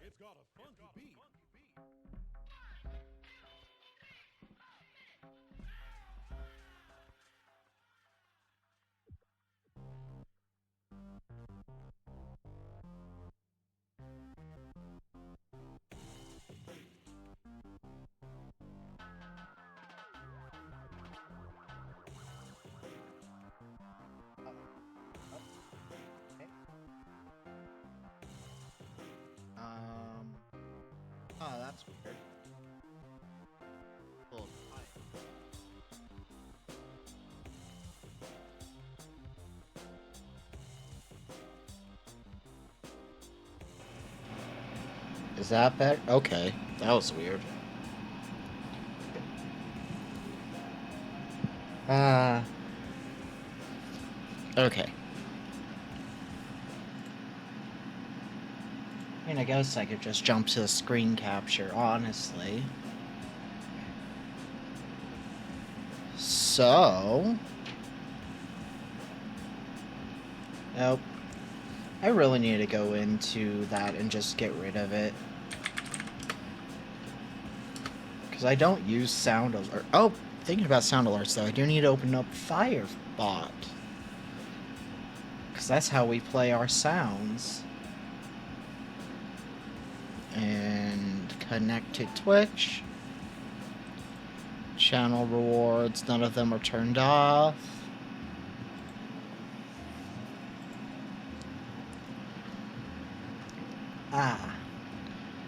It's got a funky beat. Um. Oh, that's weird. Little Is that better? Okay, that was weird. Uh. Okay. I mean, I guess I could just jump to the screen capture, honestly. So. Nope. I really need to go into that and just get rid of it. Because I don't use sound alert. Oh, thinking about sound alerts though, I do need to open up Firebot. Because that's how we play our sounds. And connect to Twitch. Channel rewards, none of them are turned off.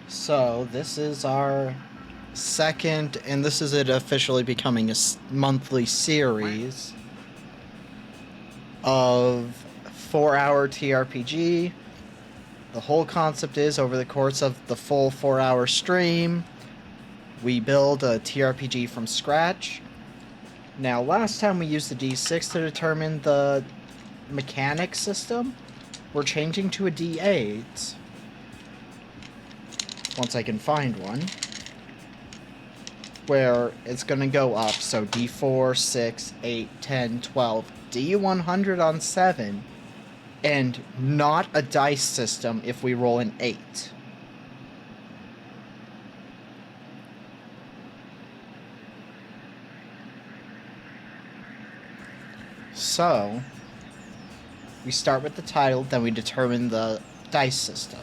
So this is our second, and this is it officially becoming a monthly series of 4-hour TRPG. The whole concept is, over the course of the full 4-hour stream, we build a TRPG from scratch. Now, last time we used the D6 to determine the mechanic system. We're changing to a D8. Once I can find one. Where it's going to go up. So D4, 6, 8, 10, 12. D100 on 7. And not a dice system if we roll an 8. So, we start with the title, then we determine the dice system.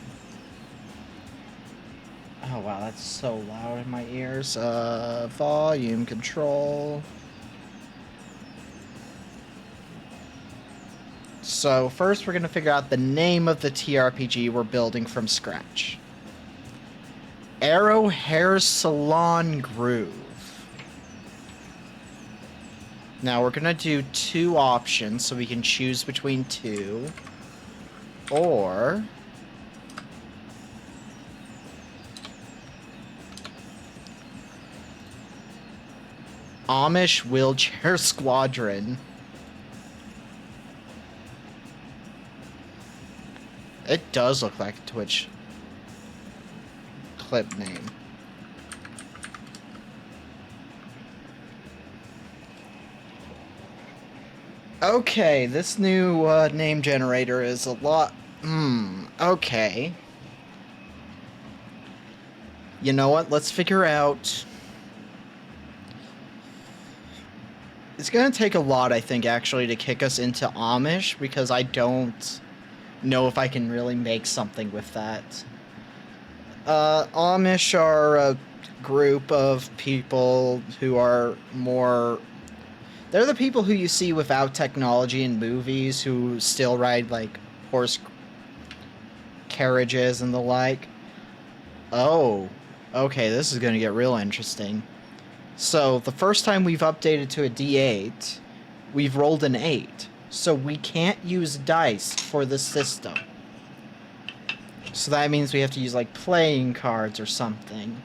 Oh wow, that's so loud in my ears. Volume control. So first we're going to figure out the name of the TRPG we're building from scratch. Arrow Hair Salon Groove. Now we're going to do 2 options so we can choose between 2. Or Amish Wheelchair Squadron. It does look like a Twitch clip name. Okay, this new name generator is a lot... okay. You know what? Let's figure out... It's going to take a lot, I think, actually, to kick us into Amish, because I don't know if I can really make something with that. Amish are a group of people who are more... They're the people who you see without technology in movies who still ride, like, horse carriages and the like. Oh, okay, this is going to get real interesting. So, the first time we've updated to a D8, we've rolled an 8. So we can't use dice for the system. So that means we have to use, like, playing cards or something.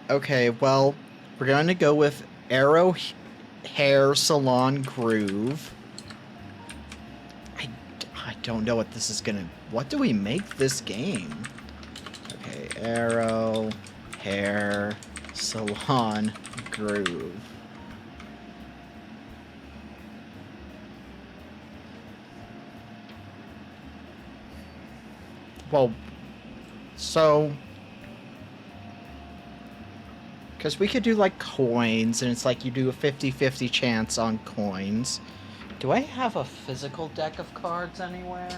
Okay, well, we're going to go with Arrow Hair Salon Groove. I don't know what this is gonna... What do we make this game? Okay, Arrow Hair Salon Groove. well, so... Because we could do, like, coins, and it's like you do a 50-50 chance on coins. Do I have a physical deck of cards anywhere?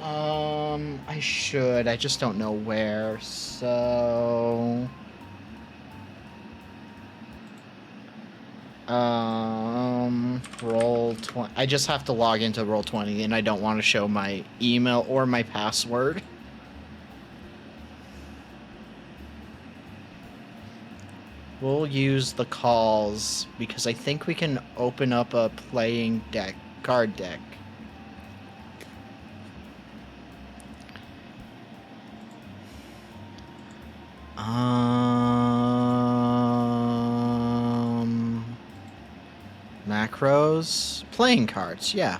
I should. I just don't know where, so... Roll20. I just have to log into Roll20, and I don't want to show my email or my password. We'll use the calls, because I think we can open up a playing deck, card deck. Macros? Playing cards, yeah.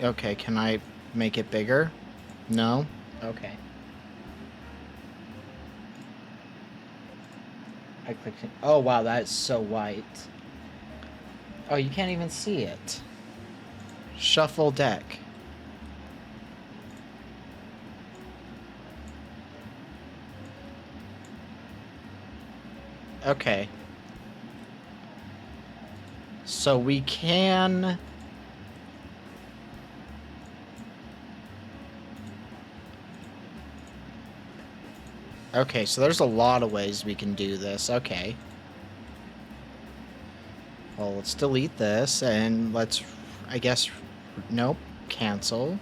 Okay, can I make it bigger? No? Okay. I clicked it. Oh, wow, that is so white. Oh, you can't even see it. Shuffle deck. Okay. So we can... Okay, so there's a lot of ways we can do this. Okay. Well, let's delete this, and let's... I guess... Nope. Cancel.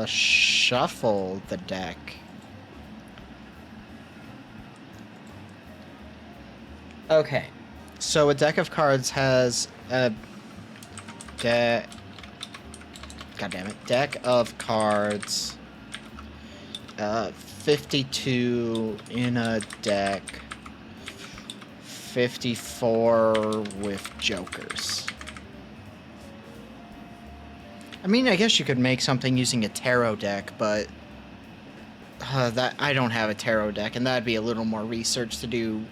Shuffle the deck. Okay. So a deck of cards has a... God damn it. Deck of cards... 52 in a deck, 54 with jokers. I mean, I guess you could make something using a tarot deck, but that I don't have a tarot deck, and that'd be a little more research to do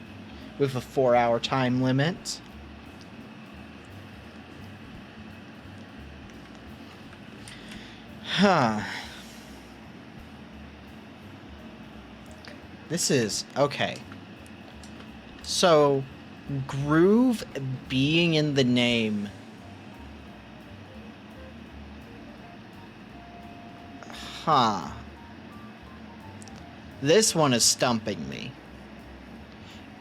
with a 4-hour time limit. Huh. This is... Okay. So, groove being in the name. Huh. This one is stumping me.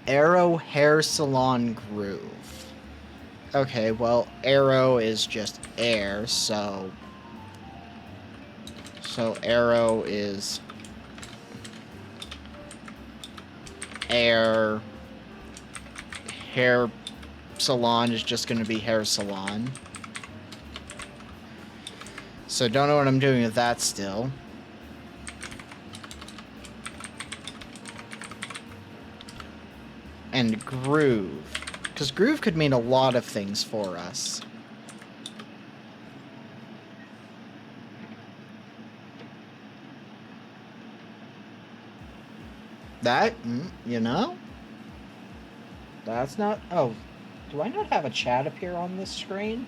Arrow Hair Salon Groove. Okay, well, arrow is just air, so... So, arrow is... air. Hair salon is just going to be hair salon. So don't know what I'm doing with that still. And groove. Because groove could mean a lot of things for us. That, you know? That's not... Oh, do I not have a chat appear on this screen?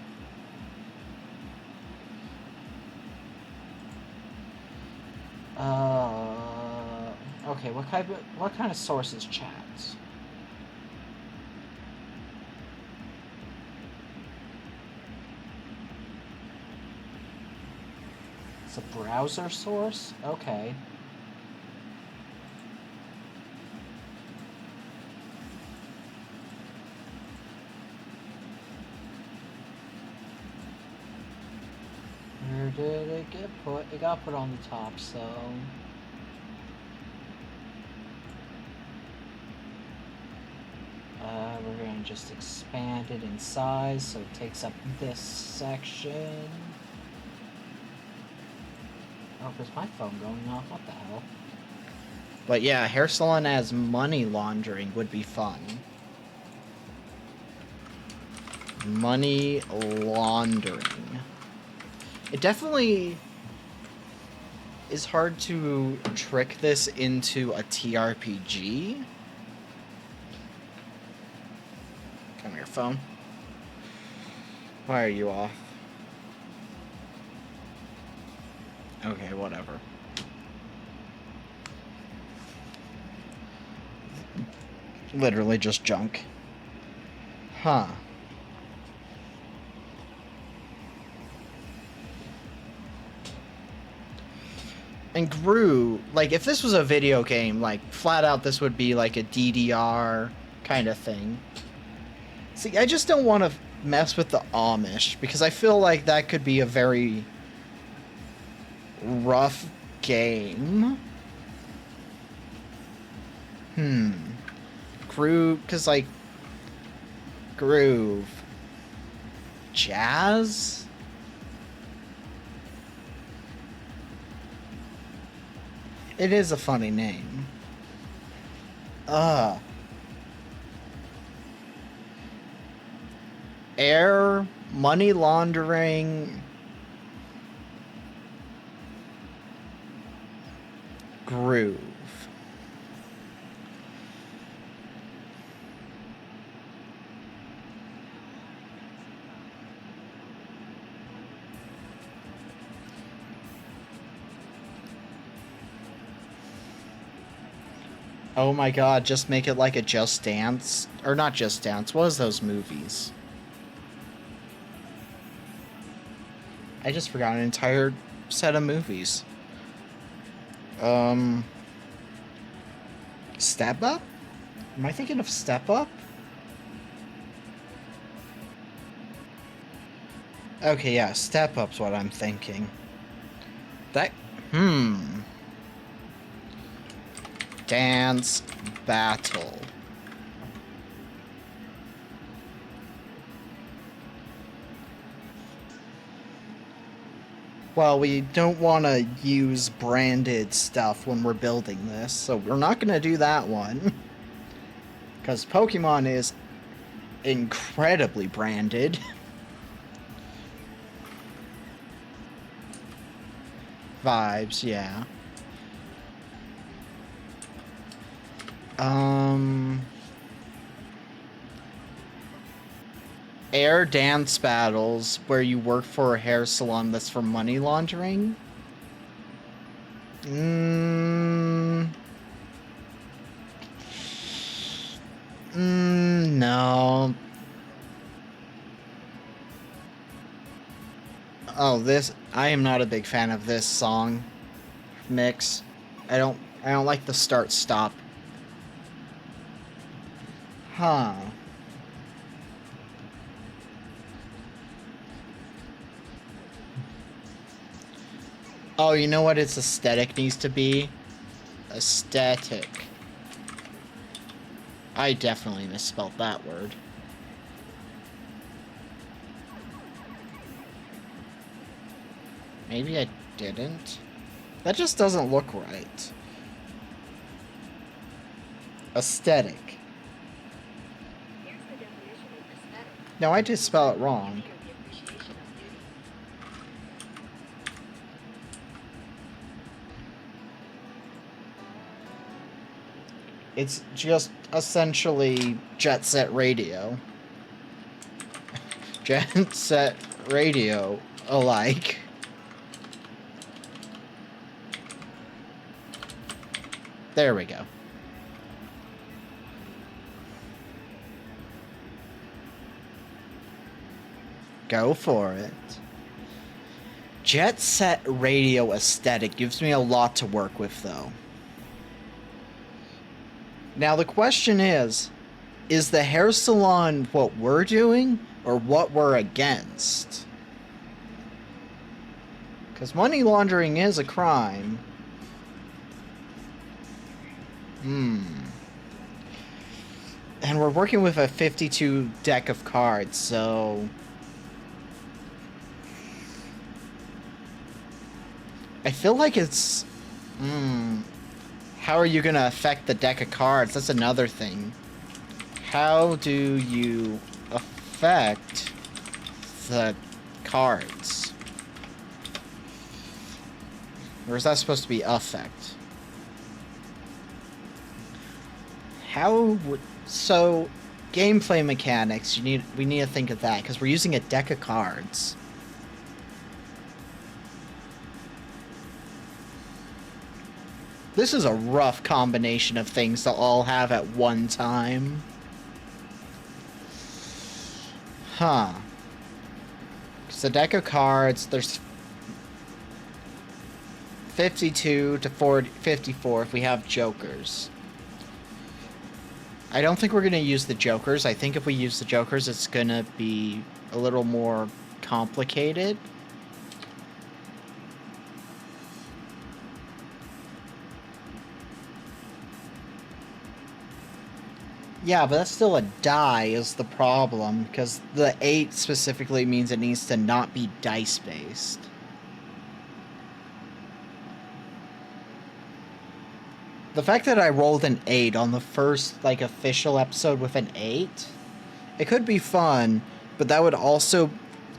Okay, what kind of source is chats? It's a browser source? Okay. Where did it get put? It got put on the top, so... we're going to just expand it in size so it takes up this section. Oh, is my phone going off? What the hell? But yeah, hair salon as money laundering would be fun. Money laundering. It definitely is hard to trick this into a TRPG. Come here, phone. Why are you off? Okay, whatever. Literally just junk. Huh. And Gru, like, if this was a video game, like, flat out this would be like a DDR kind of thing. See, I just don't want to mess with the Amish, because I feel like that could be a very rough game. Groove, because, like, groove. Jazz? It is a funny name. Air, money laundering, groove. Oh my god, just make it like a Just Dance. Or not Just Dance, what was those movies? I just forgot an entire set of movies. Step Up? Am I thinking of Step Up? Okay, yeah, Step Up's what I'm thinking. That... Dance Battle. Well, we don't want to use branded stuff when we're building this, so we're not going to do that one. Because Pokemon is incredibly branded. Vibes, yeah. Air dance battles where you work for a hair salon that's for money laundering? No. Oh, I am not a big fan of this song mix. I don't like the start-stop. Huh. Oh, you know what its aesthetic needs to be? Aesthetic. I definitely misspelled that word. Maybe I didn't. That just doesn't look right. Aesthetic. No, I did spell it wrong. It's just essentially Jet Set Radio. Jet Set Radio alike. There we go. Go for it. Jet Set Radio aesthetic gives me a lot to work with, though. Now, the question is the hair salon what we're doing or what we're against? Because money laundering is a crime. And we're working with a 52 deck of cards, so... I feel like it's... How are you going to affect the deck of cards? That's another thing. How do you affect the cards? Or is that supposed to be affect? How would... So, gameplay mechanics, we need to think of that, because we're using a deck of cards. This is a rough combination of things to all have at one time. Huh. It's a deck of cards, there's 52 to 54 if we have jokers. I don't think we're going to use the jokers. I think if we use the jokers, it's going to be a little more complicated. Yeah, but that's still a die is the problem, because the 8 specifically means it needs to not be dice-based. The fact that I rolled an 8 on the first, like, official episode with an 8, it could be fun, but that would also...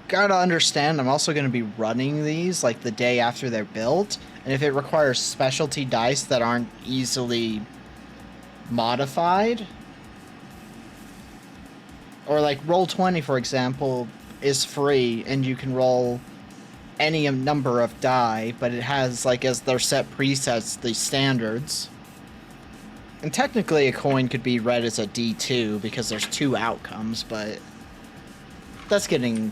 Gotta understand, I'm also going to be running these, like, the day after they're built, and if it requires specialty dice that aren't easily modified... Or like Roll20, for example, is free, and you can roll any number of die, but it has, like, as their set presets, the standards. And technically a coin could be read as a D2, because there's 2 outcomes, but that's getting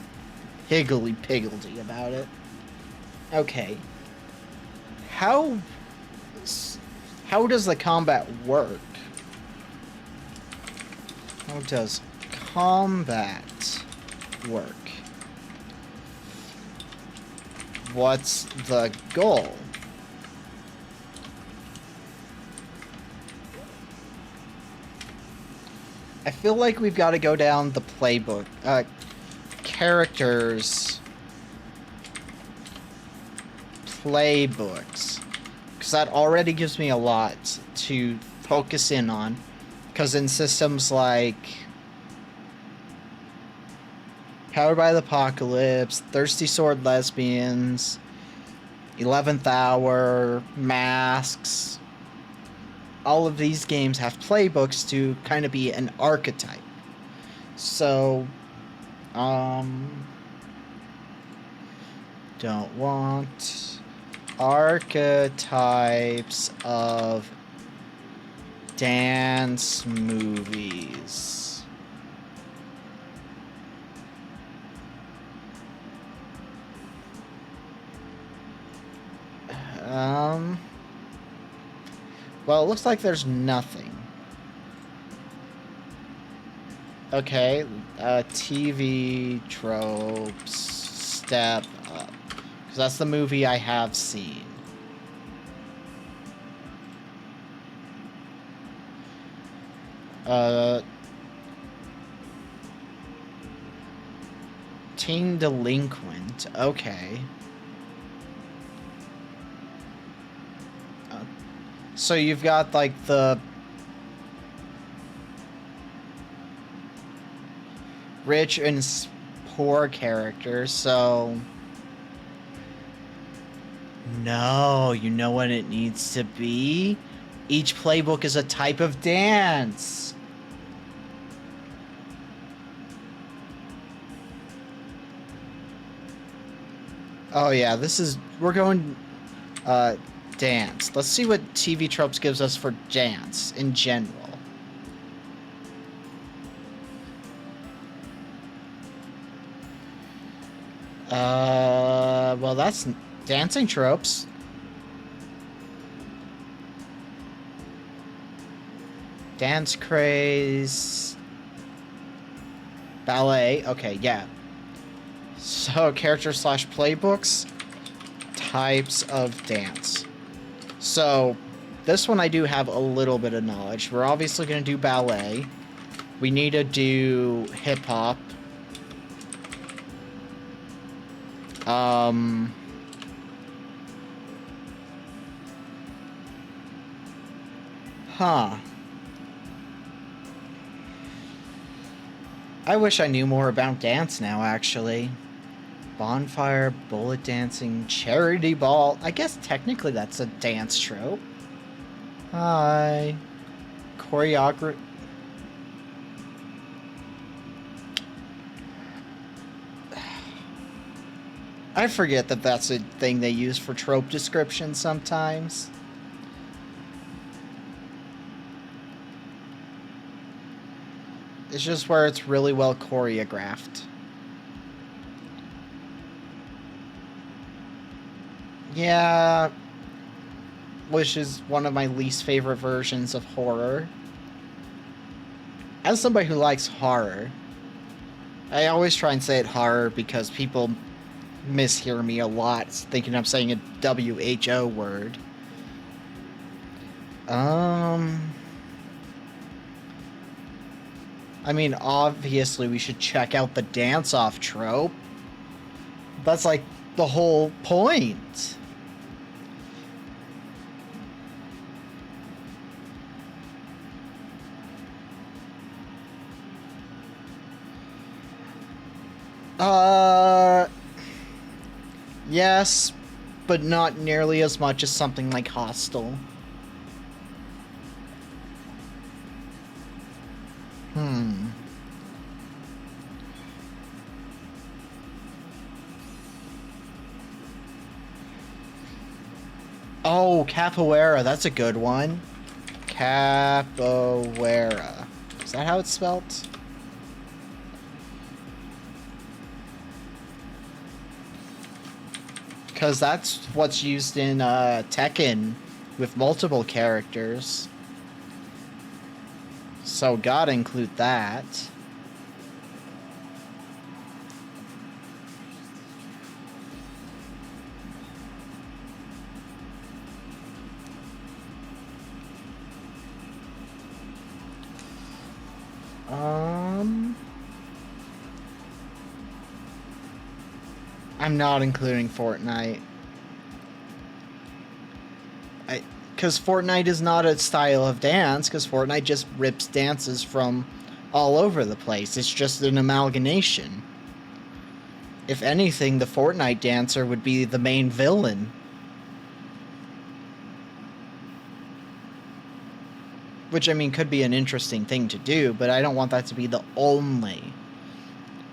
higgledy-piggledy about it. Okay. How does the combat work? How does combat work? What's the goal? I feel like we've got to go down the playbook. Characters. Playbooks. Because that already gives me a lot to focus in on. Because in systems like Powered by the Apocalypse, Thirsty Sword Lesbians, 11th Hour, Masks, all of these games have playbooks to kind of be an archetype. So, don't want archetypes of dance movies. Well, it looks like there's nothing. Okay, TV tropes, Step Up. Because that's the movie I have seen. Teen Delinquent, okay. So you've got, like, the rich and poor characters, so... No, you know what it needs to be? Each playbook is a type of dance! Oh yeah, this is... We're going... dance. Let's see what TV tropes gives us for dance in general. Well, that's dancing tropes. Dance craze. Ballet. Okay, yeah. So, character slash playbooks. Types of dance. So, this one I do have a little bit of knowledge. We're obviously going to do ballet. We need to do hip-hop. Huh. I wish I knew more about dance now, actually. Bonfire, bullet dancing, charity ball. I guess technically that's a dance trope. Hi. Choreography. I forget that that's a thing they use for trope description sometimes. It's just where it's really well choreographed. Yeah, which is one of my least favorite versions of horror. As somebody who likes horror, I always try and say it horror because people mishear me a lot, thinking I'm saying a WHO word. I mean, obviously we should check out the dance-off trope. That's like the whole point. Yes, but not nearly as much as something like Hostel. Oh, capoeira, that's a good one. Capoeira. Is that how it's spelt? Because that's what's used in Tekken with multiple characters. So gotta include that. I'm not including Fortnite. Because Fortnite is not a style of dance, because Fortnite just rips dances from all over the place. It's just an amalgamation. If anything, the Fortnite dancer would be the main villain. Which, I mean, could be an interesting thing to do, but I don't want that to be the only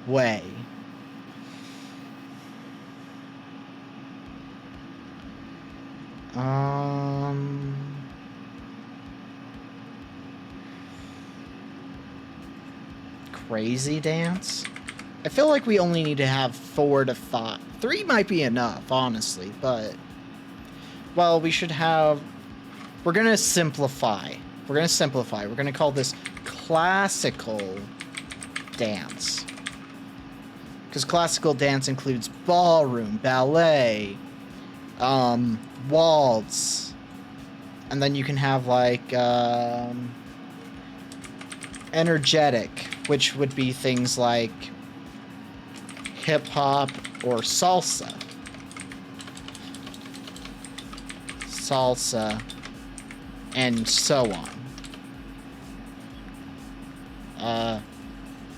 way. Crazy dance? I feel like we only need to have 4 to 5. 3 might be enough, honestly, but... Well, we should have... We're gonna simplify. We're gonna call this classical dance. Because classical dance includes ballroom, ballet, waltz, and then you can have like energetic, which would be things like hip hop or salsa, and so on.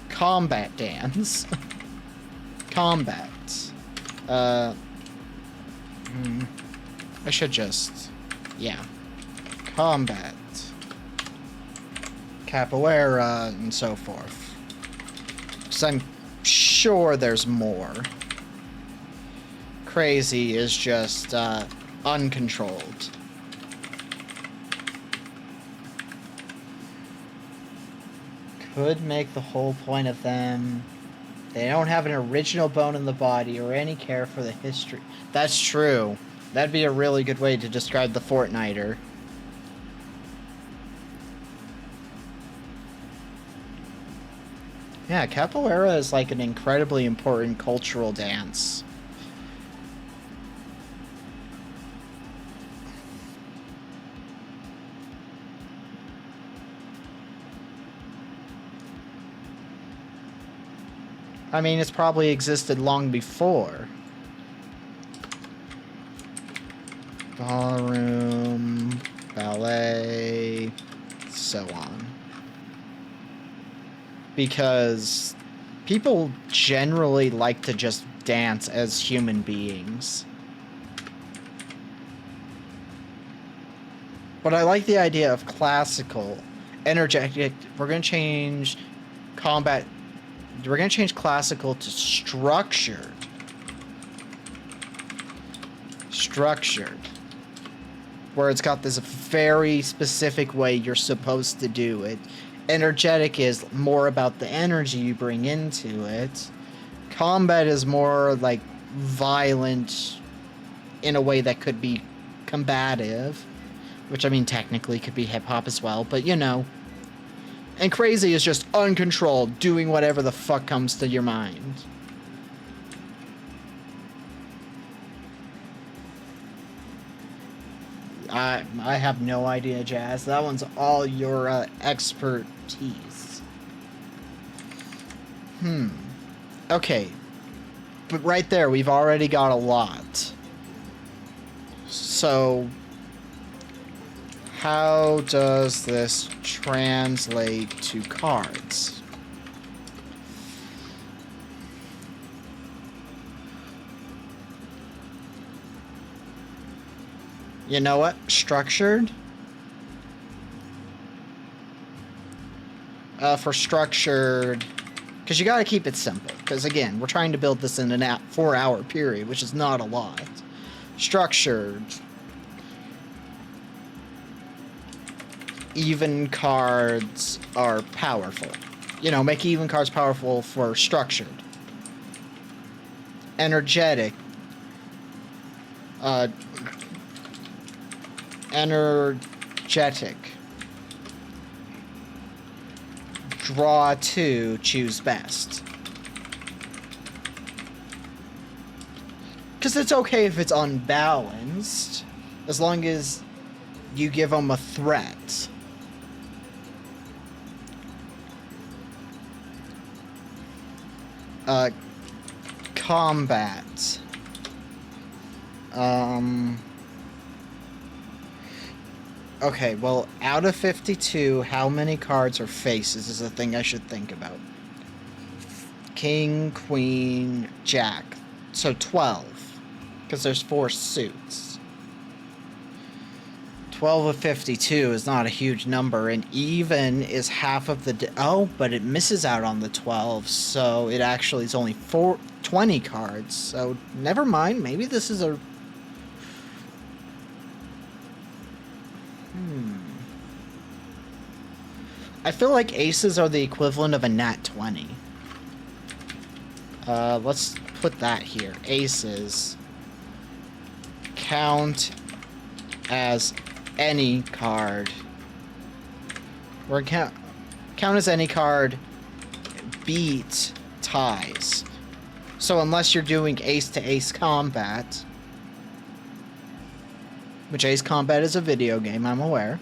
Combat dance. Combat. I should just... Yeah. Combat. Capoeira, and so forth. Because I'm sure there's more. Crazy is just, uncontrolled. Could make the whole point of them... They don't have an original bone in the body or any care for the history. That's true. That'd be a really good way to describe the Fortniter. Yeah, capoeira is like an incredibly important cultural dance. I mean, it's probably existed long before. Ballroom, ballet, so on. Because people generally like to just dance as human beings. But I like the idea of classical, energetic. We're going to change combat. We're going to change classical to structured. Structured, where it's got this very specific way you're supposed to do it. Energetic is more about the energy you bring into it. Combat is more like violent in a way that could be combative, which I mean technically could be hip-hop as well, but you know. And crazy is just uncontrolled, doing whatever the fuck comes to your mind. I have no idea, Jazz. That one's all your expertise. Okay. But right there, we've already got a lot. So, how does this translate to cards? You know what? Structured? For structured... Because you gotta keep it simple. Because again, we're trying to build this in a 4-hour period, which is not a lot. Structured. Even cards are powerful. You know, make even cards powerful for structured. Energetic. Energetic. Draw 2, choose best. Because it's okay if it's unbalanced, as long as you give them a threat. Combat. Okay, well, out of 52, how many cards are faces is the thing I should think about. King, Queen, Jack. So 12. Because there's 4 suits. 12 of 52 is not a huge number, and even is half of the... Oh, but it misses out on the 12, so it actually is only 20 cards. So, never mind, maybe this is a... I feel like aces are the equivalent of a nat 20. Let's put that here. Aces count as any card. Or count as any card beat ties. So unless you're doing ace to ace combat, which ace combat is a video game, I'm aware,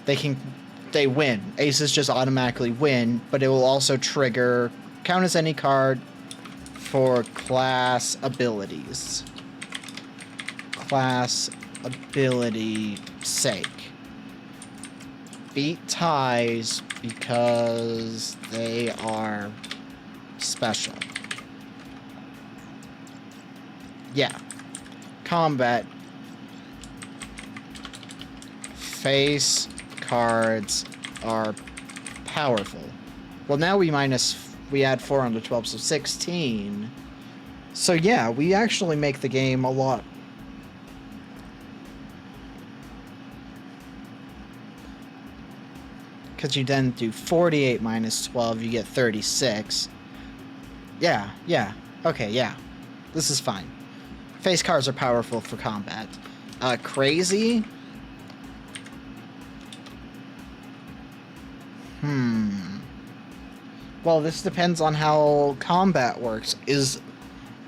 they win. Aces just automatically win, but it will also trigger count as any card for class abilities. Class ability sake. Beat ties because they are special. Yeah. Combat. Face cards are powerful. Well, now we add 4 on the 12, so 16. So yeah, we actually make the game a lot. Because you then do 48 minus 12, you get 36. Yeah. Okay, yeah. This is fine. Face cards are powerful for combat. Crazy? Well, this depends on how combat works.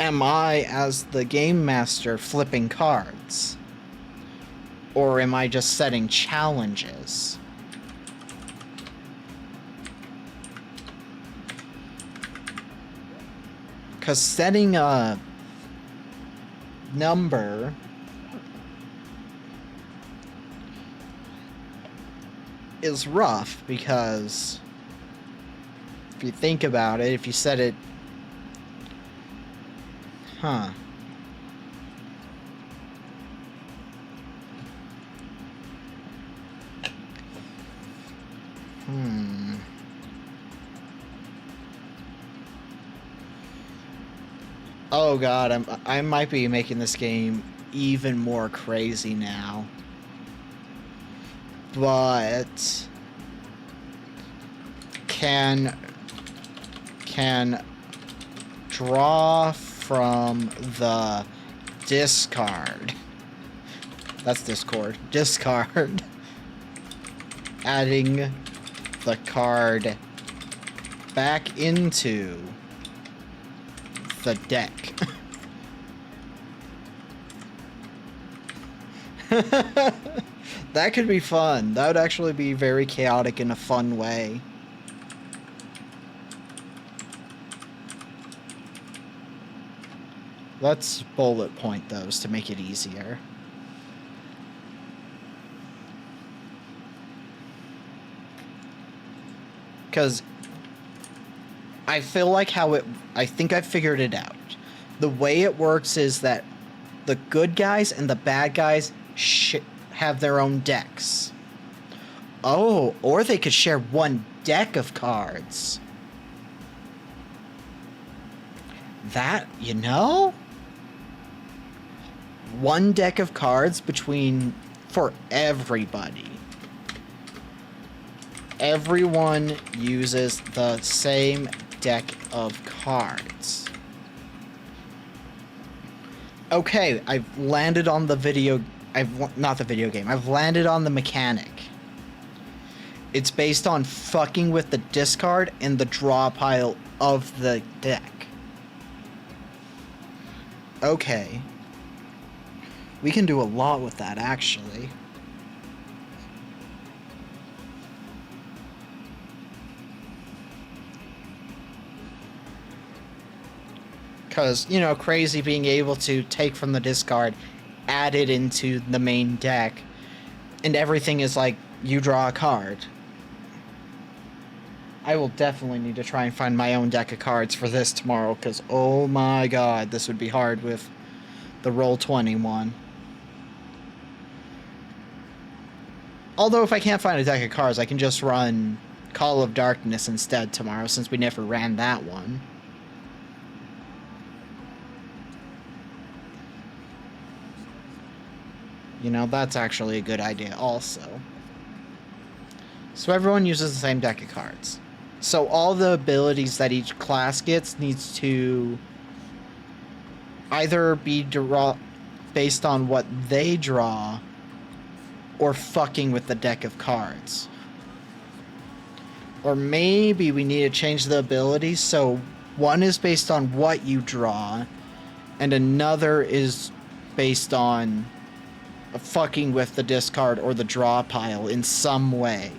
Am I, as the game master, flipping cards? Or am I just setting challenges? Because setting a number is rough, because if you think about it, if you set it... Oh god, I might be making this game even more crazy now. But can draw from the discard. That's Discord. Discard. Adding the card back into the deck. That could be fun. That would actually be very chaotic in a fun way. Let's bullet point those to make it easier. Because I feel like I think I figured it out. The way it works is that the good guys and the bad guys have their own decks. Oh, or they could share one deck of cards. That, you know? One deck of cards for everybody. Everyone uses the same deck of cards. Okay, I've landed on the I've landed on the mechanic. It's based on fucking with the discard and the draw pile of the deck. Okay. We can do a lot with that, actually. Because, you know, crazy being able to take from the discard, add it into the main deck, and everything is like, you draw a card. I will definitely need to try and find my own deck of cards for this tomorrow, because, oh my god, this would be hard with the Roll20 one. Although if I can't find a deck of cards, I can just run Call of Darkness instead tomorrow, since we never ran that one. You know, that's actually a good idea also. So everyone uses the same deck of cards. So all the abilities that each class gets needs to either be based on what they draw or fucking with the deck of cards. Or maybe we need to change the abilities so one is based on what you draw and another is based on fucking with the discard or the draw pile in some way.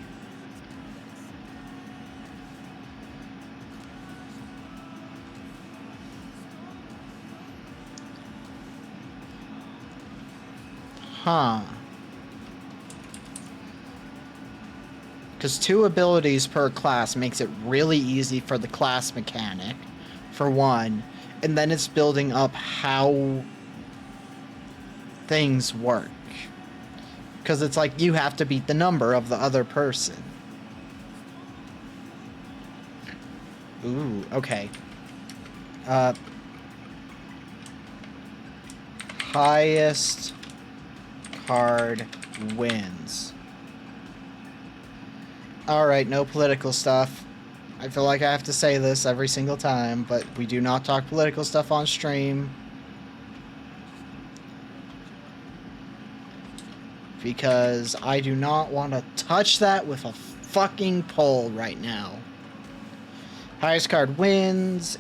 Huh. Because 2 abilities per class makes it really easy for the class mechanic, for one, and then it's building up how things work. Because it's like you have to beat the number of the other person. Ooh, okay. Highest card wins. Alright, no political stuff. I feel like I have to say this every single time, but we do not talk political stuff on stream. Because I do not want to touch that with a fucking pole right now. Highest card wins.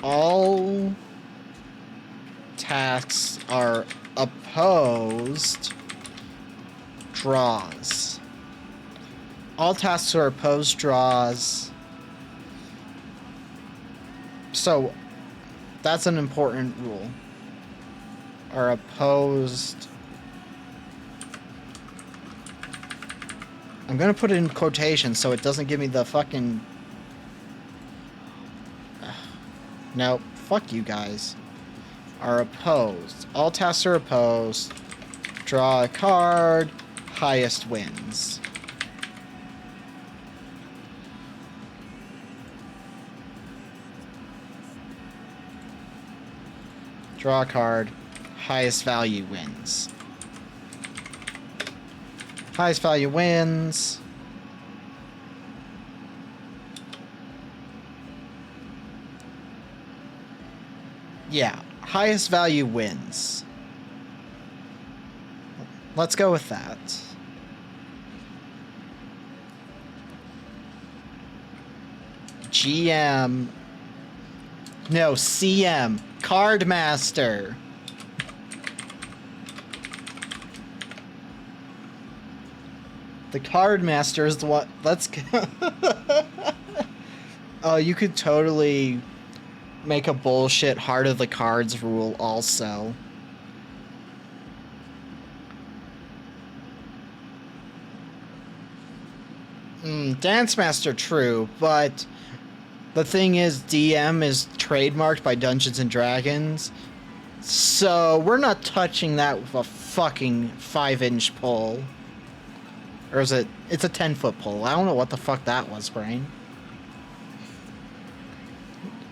All tasks are opposed. Draws. All tasks are opposed draws. So, that's an important rule. Are opposed. I'm gonna put it in quotations so it doesn't give me the fucking... No, fuck you guys. Are opposed. All tasks are opposed. Draw a card. Highest wins. Draw a card. Highest value wins. Highest value wins. Yeah, highest value wins. Let's go with that. GM. No, CM. Card Master. The Card Master is the one. Let's go. Oh, you could totally make a bullshit Heart of the Cards rule also. Dance Master, true, but the thing is, DM is trademarked by Dungeons and Dragons, so we're not touching that with a fucking 5-inch pole. Or is it? It's a 10-foot pole. I don't know what the fuck that was, Brain.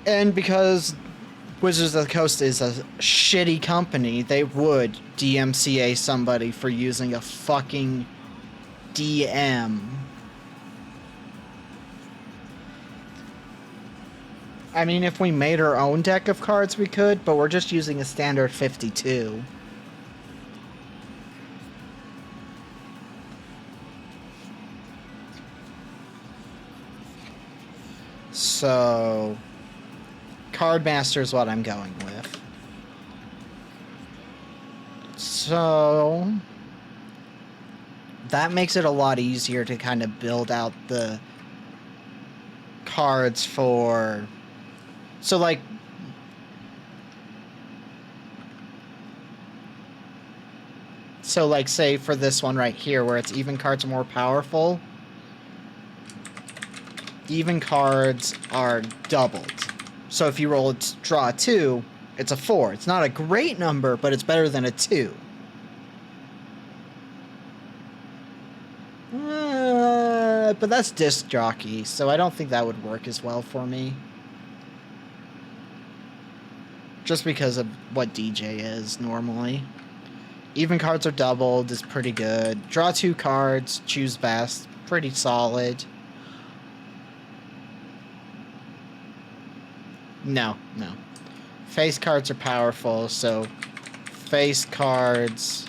And because Wizards of the Coast is a shitty company, they would DMCA somebody for using a fucking DM. I mean, if we made our own deck of cards, we could, but we're just using a standard 52. So, Card Master is what I'm going with. So, that makes it a lot easier to kind of build out the cards for... So, like... So, like, say for this one right here, where it's even cards are more powerful... Even cards are doubled. So if you roll draw a 2, it's a 4. It's not a great number, but it's better than a 2. But that's disc jockey, so I don't think that would work as well for me. Just because of what DJ is normally. Even cards are doubled is pretty good. Draw 2 cards, choose best, pretty solid. No. Face cards are powerful, so face cards...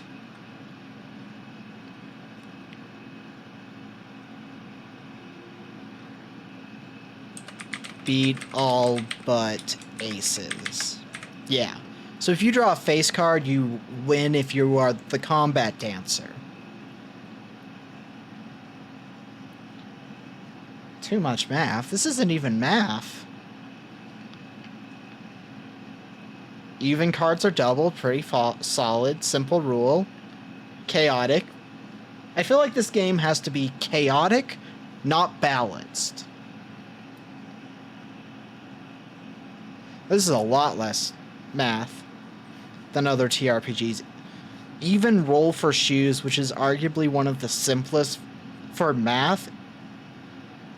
beat all but aces. Yeah. So if you draw a face card, you win if you are the combat dancer. Too much math. This isn't even math. Even cards are doubled, pretty solid, simple rule. Chaotic. I feel like this game has to be chaotic, not balanced. This is a lot less math than other TRPGs. Even Roll for Shoes, which is arguably one of the simplest for math,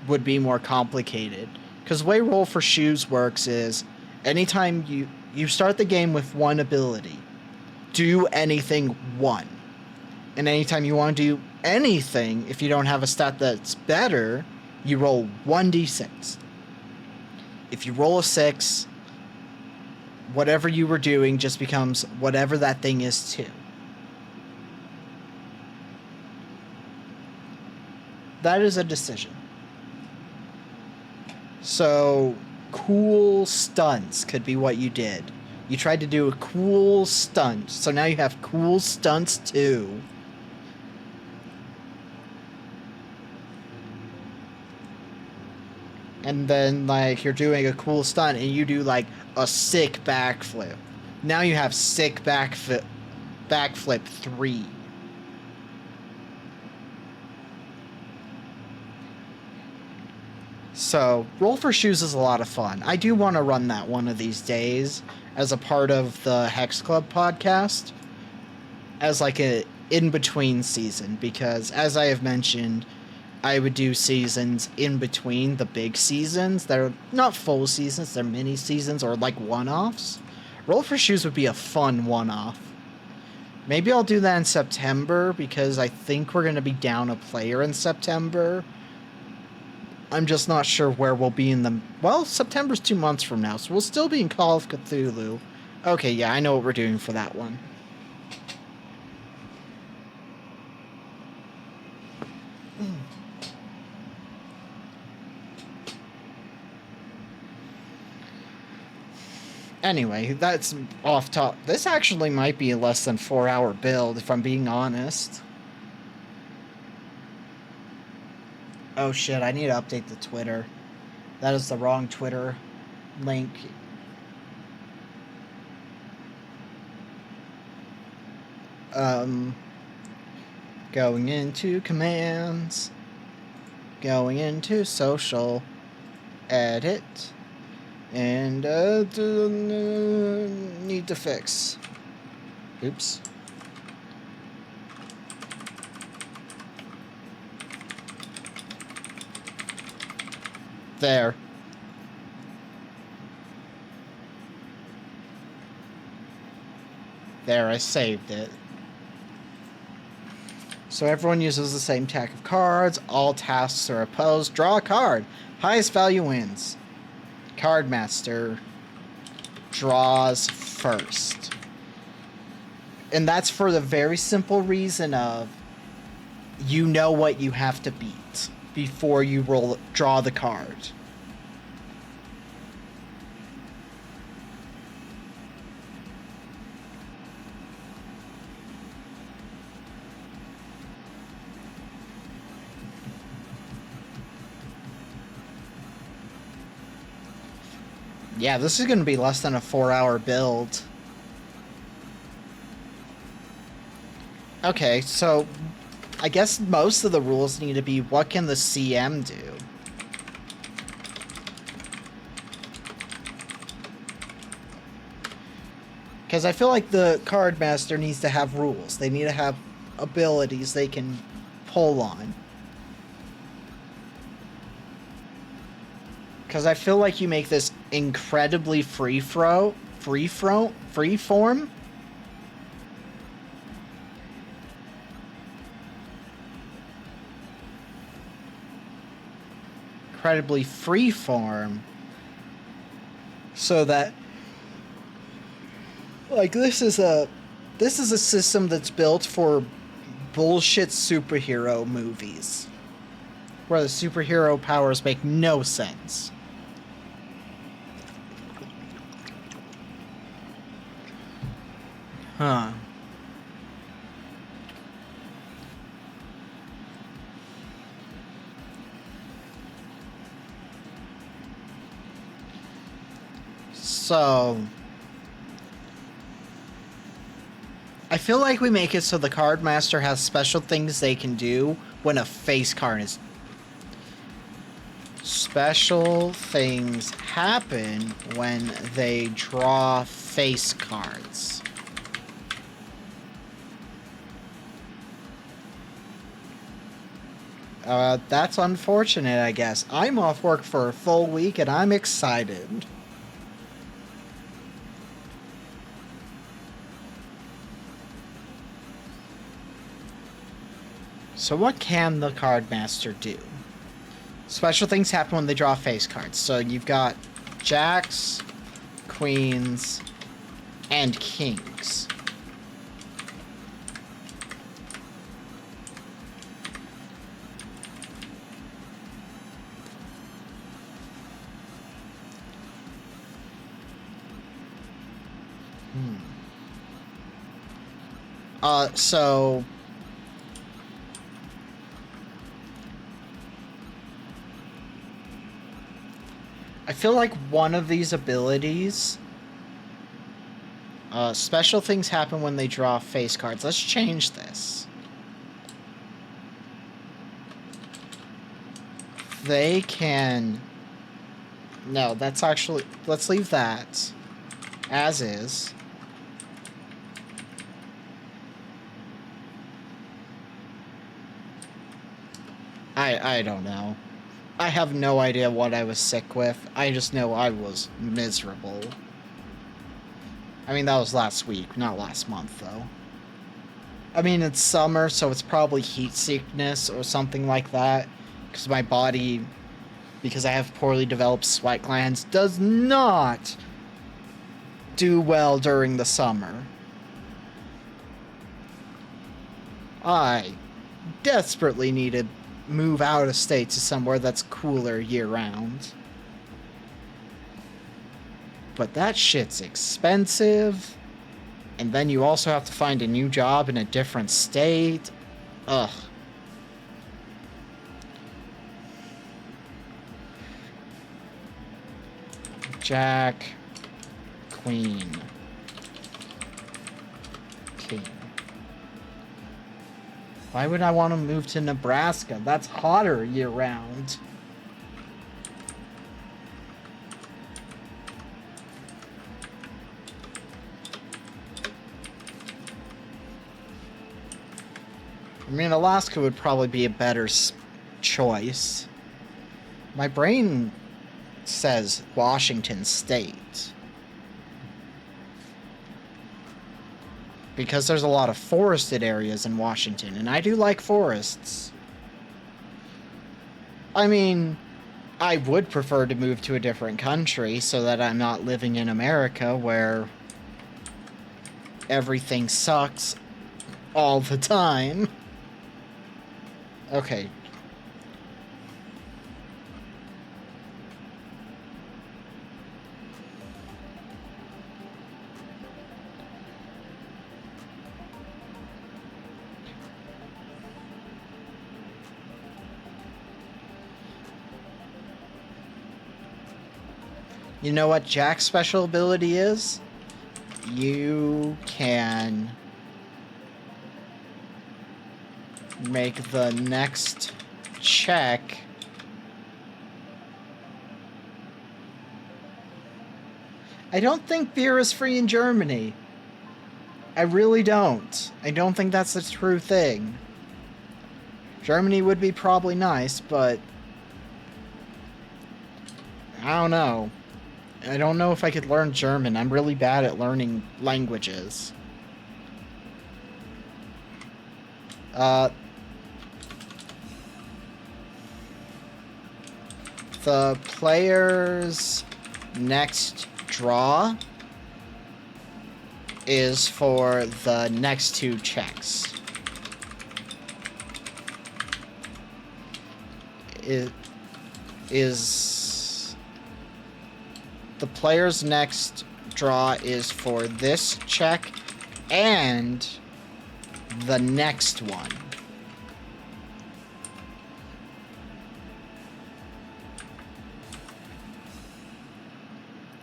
would be more complicated. Because the way Roll for Shoes works is, anytime you start the game with one ability, do anything 1. And anytime you want to do anything, if you don't have a stat that's better, you roll 1d6. If you roll a 6, whatever you were doing just becomes whatever that thing is too. That is a decision. So, cool stunts could be what you did. You tried to do a cool stunt, so now you have cool stunts too. And then, like, you're doing a cool stunt and you do, like, a sick backflip. Now you have sick backflip 3. So, Roll for Shoes is a lot of fun. I do want to run that one of these days as a part of the Hex Club podcast. As, like, a in-between season. Because, as I have mentioned, I would do seasons in between the big seasons. They're not full seasons, they're mini seasons or like one-offs. Roll for Shoes would be a fun one-off. Maybe I'll do that in September, because I think we're going to be down a player in September. I'm just not sure where we'll be in the... Well, September's 2 months from now, so we'll still be in Call of Cthulhu. Okay, yeah, I know what we're doing for that one. Anyway, that's off top. This actually might be a less than 4-hour build, if I'm being honest. Oh shit, I need to update the Twitter. That is the wrong Twitter link. Going into commands. Going into social. Edit. And, need to fix. Oops. There. There, I saved it. So everyone uses the same stack of cards. All tasks are opposed. Draw a card. Highest value wins. Card Master draws first. And that's for the very simple reason of you know what you have to beat before you draw the card. Yeah, this is going to be less than a 4-hour build. Okay, so I guess most of the rules need to be, what can the CM do? Because I feel like the Card Master needs to have rules. They need to have abilities they can pull on. Because I feel like you make this incredibly freeform. Incredibly freeform. So that, like, this is a system that's built for bullshit superhero movies, where the superhero powers make no sense. Huh. So I feel like we make it so the Card Master has special things they can do when a face card is... Special things happen when they draw face cards. That's unfortunate, I guess. I'm off work for a full week and I'm excited. So what can the Card Master do? Special things happen when they draw face cards. So you've got jacks, queens, and kings. So I feel like one of these abilities, special things happen when they draw face cards. Let's change this. They can... No, that's actually... Let's leave that as is. I don't know. I have no idea what I was sick with. I just know I was miserable. I mean, that was last week, not last month, though. I mean, it's summer, so it's probably heat sickness or something like that. Because my body, because I have poorly developed sweat glands, does not do well during the summer. I desperately need to move out of state to somewhere that's cooler year-round. But that shit's expensive. And then you also have to find a new job in a different state. Ugh. Jack. Queen. King. Why would I want to move to Nebraska? That's hotter year-round. I mean, Alaska would probably be a better choice. My brain says Washington State. Because there's a lot of forested areas in Washington, and I do like forests. I mean, I would prefer to move to a different country so that I'm not living in America where everything sucks all the time. Okay. You know what Jack's special ability is? You can make the next check I don't think beer is free in Germany. I really don't. I don't think that's a true thing. Germany would be probably nice, but I don't know. I don't know if I could learn German. I'm really bad at learning languages. The player's next draw is for the next two checks. It is the player's next draw is for this check and the next one.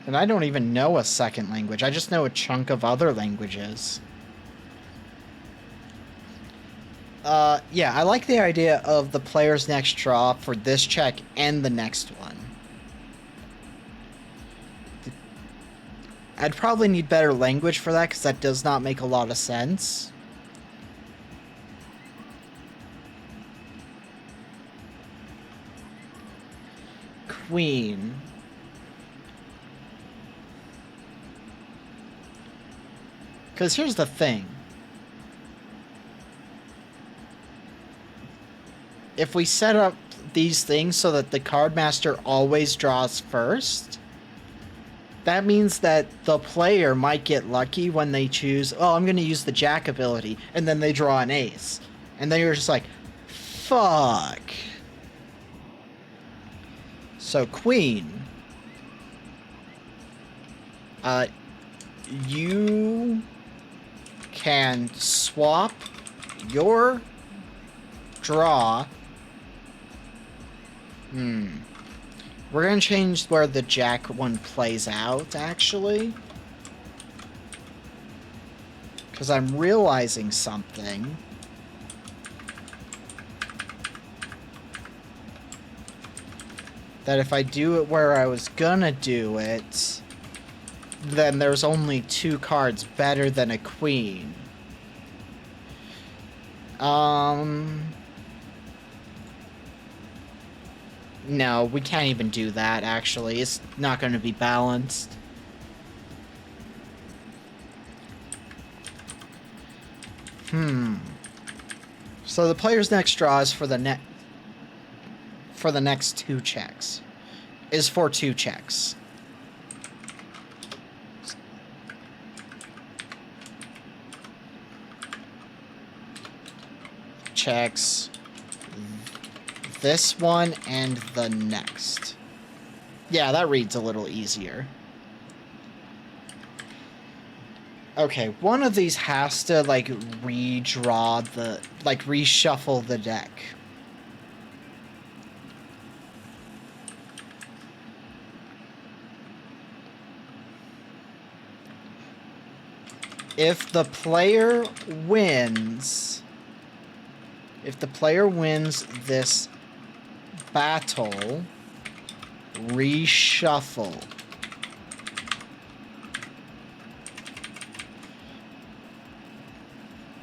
And I don't even know a second language. I just know a chunk of other languages. Yeah, I like the idea of the player's next draw for this check and the next one. I'd probably need better language for that, because that does not make a lot of sense. Queen. Because here's the thing. If we set up these things so that the card master always draws first, that means that the player might get lucky when they choose, oh, I'm going to use the Jack ability, and then they draw an ace. And then you're just like, fuck. So, Queen. You can swap your draw. We're going to change where the Jack one plays out, actually. Because I'm realizing something. That if I do it where I was gonna do it, then there's only two cards better than a queen. No, we can't even do that, actually. It's not going to be balanced. So the player's next draw is for the next 2 checks. Is for 2 checks. Checks this one and the next. Yeah, that reads a little easier. Okay, one of these has to, like, reshuffle the deck. If the player wins this battle, reshuffle.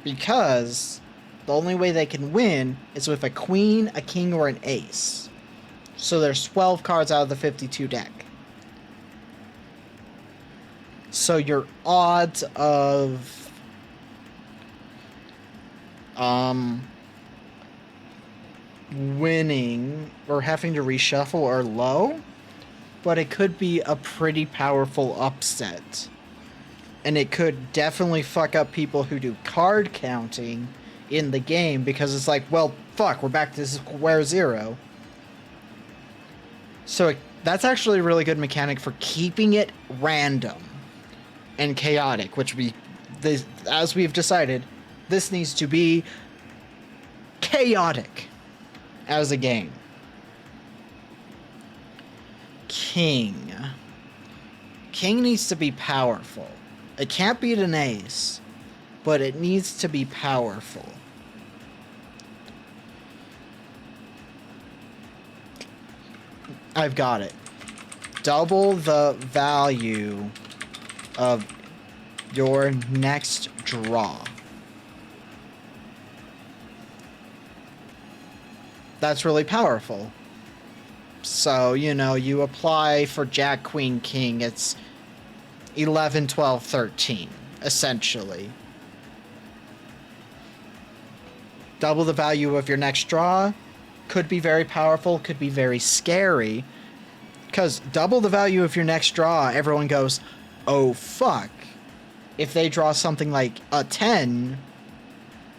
Because the only way they can win is with a queen, a king, or an ace. So there's 12 cards out of the 52 deck. So your odds of winning or having to reshuffle are low, but it could be a pretty powerful upset. And it could definitely fuck up people who do card counting in the game, because it's like, well, fuck, we're back to square zero. So that's actually a really good mechanic for keeping it random and chaotic, which as we've decided, this needs to be chaotic as a game. King. King needs to be powerful. It can't beat an ace, but it needs to be powerful. I've got it. Double the value of your next draw. That's really powerful. So, you apply for Jack, Queen, King, it's 11, 12, 13, essentially. Double the value of your next draw could be very powerful, could be very scary. Because double the value of your next draw, everyone goes, oh fuck. If they draw something like a 10,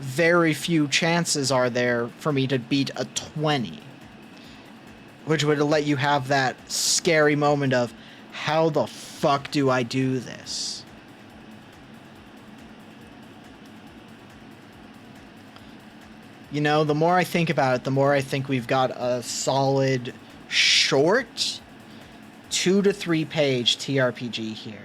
very few chances are there for me to beat a 20. Which would let you have that scary moment of, how the fuck do I do this? The more I think about it, the more I think we've got a solid, short, 2 to 3 page TRPG here.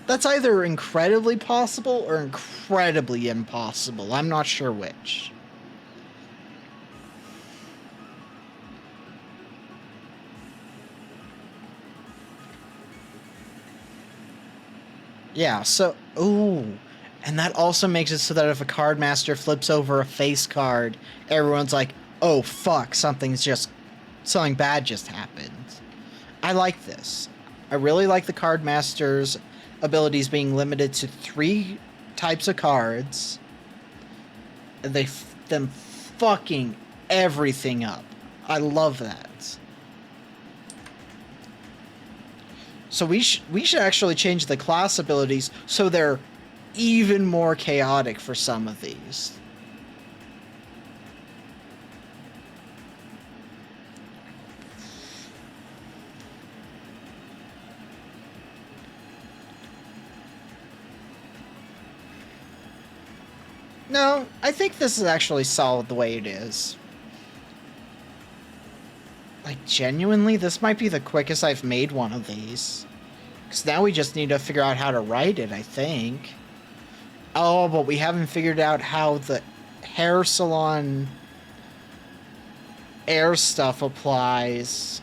That's either incredibly possible or incredibly impossible. I'm not sure which. Yeah, so... Ooh. And that also makes it so that if a card master flips over a face card, everyone's like, oh, fuck, something bad just happened. I like this. I really like the card master's abilities being limited to 3 types of cards. And them fucking everything up. I love that. So we should actually change the class abilities so they're even more chaotic for some of these. No, I think this is actually solid the way it is. Like, genuinely, this might be the quickest I've made one of these. Because now we just need to figure out how to write it, I think. Oh, but we haven't figured out how the hair salon air stuff applies.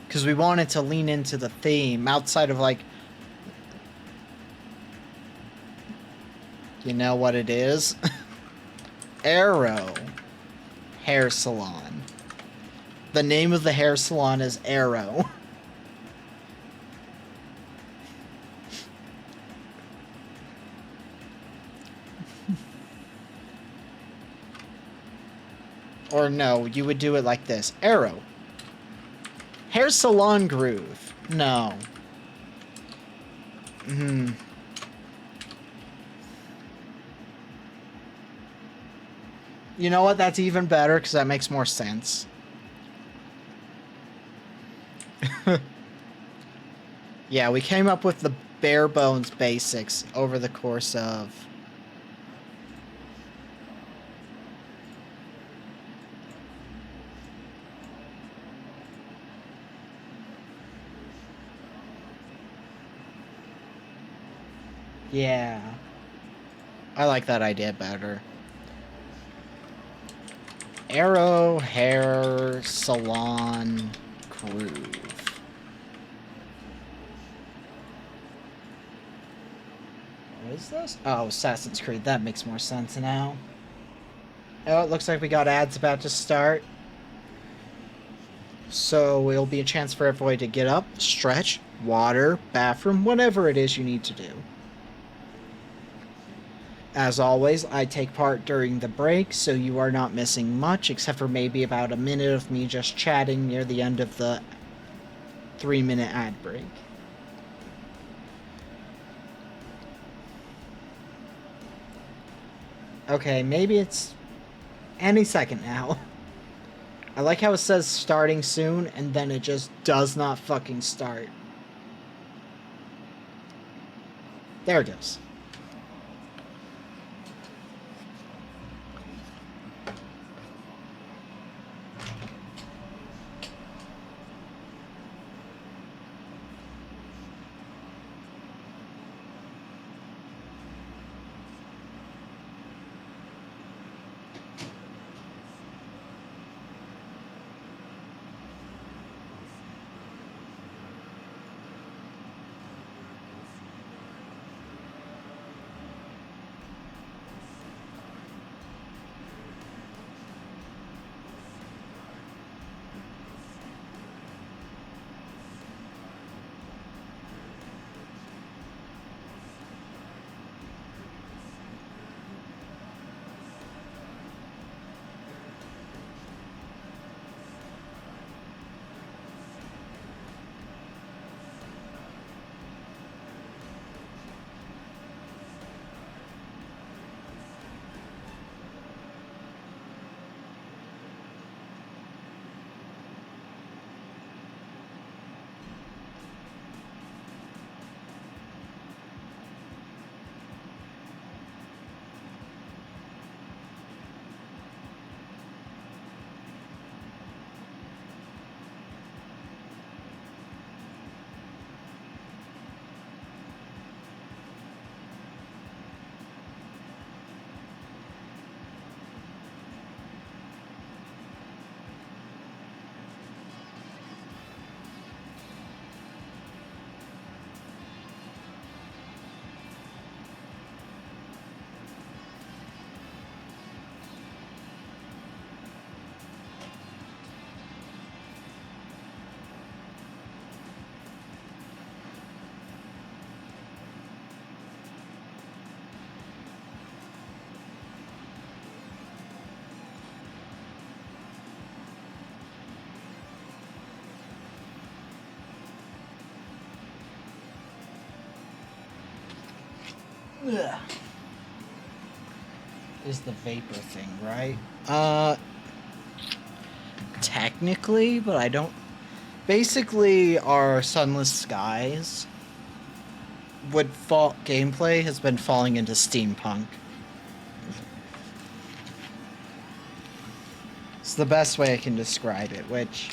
Because we wanted to lean into the theme outside of, like... You know what it is? Arrow. hair salon. The name of the hair salon is Arrow. Or no, you would do it like this. Arrow. Hair salon groove. No. You know what? That's even better because that makes more sense. Yeah, we came up with the bare bones basics over the course of... Yeah. I like that idea better. Arrow Hair Salon Groove. What is this? Oh, Assassin's Creed. That makes more sense now. Oh, it looks like we got ads about to start. So it'll be a chance for everybody to get up, stretch, water, bathroom, whatever it is you need to do. As always, I take part during the break, so you are not missing much, except for maybe about a minute of me just chatting near the end of the 3-minute ad break. Okay, maybe it's any second now. I like how it says starting soon, and then it just does not fucking start. There it goes. Ugh. Is the vapor thing, right? Technically, but I don't... Basically, our sunless skies would fall... Gameplay has been falling into steampunk. It's the best way I can describe it, which...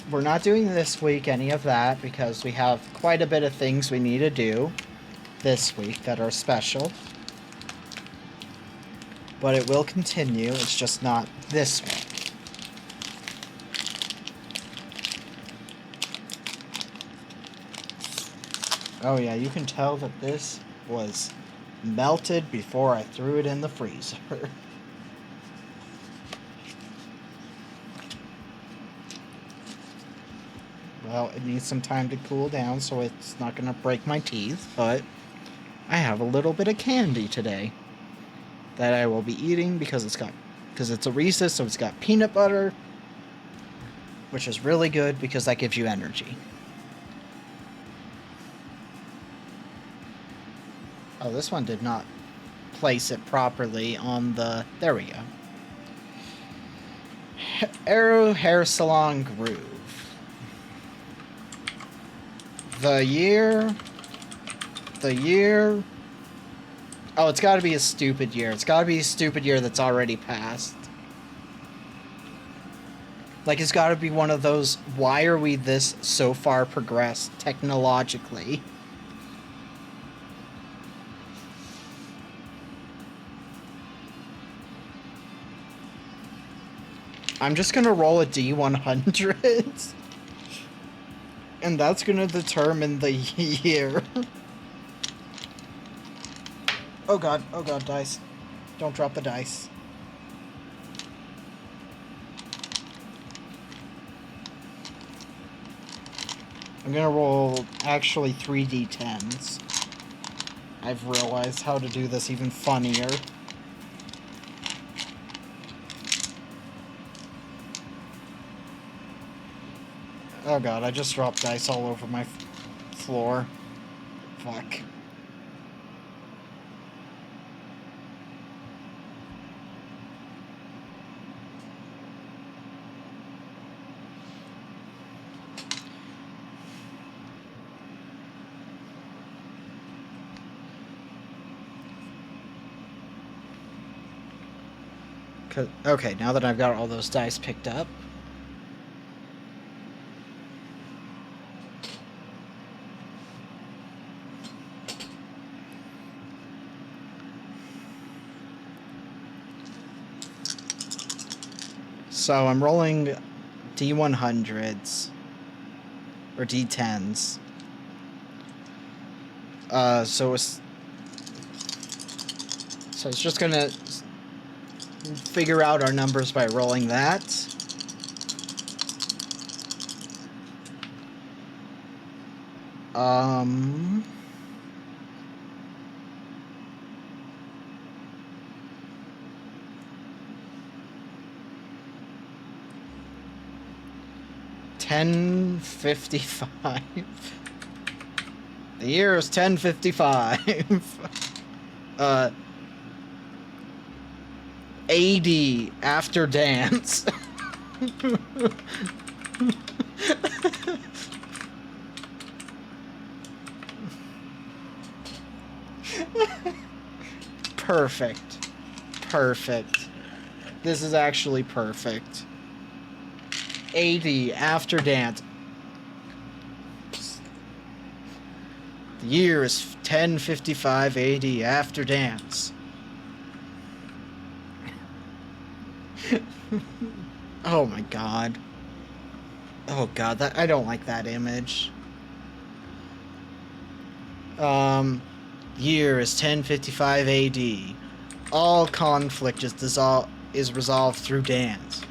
We're not doing this week, any of that, because we have quite a bit of things we need to do this week that are special. But it will continue, it's just not this week. Oh yeah, you can tell that this was melted before I threw it in the freezer. Well, it needs some time to cool down, so it's not gonna break my teeth, but I have a little bit of candy today that I will be eating because it's a Reese's, so it's got peanut butter, which is really good because that gives you energy. Oh, this one did not place it properly on the... There we go. Arrow Hair Salon Groove. The year... Oh, it's gotta be a stupid year. It's gotta be a stupid year that's already passed. Like, it's gotta be one of those, why are we this so far progressed technologically? I'm just gonna roll a D100. And that's gonna determine the year. Oh god, dice. Don't drop the dice. I'm gonna roll actually 3d10s. I've realized how to do this even funnier. Oh god, I just dropped dice all over my floor. Fuck. Okay, now that I've got all those dice picked up. So I'm rolling D100s. Or D10s. So it's just gonna figure out our numbers by rolling that. Um... 1055. The year is 1055. AD after dance. Perfect. Perfect. This is actually perfect. AD after dance. The year is 1055 AD after dance. Oh my god. Oh god, that I don't like that image. Year is 1055 AD. All conflict is resolved through dance.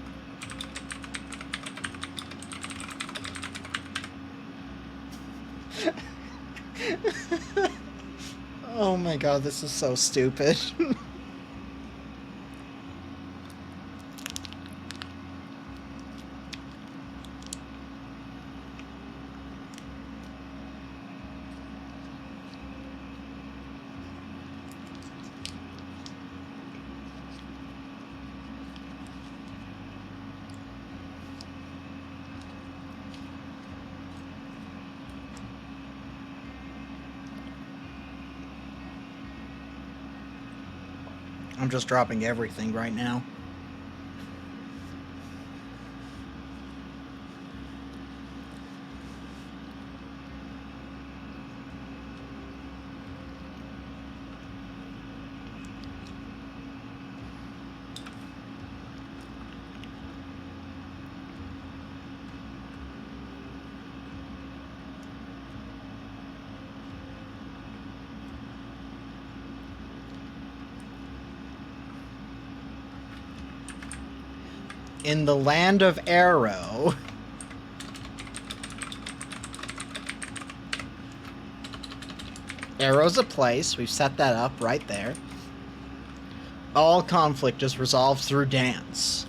Oh my god, this is so stupid. I'm just dropping everything right now. In the land of Arrow. Arrow's a place. We've set that up right there. All conflict is resolved through dance.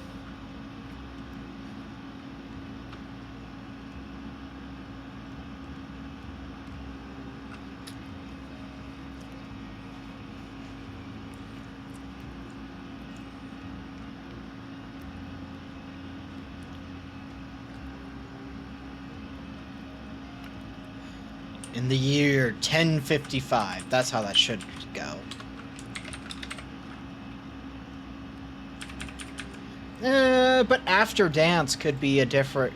In the year 1055. That's how that should go. But after dance could be a different...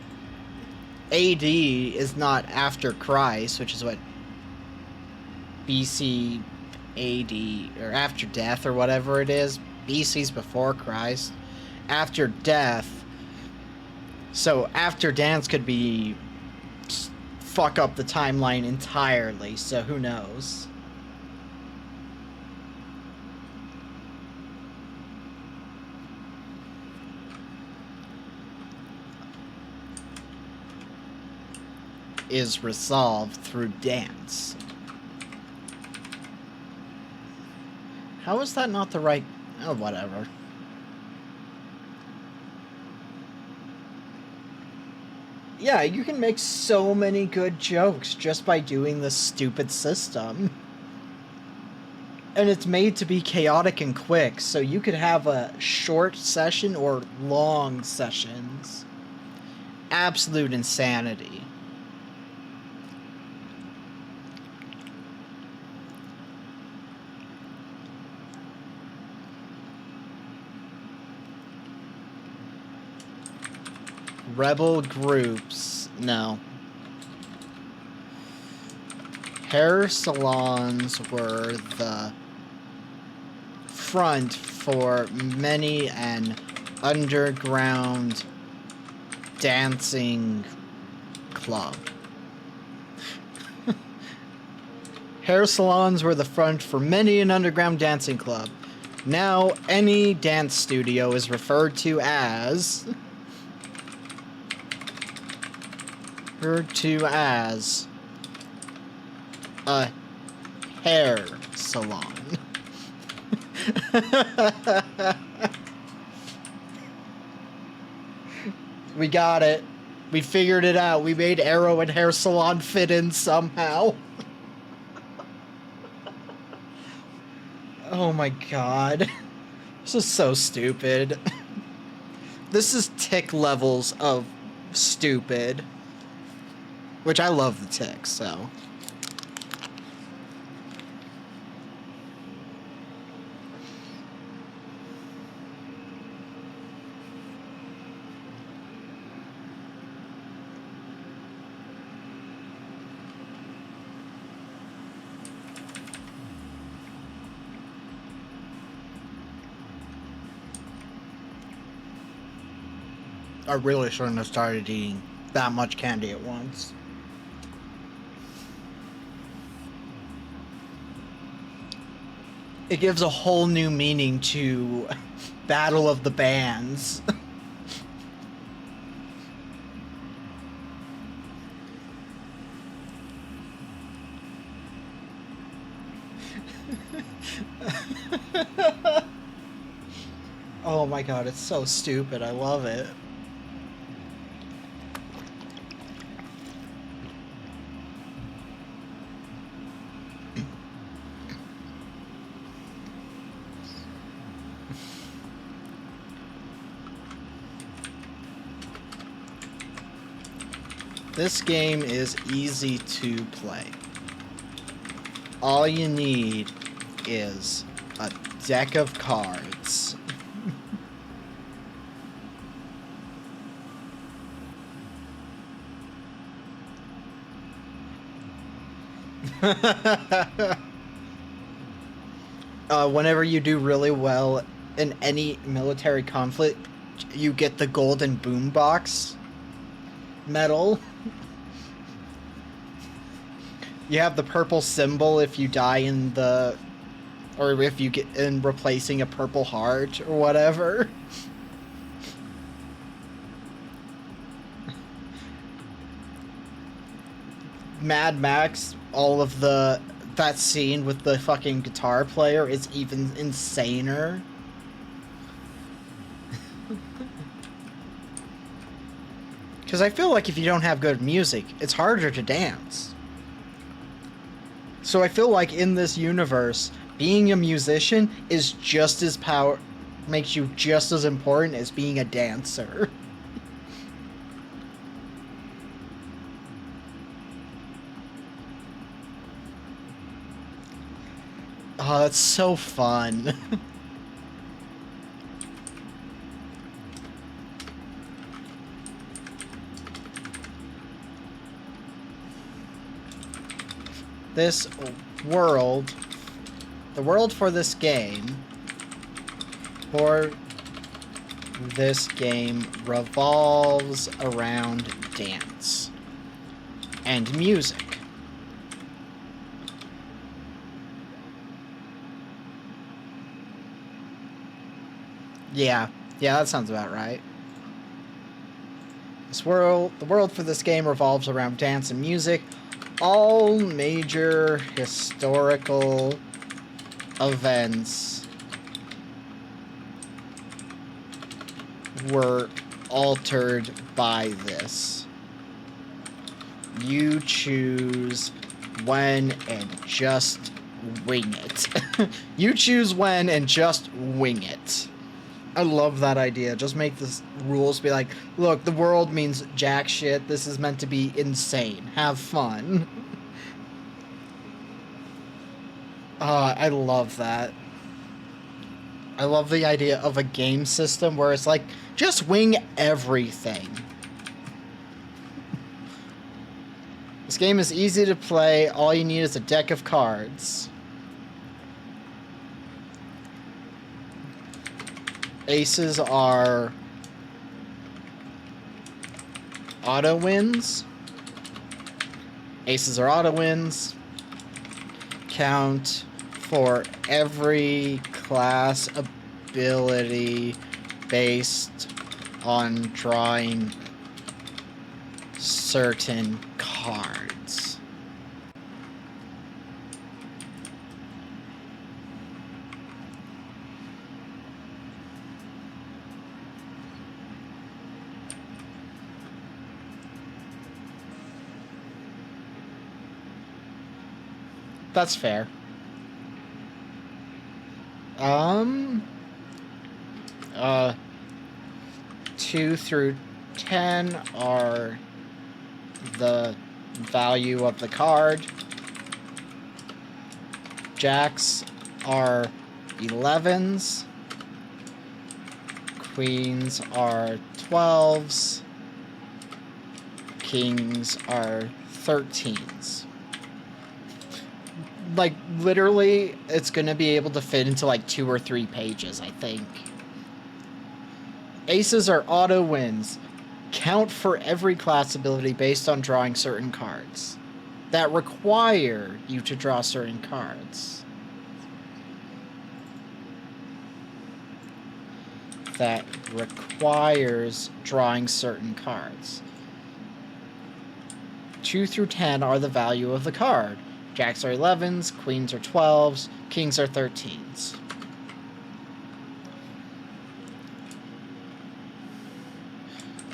AD is not after Christ, which is what BC AD, or after death, or whatever it is. BC's before Christ. After death. So after dance could be... fuck up the timeline entirely, so who knows? Is resolved through dance. How is that not the right... Oh, whatever. Yeah, you can make so many good jokes just by doing this stupid system. And it's made to be chaotic and quick, so you could have a short session or long sessions. Absolute insanity. Rebel groups. No. Hair salons were the front for many an underground dancing club. Hair salons were the front for many an underground dancing club. Now, any dance studio is referred to as a hair salon. We got it. We figured it out. We made Arrow and hair salon fit in somehow. Oh my god. This is so stupid. This is tick levels of stupid. Which I love the tick, so. I really shouldn't have started eating that much candy at once. It gives a whole new meaning to Battle of the Bands. Oh my god, it's so stupid. I love it. This game is easy to play. All you need is a deck of cards. Whenever you do really well in any military conflict, you get the golden boombox medal. You have the purple symbol if you die in the... or if you get in replacing a purple heart or whatever. Mad Max, all of the that scene with the fucking guitar player is even insaner. Because I feel like if you don't have good music, it's harder to dance. So I feel like in this universe, being a musician is just as makes you just as important as being a dancer. Oh, that's so fun. This world, the world for this game revolves around dance and music. Yeah, that sounds about right. The world for this game revolves around dance and music. All major historical events were altered by this. You choose when and just wing it. You choose when and just wing it. I love that idea. Just make the rules be like, look, the world means jack shit. This is meant to be insane. Have fun. I love that. I love the idea of a game system where it's like, just wing everything. This game is easy to play. All you need is a deck of cards. Aces are auto wins. Aces are auto wins. Count for every class ability based on drawing certain cards. That's fair. 2 through 10 are the value of the card. Jacks are 11s. Queens are 12s. Kings are 13s. Like, literally, it's gonna be able to fit into like 2 or 3 pages, I think. Aces are auto wins. Count for every class ability based on drawing certain cards that require you to draw certain cards. That requires drawing certain cards. 2 through 10 are the value of the card. Jacks are 11s, queens are 12s, kings are 13s.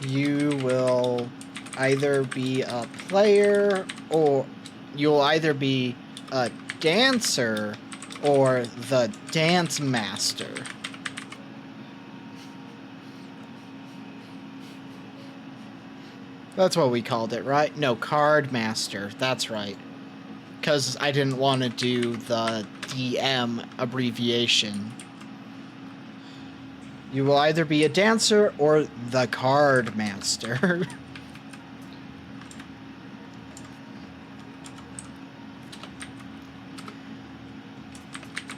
You will either be a player, or you'll either be a dancer or the dance master. That's what we called it, right? No, card master. That's right. Because I didn't want to do the DM abbreviation. You will either be a dancer or the card master.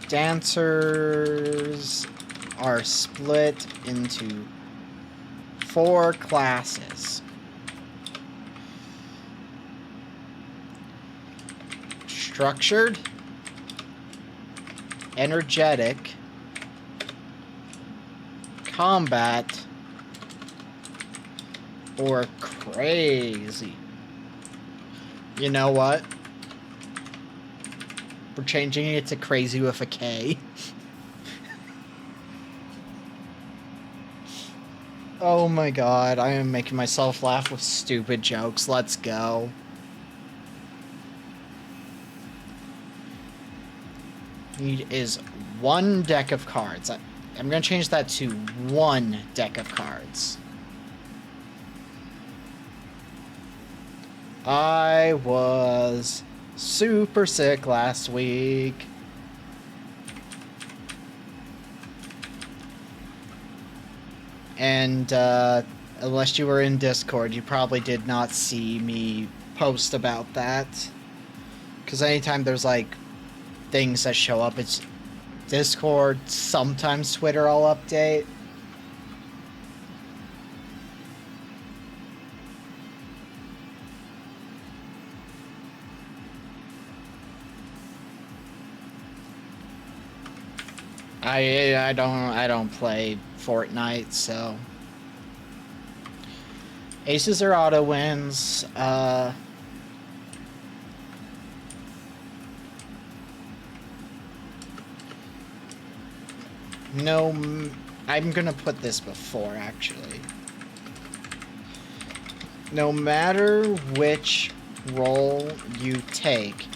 Dancers are split into 4 classes. Structured, energetic, combat, or crazy. You know what? We're changing it to crazy with a K. Oh my god, I am making myself laugh with stupid jokes. Let's go. Need is 1 deck of cards. I'm gonna change that to 1 deck of cards. I was super sick last week. And unless you were in Discord, you probably did not see me post about that. Because anytime there's like things that show up, it's Discord, sometimes Twitter I'll update. I don't play Fortnite, so aces or auto wins. No, I'm gonna put this before actually. No matter which role you take,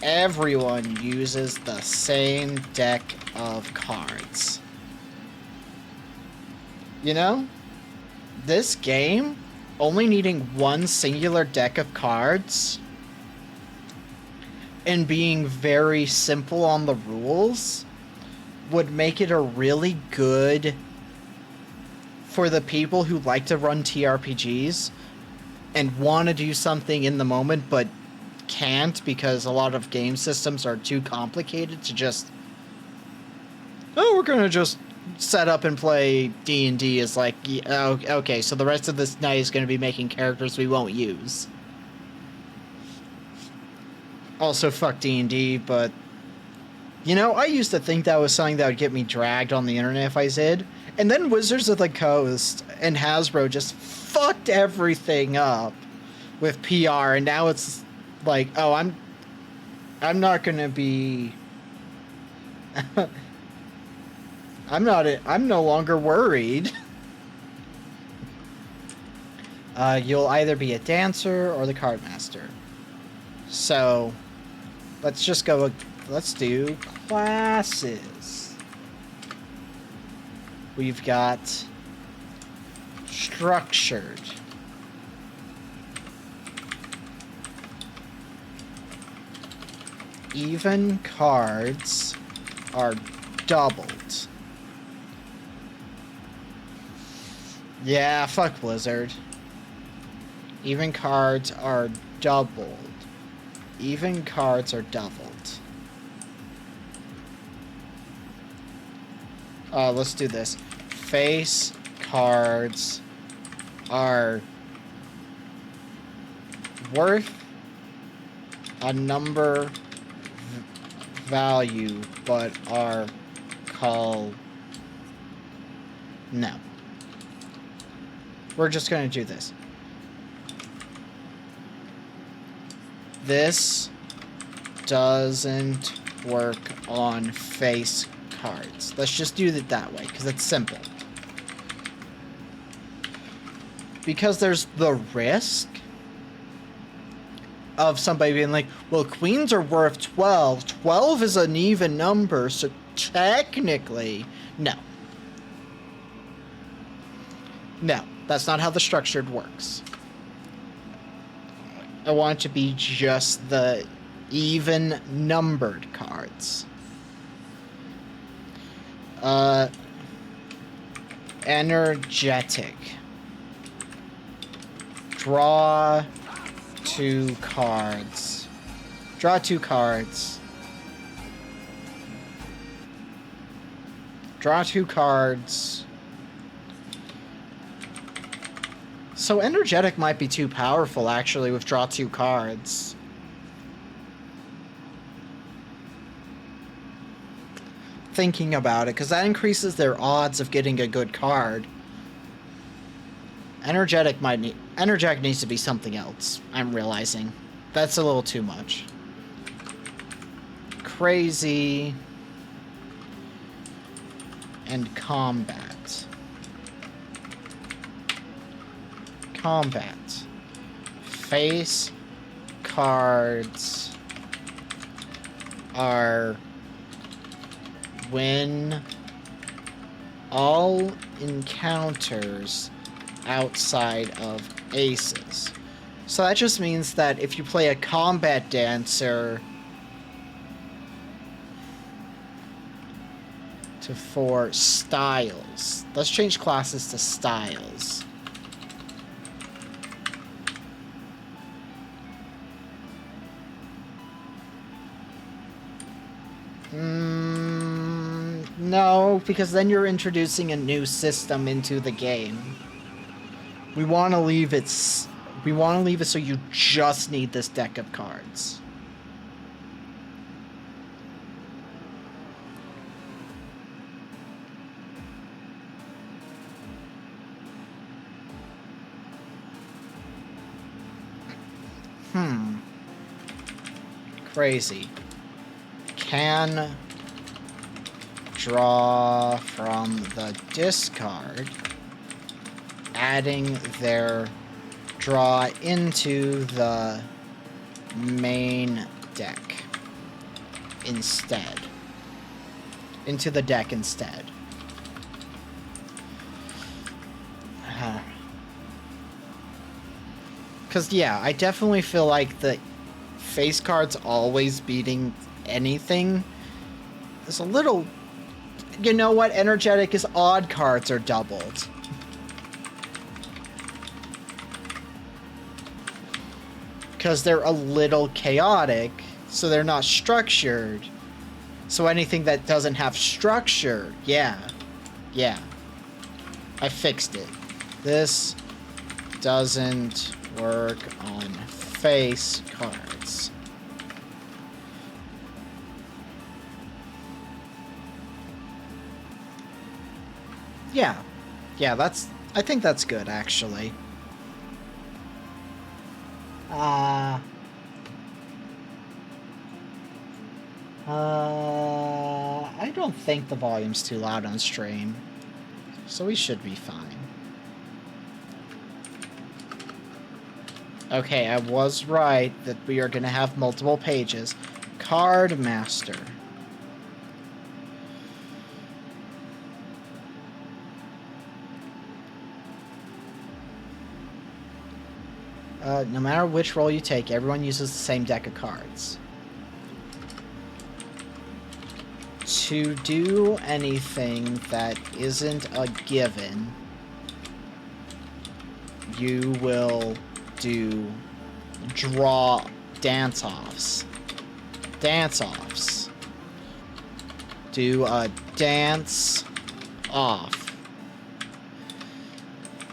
everyone uses the same deck of cards. You know, this game, only needing 1 singular deck of cards and being very simple on the rules would make it a really good for the people who like to run TRPGs and want to do something in the moment but can't because a lot of game systems are too complicated to just, oh, we're gonna just set up and play D&D is like, oh, okay, so the rest of this night is gonna be making characters we won't use. Also, fuck D&D, but you know, I used to think that was something that would get me dragged on the internet if I did, and then Wizards of the Coast and Hasbro just fucked everything up with PR, and now it's like, oh, I'm not gonna be I'm no longer worried. You'll either be a dancer or the card master. So let's just go, let's do classes. We've got structured. Even cards are doubled. Yeah, fuck Blizzard. Even cards are doubled. Even cards are doubled. Let's do this. Face cards are worth a number value, but are called... No. We're just going to do this. This doesn't work on face cards. Let's just do it that way, because it's simple. Because there's the risk of somebody being like, well, queens are worth 12. 12 is an even number, so technically, no. No, that's not how the structured works. I want it to be just the even numbered cards. Energetic. Draw 2 cards. Draw 2 cards. Draw 2 cards. So energetic might be too powerful, actually, with draw 2 cards. Thinking about it, because that increases their odds of getting a good card. Energetic needs to be something else, I'm realizing. That's a little too much. crazy, and combat. Combat. Face cards are when all encounters outside of aces. So that just means that if you play a combat dancer to 4 styles. Let's change classes to styles. No, because then you're introducing a new system into the game. We want to leave it so you just need this deck of cards. Crazy. Can draw from the discard, adding their draw into the main deck instead. Into the deck instead. Because, yeah, I definitely feel like the face cards always beating anything is a little... You know what? Energetic is odd cards are doubled. Because they're a little chaotic, so they're not structured. So anything that doesn't have structure, yeah. I fixed it. This doesn't work on face cards. Yeah, I think that's good, actually. I don't think the volume's too loud on stream, so we should be fine. Okay, I was right that we are going to have multiple pages. Card Master. No matter which role you take, everyone uses the same deck of cards. To do anything that isn't a given, you will do draw dance-offs. Dance-offs. Do a dance-off.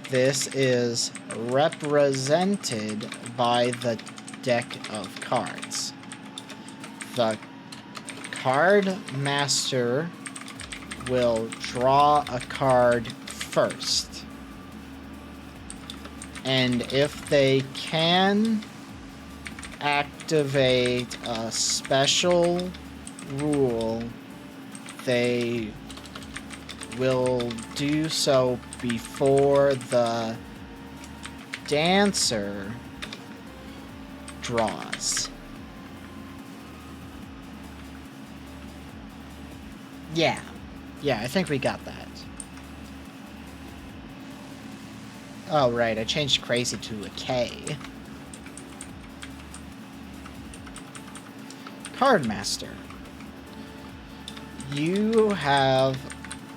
This is represented by the deck of cards. The card master will draw a card first. And if they can activate a special rule, they will do so before the dancer draws. Yeah, I think we got that. Oh, right, I changed crazy to a K. Cardmaster. You have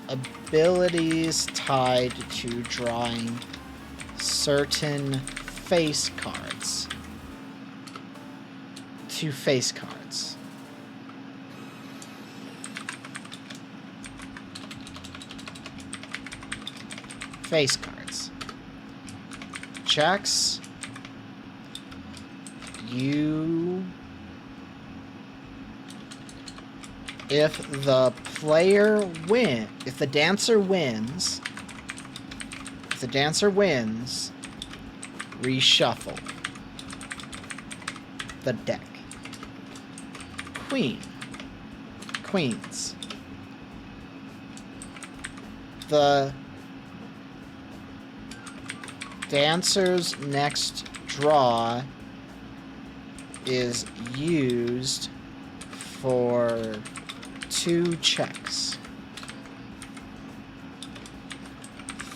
abilities tied to drawing certain face cards. To face cards. Face cards. Checks. You... If the player if the dancer wins, reshuffle the deck. Queen. queens. The dancer's next draw is used for 2 checks.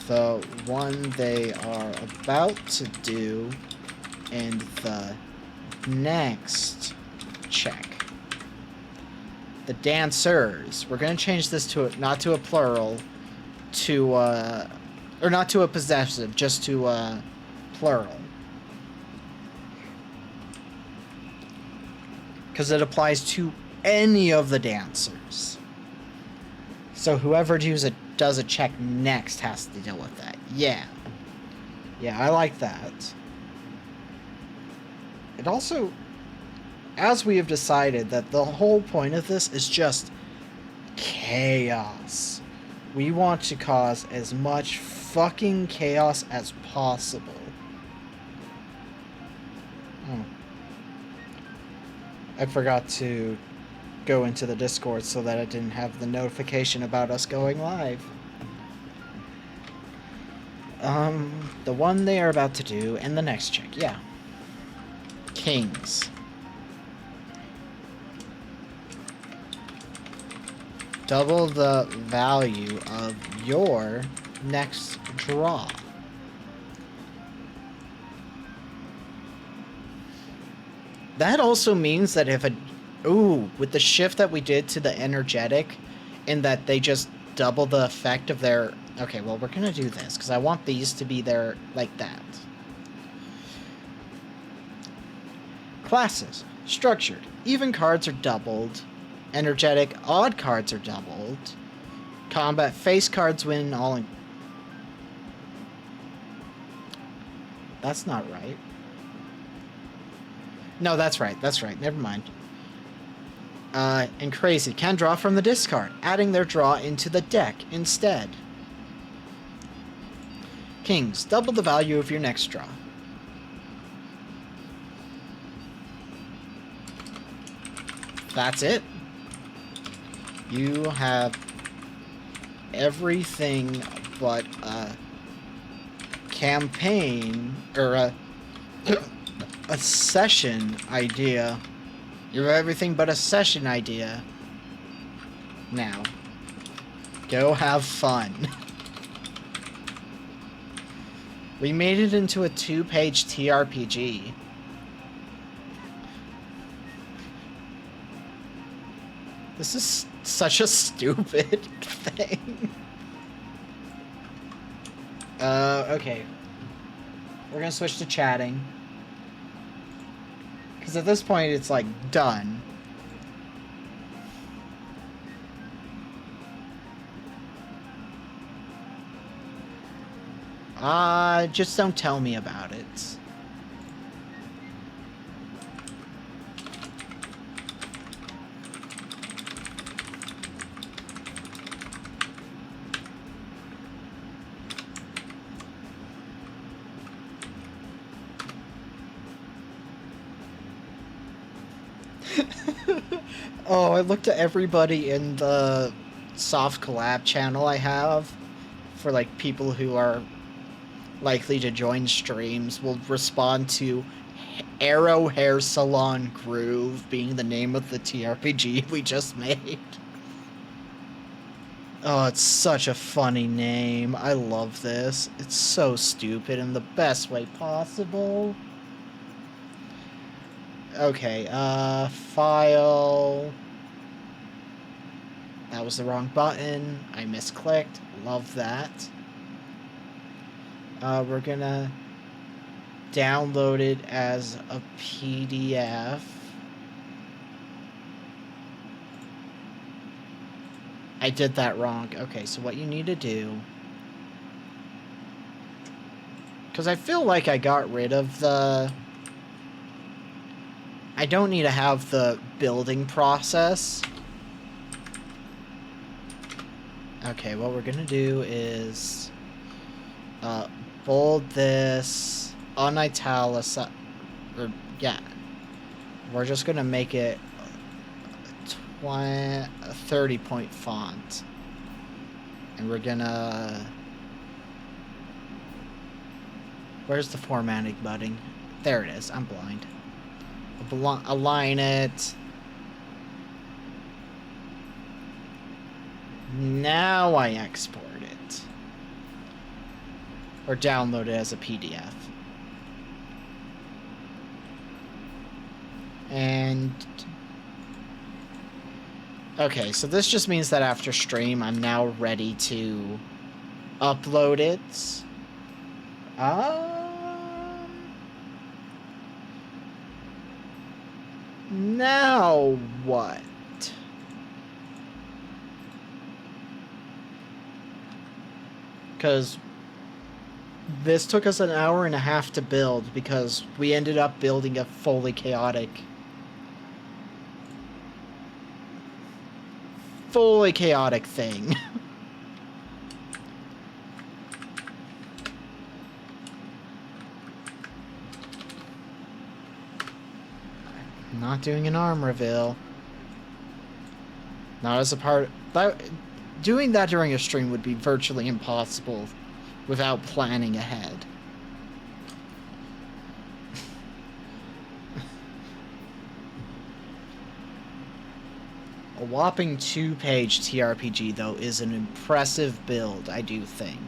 The one they are about to do and the next check. The dancers. We're going to change this to not to a plural, to or not to a possessive, just to a plural. Because it applies to any of the dancers. So whoever does a check next has to deal with that. Yeah. Yeah, I like that. It also, as we have decided, that the whole point of this is just chaos. We want to cause as much fucking chaos as possible. Oh. I forgot to go into the Discord so that it didn't have the notification about us going live. The one they are about to do and the next check, yeah. Kings. Double the value of your next draw. That also means that if with the shift that we did to the energetic, in that they just double the effect of their... Okay, well, we're gonna do this, because I want these to be there like that. Classes. Structured. Even cards are doubled. Energetic. Odd cards are doubled. Combat. Face cards win all in... That's not right. No, that's right. That's right. Never mind. And crazy. Can draw from the discard, adding their draw into the deck instead. Kings. Double the value of your next draw. That's it. You have everything but a campaign, or a session idea. You have everything but a session idea. Now, go have fun. We made it into a 2-page TRPG. This is such a stupid thing. Okay. We're gonna switch to chatting. Because at this point, it's like, done. Just don't tell me about it. Oh, I looked at everybody in the soft collab channel I have for like people who are likely to join streams will respond to Arrow Hair Salon Groove being the name of the TRPG we just made. Oh, it's such a funny name. I love this. It's so stupid in the best way possible. Okay, file. That was the wrong button. I misclicked. Love that. We're gonna download it as a PDF. I did that wrong. Okay, so what you need to do... Because I feel like I got rid of the... I don't need to have the building process. Okay, what we're gonna do is bold this, unitalicize, or yeah, we're just gonna make it a 30-point font. And we're gonna... Where's the formatting button? There it is. I'm blind. Align it. Now I export it. Or download it as a PDF. And... Okay, so this just means that after stream, I'm now ready to upload it. Now what? Because this took us an hour and a half to build because we ended up building a fully chaotic thing. Not doing an arm reveal. Not as a part... Doing that during a stream would be virtually impossible without planning ahead. A whopping 2-page TRPG, though, is an impressive build, I do think.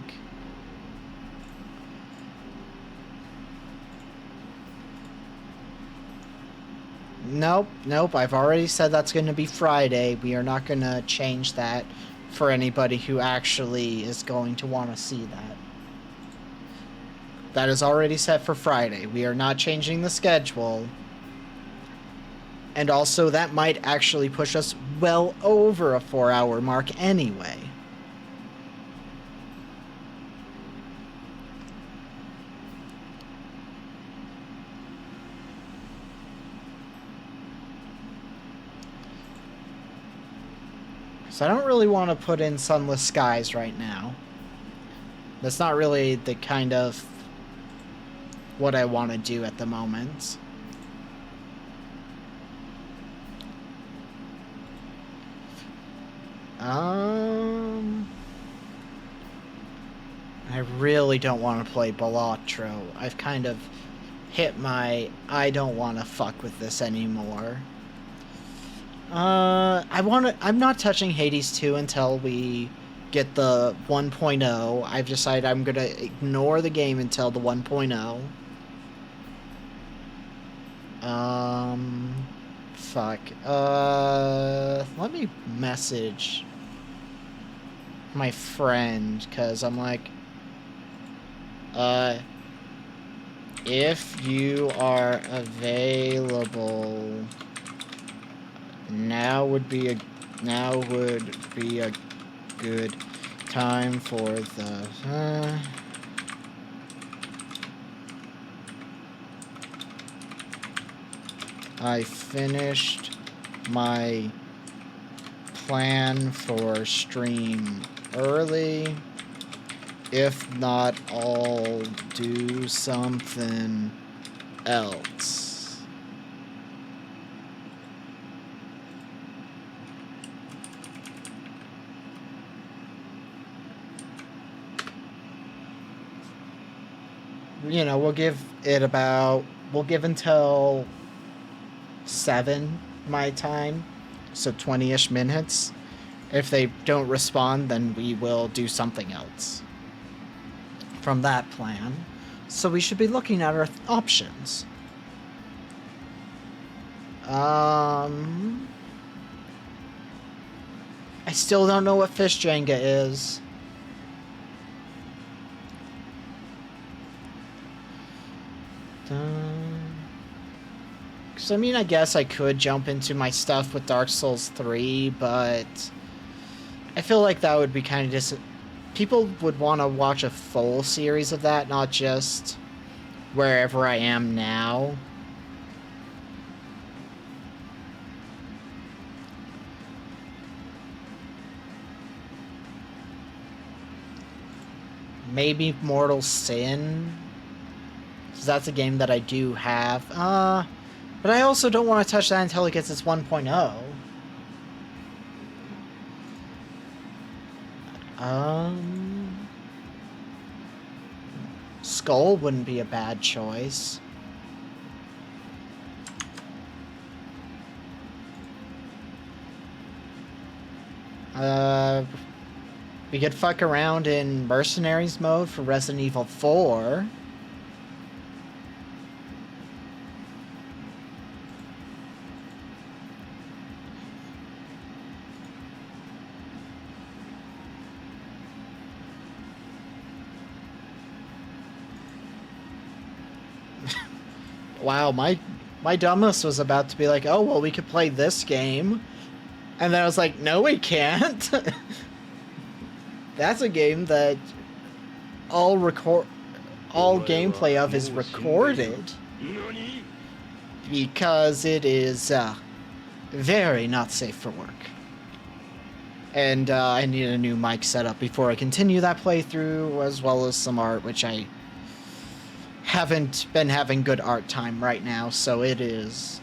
Nope, I've already said that's going to be Friday. We are not going to change that for anybody who actually is going to want to see that. That is already set for Friday. We are not changing the schedule. And also, that might actually push us well over a 4-hour mark anyway. So I don't really want to put in Sunless Skies right now. That's not really the kind of what I want to do at the moment. I really don't want to play Balatro. I've kind of hit my I don't want to fuck with this anymore. I'm not touching Hades 2 until we get the 1.0. I've decided I'm gonna ignore the game until the 1.0. Fuck. Let me message my friend, because I'm like, if you are available, now would be a good time for the I finished my plan for stream early. If not, I'll do something else. You know, we'll give until 7 my time, so 20-ish minutes. If they don't respond, then we will do something else from that plan. So we should be looking at our options. I still don't know what Fish Jenga is. Because, I mean, I guess I could jump into my stuff with Dark Souls 3, but I feel like that would be kind of people would want to watch a full series of that, not just wherever I am now. Maybe Mortal Sin. So that's a game that I do have. But I also don't want to touch that until it gets its 1.0. Um, Skull wouldn't be a bad choice. We could fuck around in Mercenaries mode for Resident Evil 4. Wow, my dumbness was about to be like, oh, well, we could play this game. And then I was like, no, we can't. That's a game that all gameplay of is recorded because it is very not safe for work. And I need a new mic setup before I continue that playthrough, as well as some art, which I haven't been having good art time right now, so it is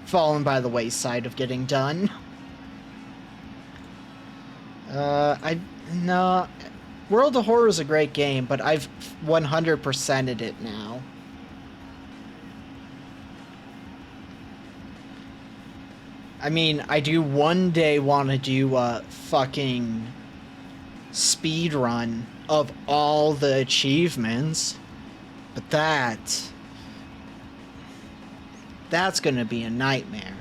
fallen by the wayside of getting done. No, World of Horror is a great game, but I've 100%ed it now. I mean, I do one day want to do a fucking speed run of all the achievements, but that's gonna be a nightmare.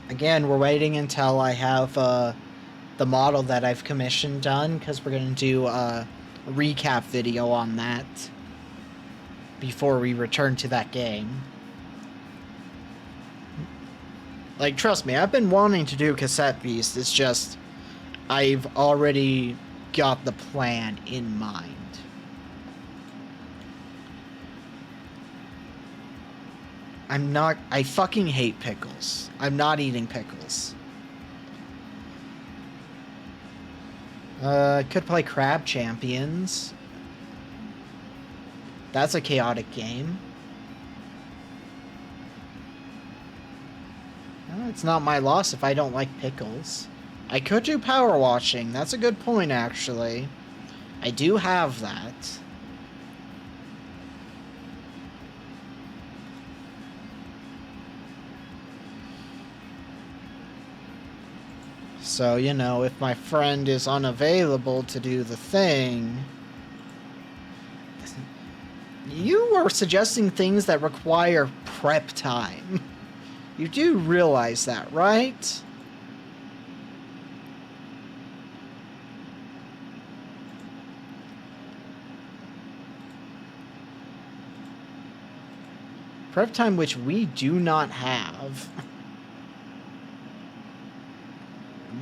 Again, we're waiting until I have the model that I've commissioned done, because we're going to do a recap video on that before we return to that game. Like, trust me, I've been wanting to do Cassette Beast, it's just I've already got the plan in mind. I fucking hate pickles. I'm not eating pickles. Could play Crab Champions. That's a chaotic game. No, it's not my loss if I don't like pickles. I could do power washing. That's a good point, actually. I do have that. So, you know, if my friend is unavailable to do the thing... You are suggesting things that require prep time. You do realize that, right? Prep time which we do not have.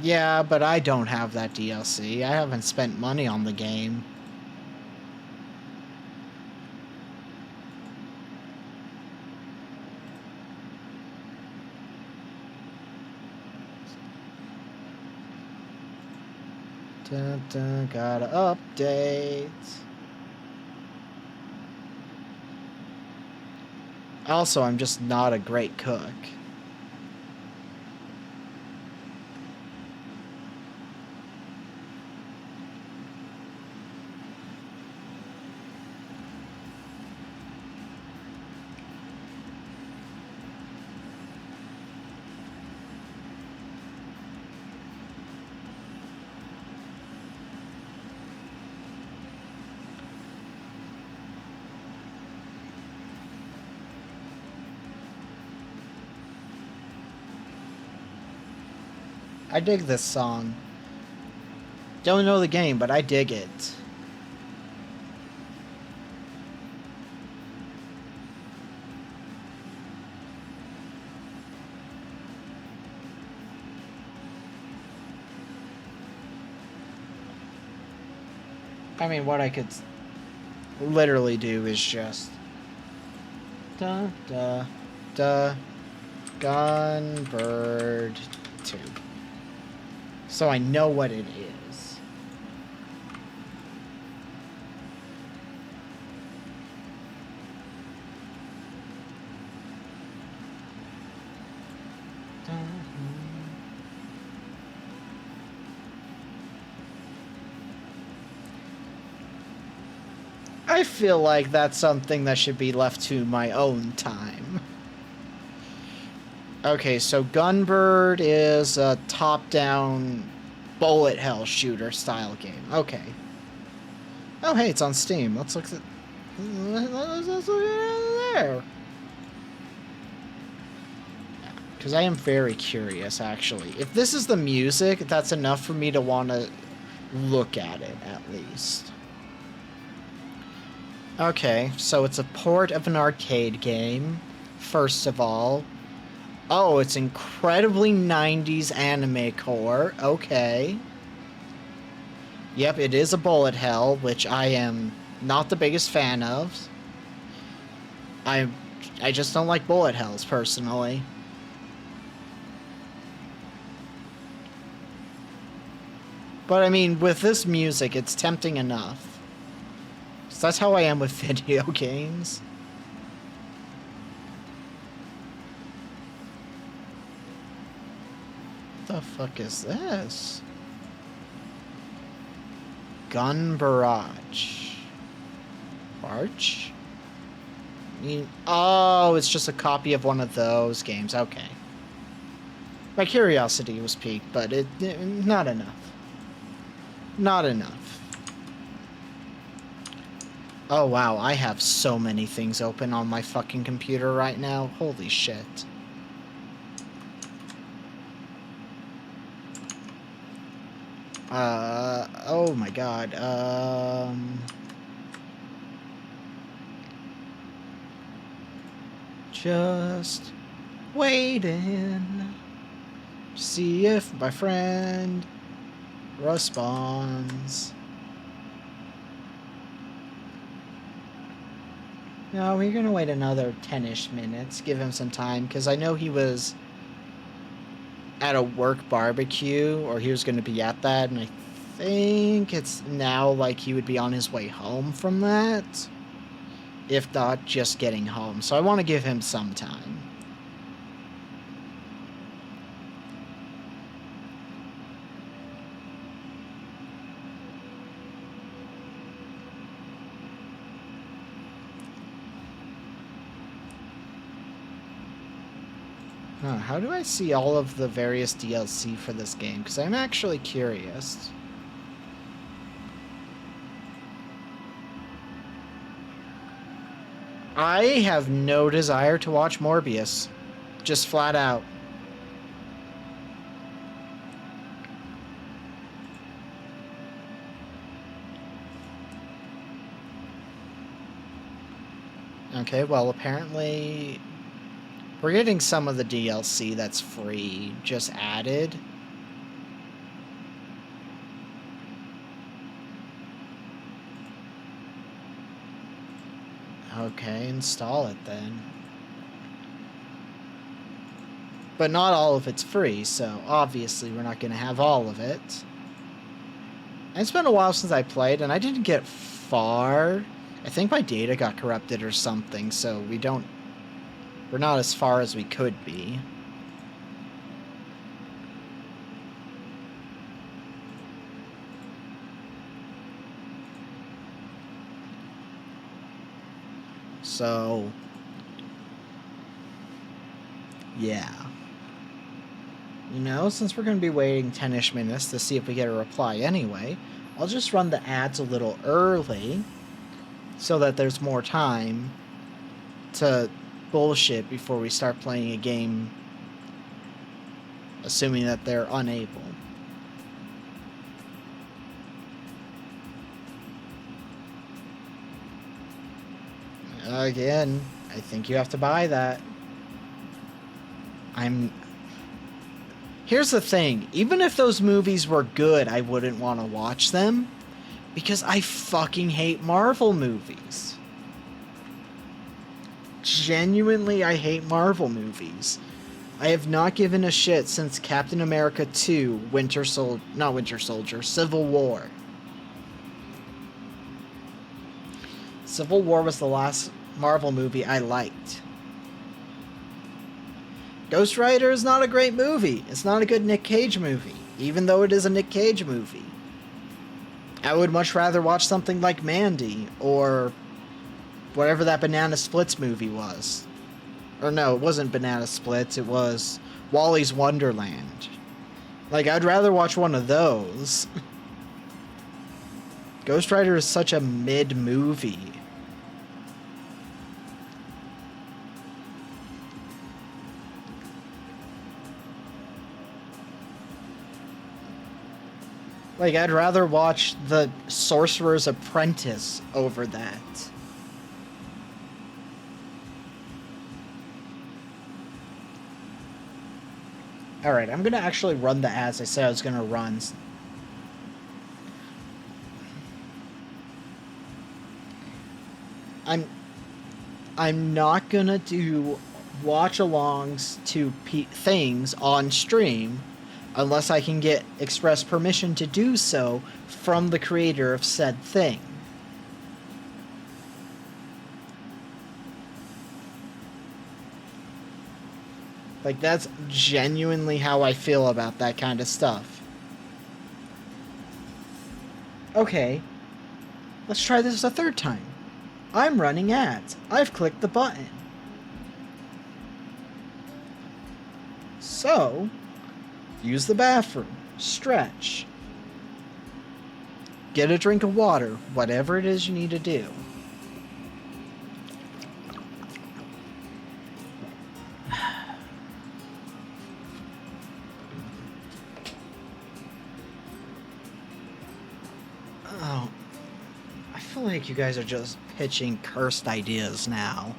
Yeah, but I don't have that DLC. I haven't spent money on the game. Dun, dun, gotta update. Also, I'm just not a great cook. I dig this song. Don't know the game, but I dig it. I mean, what I could literally do is just... Da, da, da, Gunbird 2. So I know what it is. I feel like that's something that should be left to my own time. Okay, so Gunbird is a top-down bullet hell shooter style game. Okay. Oh, hey, it's on Steam. Let's look at... Let's look at there. Because I am very curious, actually. If this is the music, that's enough for me to want to look at it, at least. Okay, so it's a port of an arcade game, first of all. Oh, it's incredibly 90s anime core. Okay. Yep, it is a bullet hell, which I am not the biggest fan of. I just don't like bullet hells, personally. But I mean, with this music, it's tempting enough. So that's how I am with video games. What the fuck is this? Gun Barrage. Barge? Oh, it's just a copy of one of those games. Okay. My curiosity was piqued, but not enough. Not enough. Oh wow, I have so many things open on my fucking computer right now. Holy shit. Oh my god, just waiting to see if my friend responds. No, we're gonna wait another 10-ish minutes, give him some time, because I know he was at a work barbecue, or he was going to be at that, and I think it's now like he would be on his way home from that, if not just getting home. So I want to give him some time. Huh, how do I see all of the various DLC for this game? Because I'm actually curious. I have no desire to watch Morbius. Just flat out. Okay, well, apparently we're getting some of the DLC that's free, just added. Okay, install it then. But not all of it's free, so obviously we're not going to have all of it. And it's been a while since I played, and I didn't get far. I think my data got corrupted or something, so we're not as far as we could be. So, yeah. You know, since we're going to be waiting 10-ish minutes to see if we get a reply anyway, I'll just run the ads a little early so that there's more time to bullshit before we start playing a game, assuming that they're unable. Again, I think you have to buy that. Here's the thing, even if those movies were good, I wouldn't want to watch them, because I fucking hate Marvel movies. Genuinely, I hate Marvel movies. I have not given a shit since Captain America 2, Civil War. Civil War was the last Marvel movie I liked. Ghost Rider is not a great movie. It's not a good Nick Cage movie, even though it is a Nick Cage movie. I would much rather watch something like Mandy, or whatever that Banana Splits movie was. Or no, it wasn't Banana Splits, it was Wally's Wonderland. Like, I'd rather watch one of those. Ghost Rider is such a mid-movie. Like, I'd rather watch The Sorcerer's Apprentice over that. Alright, I'm gonna actually run the ads I said I was gonna run. I'm not gonna do watch-alongs to things on stream unless I can get express permission to do so from the creator of said thing. Like, that's genuinely how I feel about that kind of stuff. Okay, let's try this a third time. I'm running ads. I've clicked the button. So, use the bathroom, stretch, get a drink of water, whatever it is you need to do. Oh, I feel like you guys are just pitching cursed ideas now.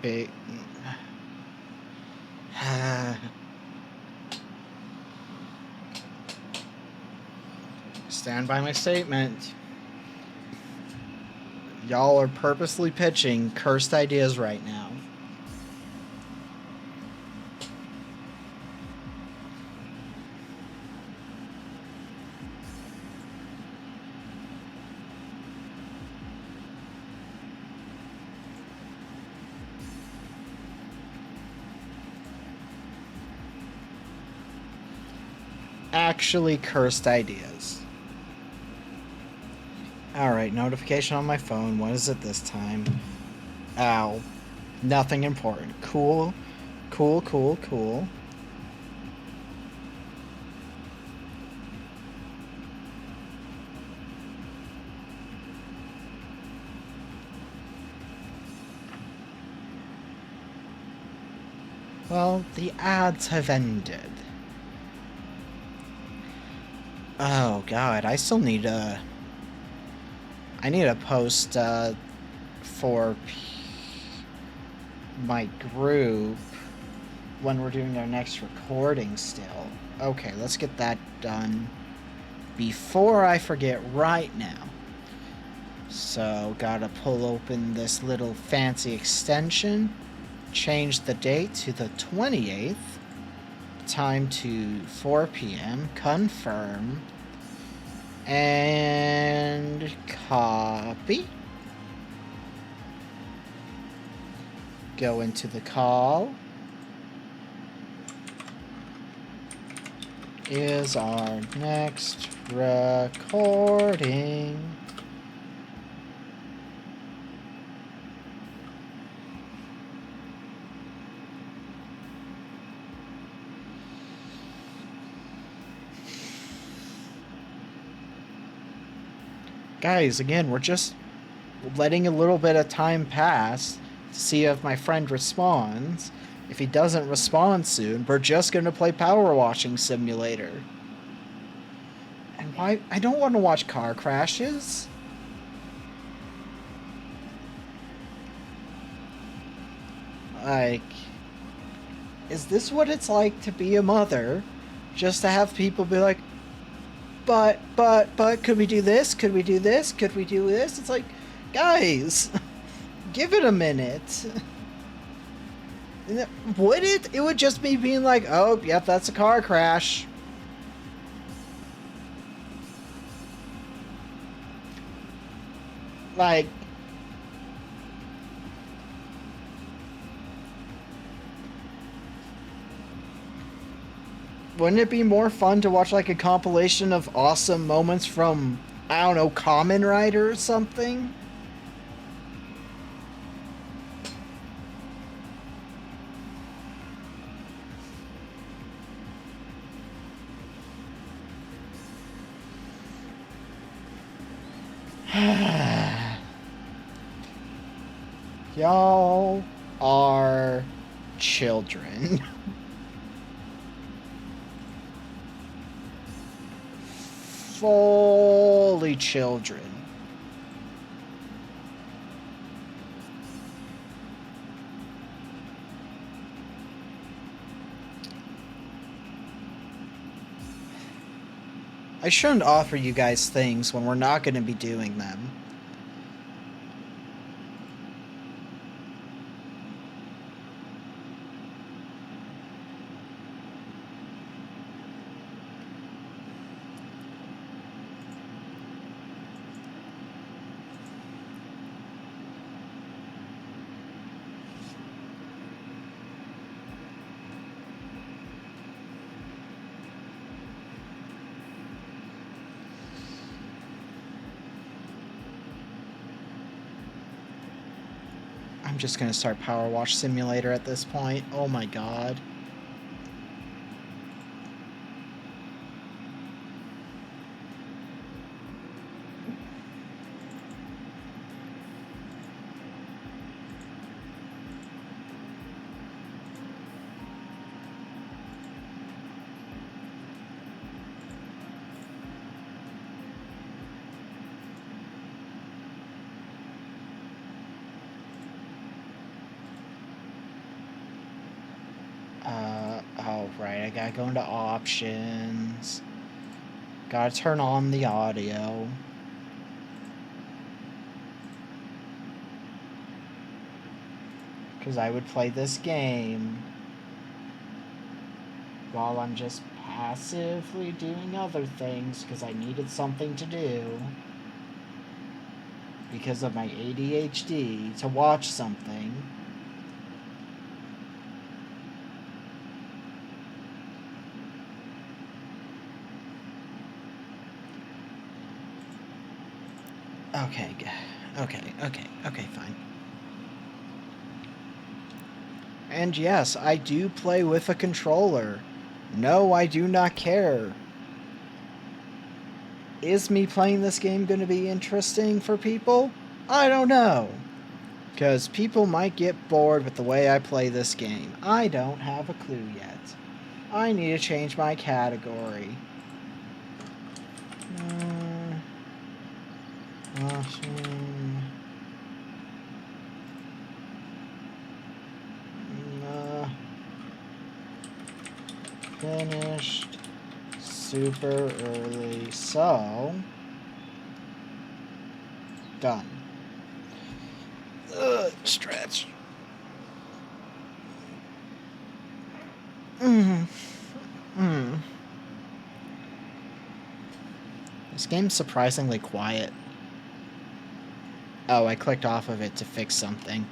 Big. Stand by my statement. Y'all are purposely pitching cursed ideas right now. Actually cursed ideas. Alright, notification on my phone. What is it this time? Ow. Nothing important. Cool. Cool, cool, cool. Well, the ads have ended. Oh god, I still need a... I need a post for my group when we're doing our next recording still. Okay, let's get that done before I forget right now. So, gotta pull open this little fancy extension, change the date to the 28th, time to 4 p.m, confirm. And copy. Go into the call. Is our next recording. Guys, again, we're just letting a little bit of time pass to see if my friend responds. If he doesn't respond soon, we're just going to play Power Washing Simulator. And why? I don't want to watch car crashes. Like, is this what it's like to be a mother? Just to have people be like, but, could we do this? Could we do this? Could we do this? It's like, guys, give it a minute. Would it? It would just be being like, oh, yep, that's a car crash. Like, wouldn't it be more fun to watch like a compilation of awesome moments from, I don't know, Kamen Rider or something? Y'all are children. Fully children. I shouldn't offer you guys things when we're not going to be doing them. I'm just gonna start Power Wash Simulator at this point. Oh my god. Oh, right, I gotta go into options. Gotta turn on the audio. Because I would play this game while I'm just passively doing other things because I needed something to do. Because of my ADHD, to watch something. Okay, fine. And yes, I do play with a controller. No, I do not care. Is me playing this game going to be interesting for people? I don't know. Because people might get bored with the way I play this game. I don't have a clue yet. I need to change my category. Finished super early, so done. Stretch. This game's surprisingly quiet. Oh, I clicked off of it to fix something.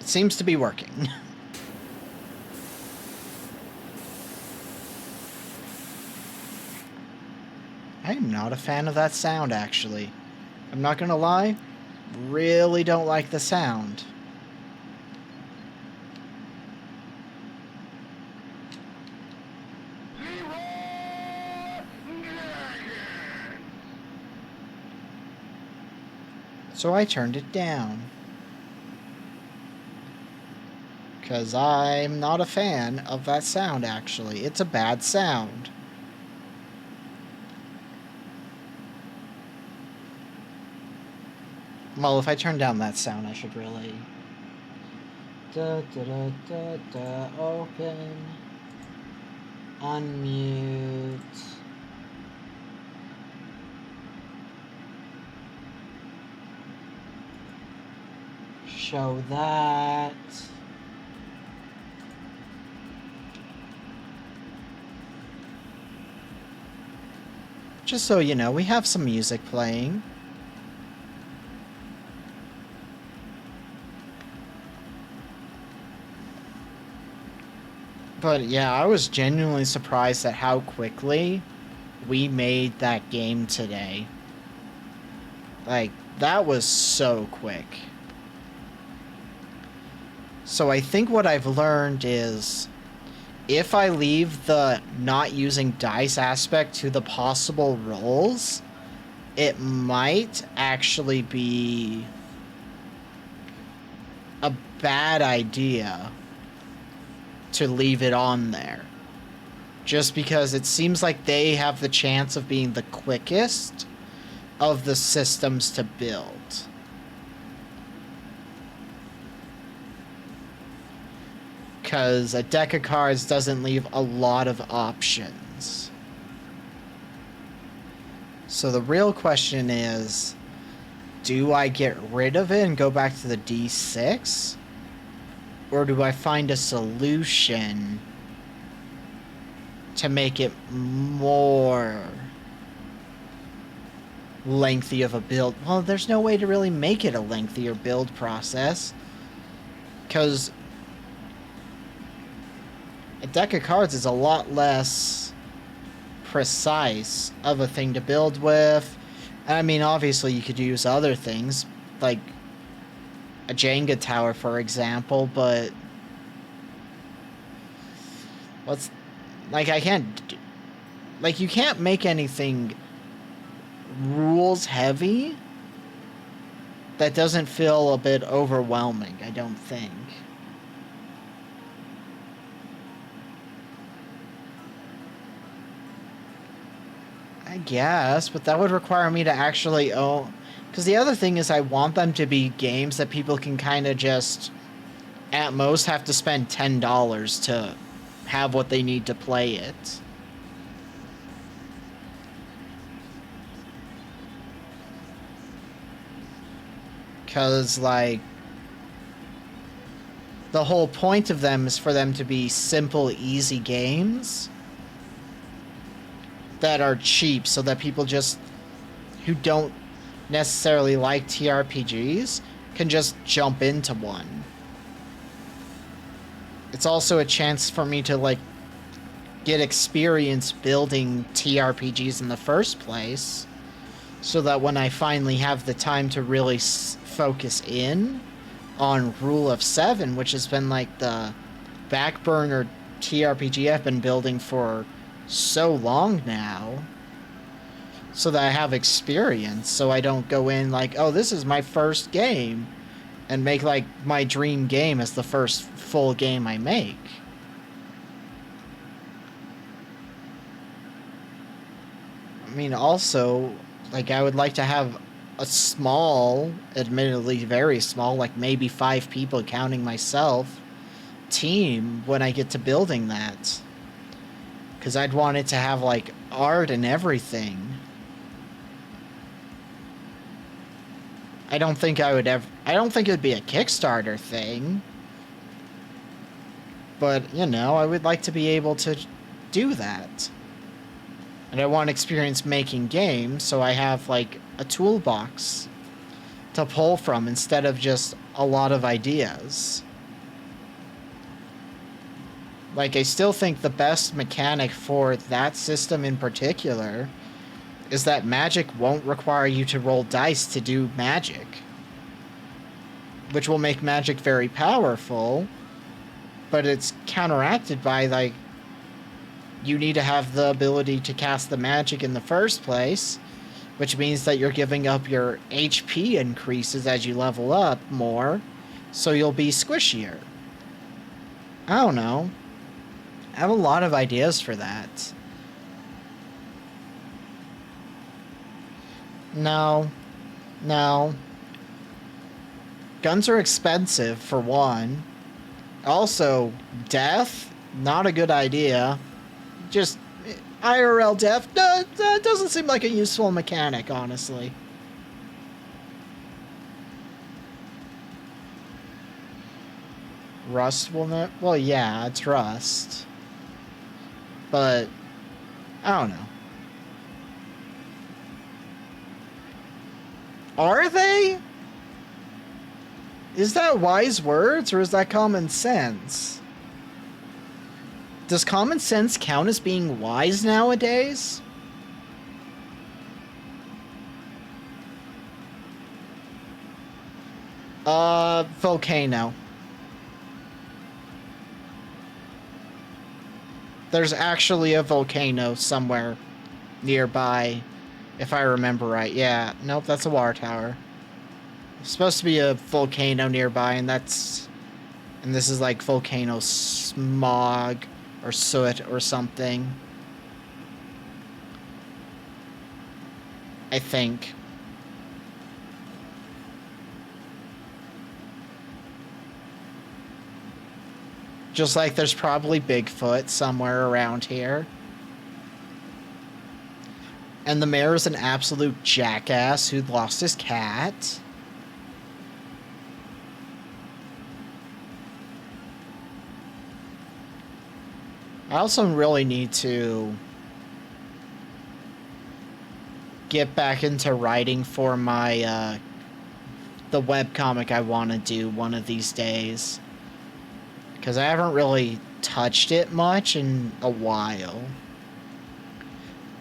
It seems to be working. I am not a fan of that sound, actually. I'm not gonna lie, really don't like the sound. So I turned it down. Because I'm not a fan of that sound, actually. It's a bad sound. Well, if I turn down that sound, I should really... Da, da, da, da, da, open. Unmute. Show that. Just so you know, we have some music playing. But yeah, I was genuinely surprised at how quickly we made that game today. Like, that was so quick. So I think what I've learned is, if I leave the not using dice aspect to the possible rolls, it might actually be a bad idea to leave it on there. Just because it seems like they have the chance of being the quickest of the systems to build. Because a deck of cards doesn't leave a lot of options. So the real question is, do I get rid of it and go back to the D6? Or do I find a solution to make it more lengthy of a build? Well, there's no way to really make it a lengthier build process, because a deck of cards is a lot less precise of a thing to build with. I mean, obviously you could use other things, like a Jenga tower, for example, but what's... Like, I can't... Like, you can't make anything rules heavy that doesn't feel a bit overwhelming, I don't think. I guess, but that would require me to actually own... Because the other thing is, I want them to be games that people can kind of just, at most, have to spend $10 to have what they need to play it. Because, like, the whole point of them is for them to be simple, easy games that are cheap, so that people just, who don't necessarily like TRPGs, can just jump into one. It's also a chance for me to, like, get experience building TRPGs in the first place, so that when I finally have the time to really focus in on Rule of 7, which has been like the back burner TRPG I've been building for so long now, so that I have experience, so I don't go in like, oh, this is my first game, and make like my dream game as the first full game I make. I mean, also, like, I would like to have a small, admittedly very small, like maybe 5 people counting myself, team when I get to building that. Because I'd want it to have, like, art and everything. I don't think I would ever. I don't think it would be a Kickstarter thing. But, you know, I would like to be able to do that. And I want experience making games, so I have, like, a toolbox to pull from instead of just a lot of ideas. Like, I still think the best mechanic for that system in particular is that magic won't require you to roll dice to do magic, which will make magic very powerful, but it's counteracted by, like, you need to have the ability to cast the magic in the first place, which means that you're giving up your HP increases as you level up more, so you'll be squishier. I don't know. I have a lot of ideas for that. No. No. Guns are expensive, for one. Also, death? Not a good idea. Just IRL death? That doesn't seem like a useful mechanic, honestly. Rust will not... Well, yeah, it's Rust. But, I don't know. Are they? Is that wise words, or is that common sense? Does common sense count as being wise nowadays? Volcano. There's actually a volcano somewhere nearby, if I remember right. Yeah, nope, that's a water tower. There's supposed to be a volcano nearby, and this is like volcano smog or soot or something. I think. Just like there's probably Bigfoot somewhere around here. And the mayor is an absolute jackass who lost his cat. I also really need to get back into writing for my, the webcomic I want to do one of these days. Because I haven't really touched it much in a while.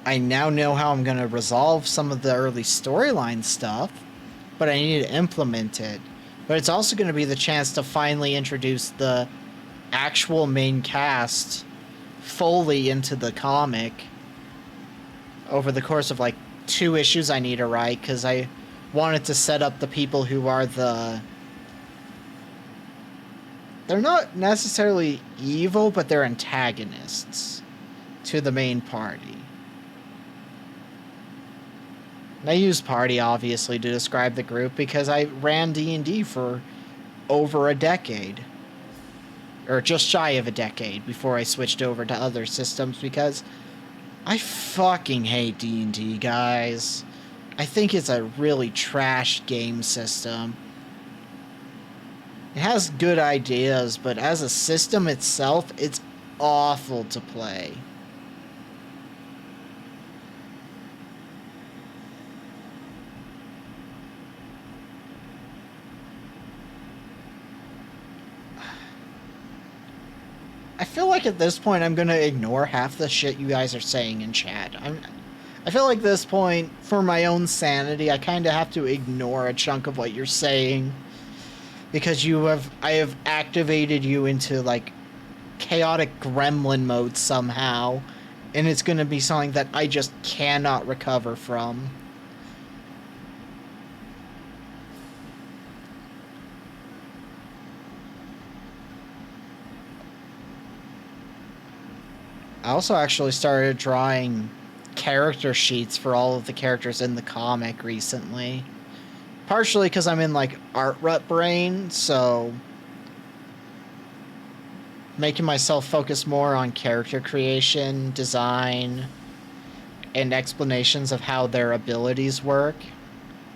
I now know how I'm going to resolve some of the early storyline stuff, but I need to implement it. But it's also going to be the chance to finally introduce the actual main cast fully into the comic over the course of like 2 issues I need to write, because I wanted to set up the people who are they're not necessarily evil, but they're antagonists to the main party. And I use party, obviously, to describe the group because I ran D&D for over a decade. Or just shy of a decade before I switched over to other systems, because I fucking hate D&D, guys. I think it's a really trash game system. It has good ideas, but as a system itself, it's awful to play. I feel like at this point I'm gonna ignore half the shit you guys are saying in chat. I feel like at this point, for my own sanity, I kind of have to ignore a chunk of what you're saying. Because I have activated you into, like, chaotic gremlin mode somehow, and it's going to be something that I just cannot recover from. I also actually started drawing character sheets for all of the characters in the comic recently. Partially because I'm in, like, art rut brain, so making myself focus more on character creation, design, and explanations of how their abilities work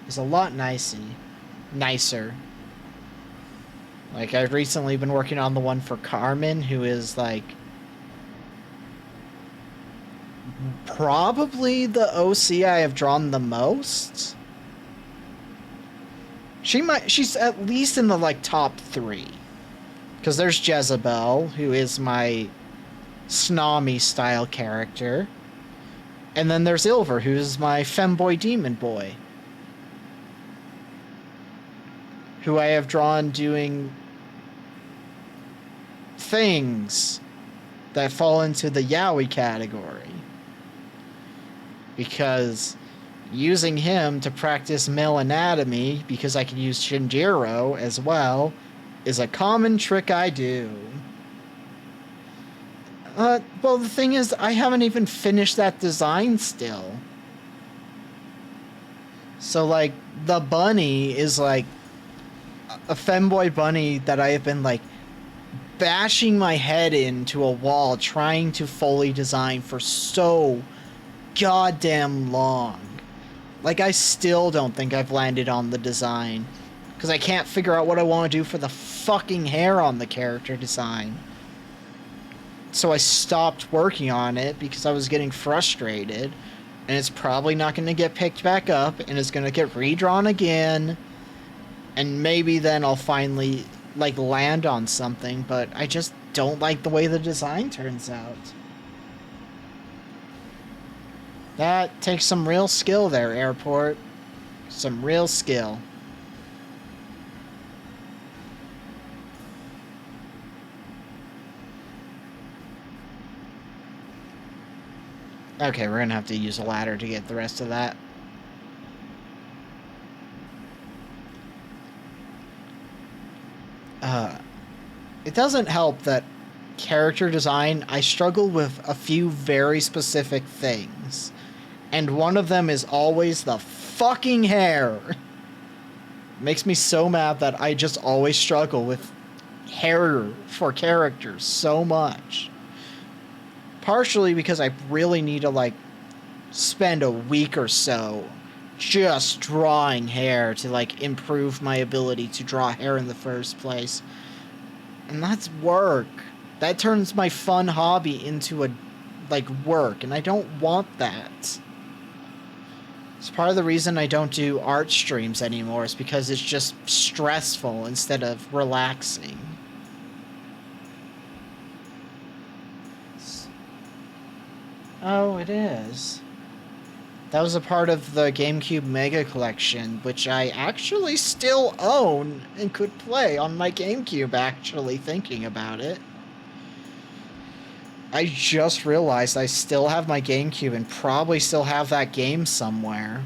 is a lot nicey. nicer. Like, I've recently been working on the one for Carmen, who is, like, probably the OC I have drawn the most. She's at least in the, like, top 3. Because there's Jezebel, who is my Snami style character. And then there's Ilver, who's my femboy demon boy. Who I have drawn doing things that fall into the yaoi category. Because using him to practice male anatomy, because I can use Shinjiro as well, is a common trick I do. Well, the thing is, I haven't even finished that design still. So, like, the bunny is, like, a femboy bunny that I have been, like, bashing my head into a wall trying to fully design for so goddamn long. Like, I still don't think I've landed on the design. Because I can't figure out what I want to do for the fucking hair on the character design. So I stopped working on it because I was getting frustrated. And it's probably not going to get picked back up. And it's going to get redrawn again. And maybe then I'll finally, like, land on something. But I just don't like the way the design turns out. That takes some real skill there, Airport. Some real skill. Okay, we're gonna have to use a ladder to get the rest of that. It doesn't help that character design, I struggle with a few very specific things. And one of them is always the fucking hair. Makes me so mad that I just always struggle with hair for characters so much. Partially because I really need to, like, spend a week or so just drawing hair to, like, improve my ability to draw hair in the first place. And that's work. That turns my fun hobby into a, like, work, and I don't want that. It's part of the reason I don't do art streams anymore, is because it's just stressful instead of relaxing. Oh, it is. That was a part of the GameCube Mega Collection, which I actually still own and could play on my GameCube, actually, thinking about it. I just realized I still have my GameCube and probably still have that game somewhere.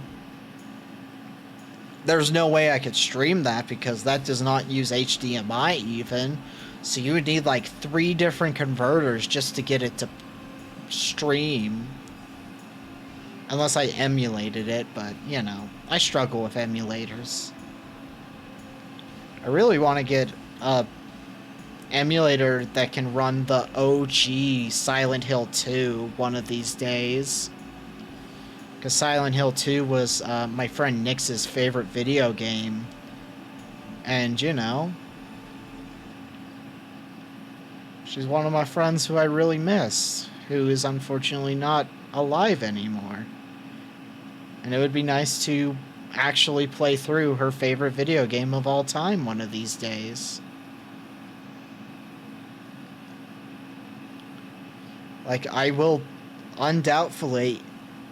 There's no way I could stream that because that does not use HDMI even. So you would need like 3 different converters just to get it to stream. Unless I emulated it, but, you know, I struggle with emulators. I really want to get a emulator that can run the OG Silent Hill 2 one of these days. Because Silent Hill 2 was my friend Nix's favorite video game. And, you know, she's one of my friends who I really miss, who is unfortunately not alive anymore. And it would be nice to actually play through her favorite video game of all time one of these days. Like, I will undoubtedly,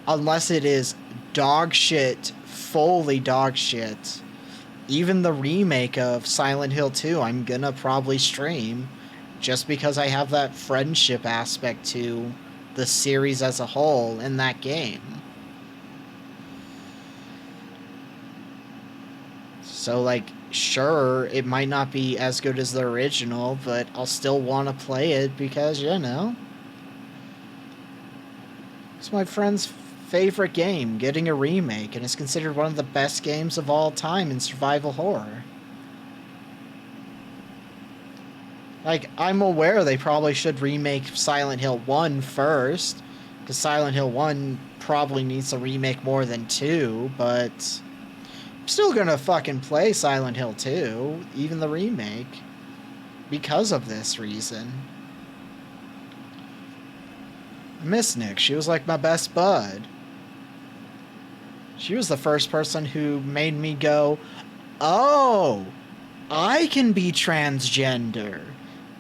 unless it is dog shit, fully dog shit, even the remake of Silent Hill 2, I'm gonna probably stream, just because I have that friendship aspect to the series as a whole in that game. So, like, sure, it might not be as good as the original, but I'll still want to play it because, you know, it's my friend's favorite game, getting a remake, and it's considered one of the best games of all time in survival horror. Like, I'm aware they probably should remake Silent Hill 1 first, because Silent Hill 1 probably needs a remake more than 2, but still gonna fucking play Silent Hill 2, even the remake, because of this reason. I miss Nick. She was like my best bud. She was the first person who made me go, oh, I can be transgender.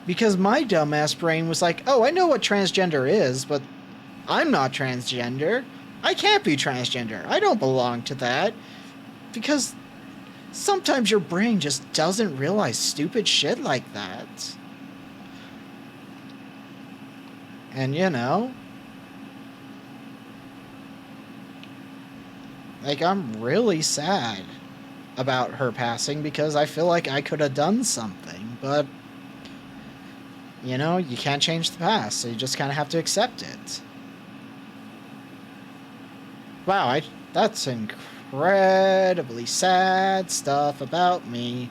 Because my dumbass brain was like, oh, I know what transgender is, but I'm not transgender. I can't be transgender. I don't belong to that. Because sometimes your brain just doesn't realize stupid shit like that. And you know, like, I'm really sad about her passing because I feel like I could have done something, but you know, you can't change the past, so you just kind of have to accept it. Wow, that's incredibly sad stuff about me.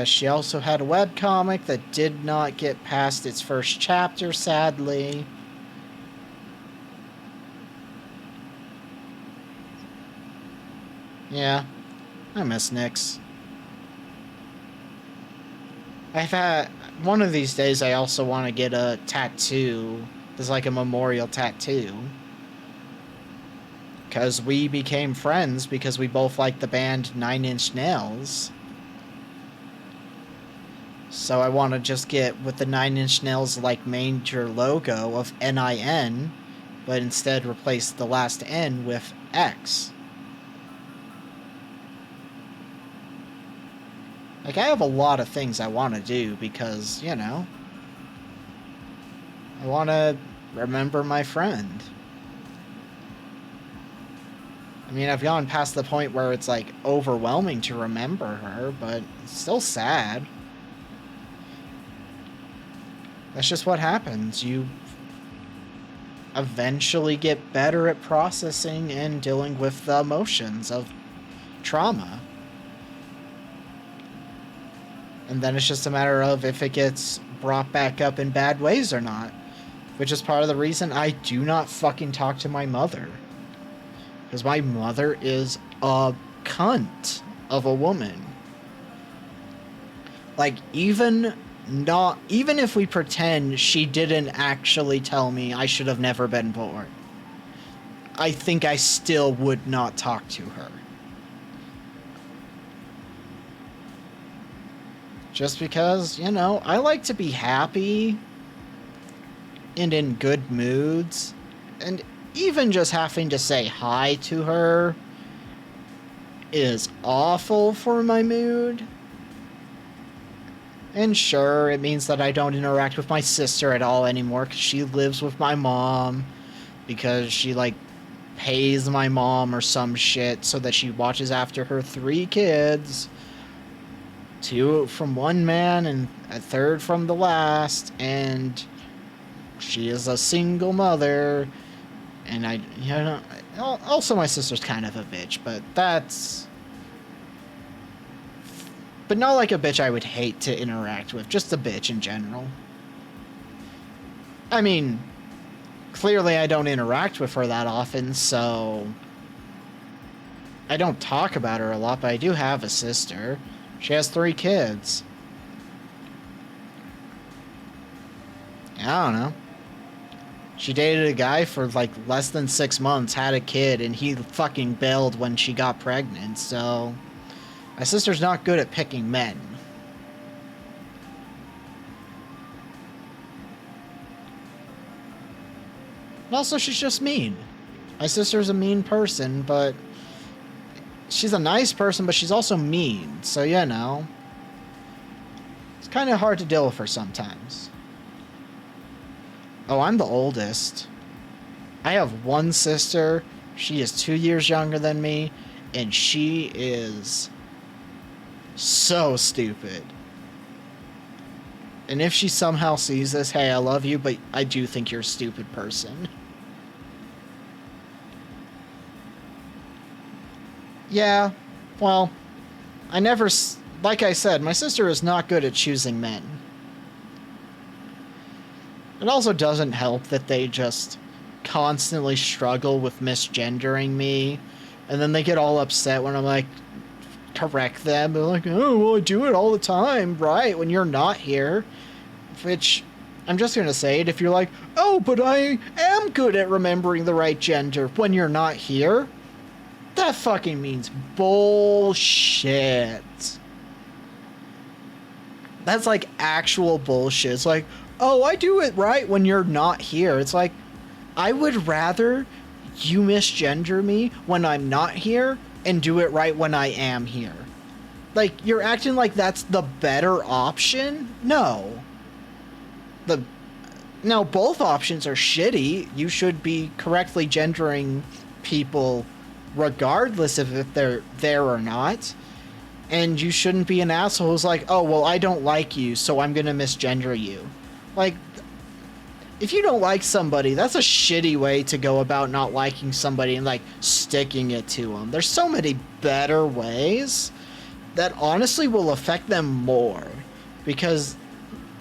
She also had a webcomic that did not get past its first chapter, sadly. Yeah, I miss Nyx. I've had one of these days. I also want to get a tattoo. There's like a memorial tattoo. Because we became friends because we both liked the band 9 Inch Nails. So I want to just get with the 9 Inch Nails like major logo of NIN, but instead replace the last N with X. Like, I have a lot of things I want to do because, you know, I want to remember my friend. I mean, I've gone past the point where it's, like, overwhelming to remember her, but it's still sad. That's just what happens. You eventually get better at processing and dealing with the emotions of trauma. And then it's just a matter of if it gets brought back up in bad ways or not. Which is part of the reason I do not fucking talk to my mother. Because my mother is a cunt of a woman. Like, even if we pretend she didn't actually tell me I should have never been born, I think I still would not talk to her. Just because, you know, I like to be happy and in good moods. And even just having to say hi to her is awful for my mood. And sure, it means that I don't interact with my sister at all anymore because she lives with my mom. Because she, like, pays my mom or some shit so that she watches after her 3 kids. 2 from one man and a 3rd from the last, and she is a single mother, and I, you know, also my sister's kind of a bitch, but not like a bitch I would hate to interact with, just a bitch in general. I mean, clearly I don't interact with her that often, so I don't talk about her a lot, but I do have a sister. She has 3 kids. I don't know. She dated a guy for like less than 6 months, had a kid, and he fucking bailed when she got pregnant, so my sister's not good at picking men. And also, she's just mean. My sister's a mean person, but she's a nice person, but she's also mean. So, you know, it's kind of hard to deal with her sometimes. Oh, I'm the oldest. I have one sister. She is 2 years younger than me, and she is so stupid. And if she somehow sees this, hey, I love you, but I do think you're a stupid person. Yeah, well, like I said, my sister is not good at choosing men. It also doesn't help that they just constantly struggle with misgendering me And then they get all upset when I'm like, correct them. They're like, oh, well, I do it all the time, right? When you're not here. Which, I'm just going to say it, if you're like, oh, but I am good at remembering the right gender when you're not here, that fucking means bullshit. That's like actual bullshit. It's like, oh, I do it right when you're not here. It's like, I would rather you misgender me when I'm not here and do it right when I am here. Like, you're acting like that's the better option? No. Now, both options are shitty. You should be correctly gendering people regardless of if they're there or not. And you shouldn't be an asshole who's like, oh, well, I don't like you, so I'm gonna misgender you. Like, if you don't like somebody, that's a shitty way to go about not liking somebody and, like, sticking it to them. There's so many better ways that honestly will affect them more. Because,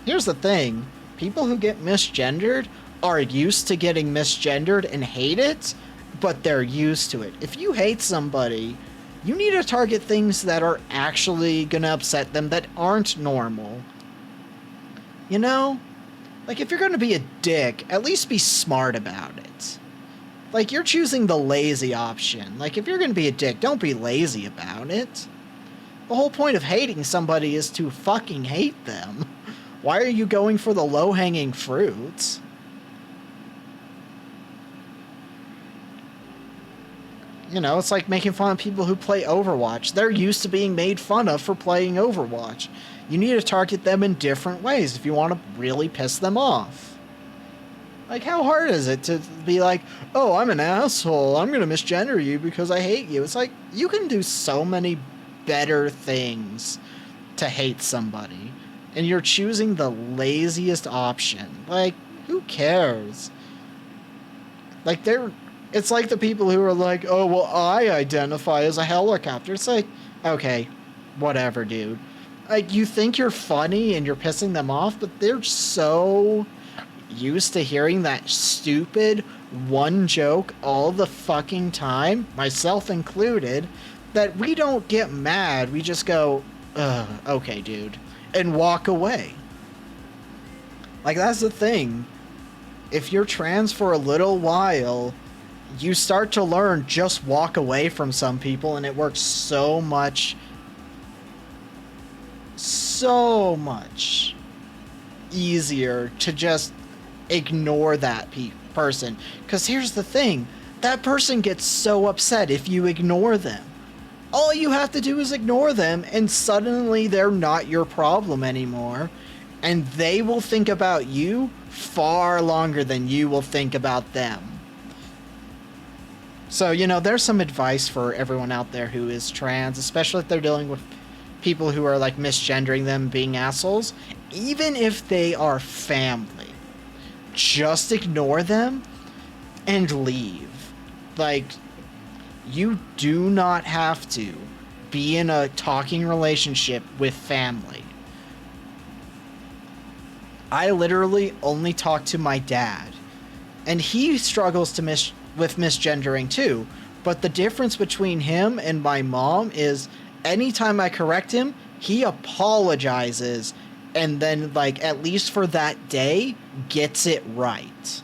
here's the thing. People who get misgendered are used to getting misgendered and hate it, but they're used to it. If you hate somebody, you need to target things that are actually gonna upset them that aren't normal. You know? Like, if you're gonna be a dick, at least be smart about it. Like, you're choosing the lazy option. Like, if you're gonna be a dick, don't be lazy about it. The whole point of hating somebody is to fucking hate them. Why are you going for the low-hanging fruits? You know, it's like making fun of people who play Overwatch. They're used to being made fun of for playing Overwatch. You need to target them in different ways if you want to really piss them off. Like, how hard is it to be like, oh, I'm an asshole, I'm gonna misgender you because I hate you? It's like, you can do so many better things to hate somebody. And you're choosing the laziest option. Like, who cares? Like, it's like the people who are like, oh, well, I identify as a helicopter. It's like, okay, whatever, dude. Like, you think you're funny and you're pissing them off, but they're so used to hearing that stupid one joke all the fucking time, myself included, that we don't get mad. We just go, okay, dude, and walk away. Like, that's the thing. If you're trans for a little while, you start to learn just walk away from some people, and it works so much easier to just ignore that person. Because here's the thing, that person gets so upset if you ignore them. All you have to do is ignore them, and suddenly they're not your problem anymore, and they will think about you far longer than you will think about them. So, you know, there's some advice for everyone out there who is trans, especially if they're dealing with people who are, like, misgendering them, being assholes. Even if they are family, just ignore them and leave. Like, you do not have to be in a talking relationship with family. I literally only talk to my dad, and he struggles with misgendering too, but the difference between him and my mom is anytime I correct him, he apologizes and then, like, at least for that day, gets it right.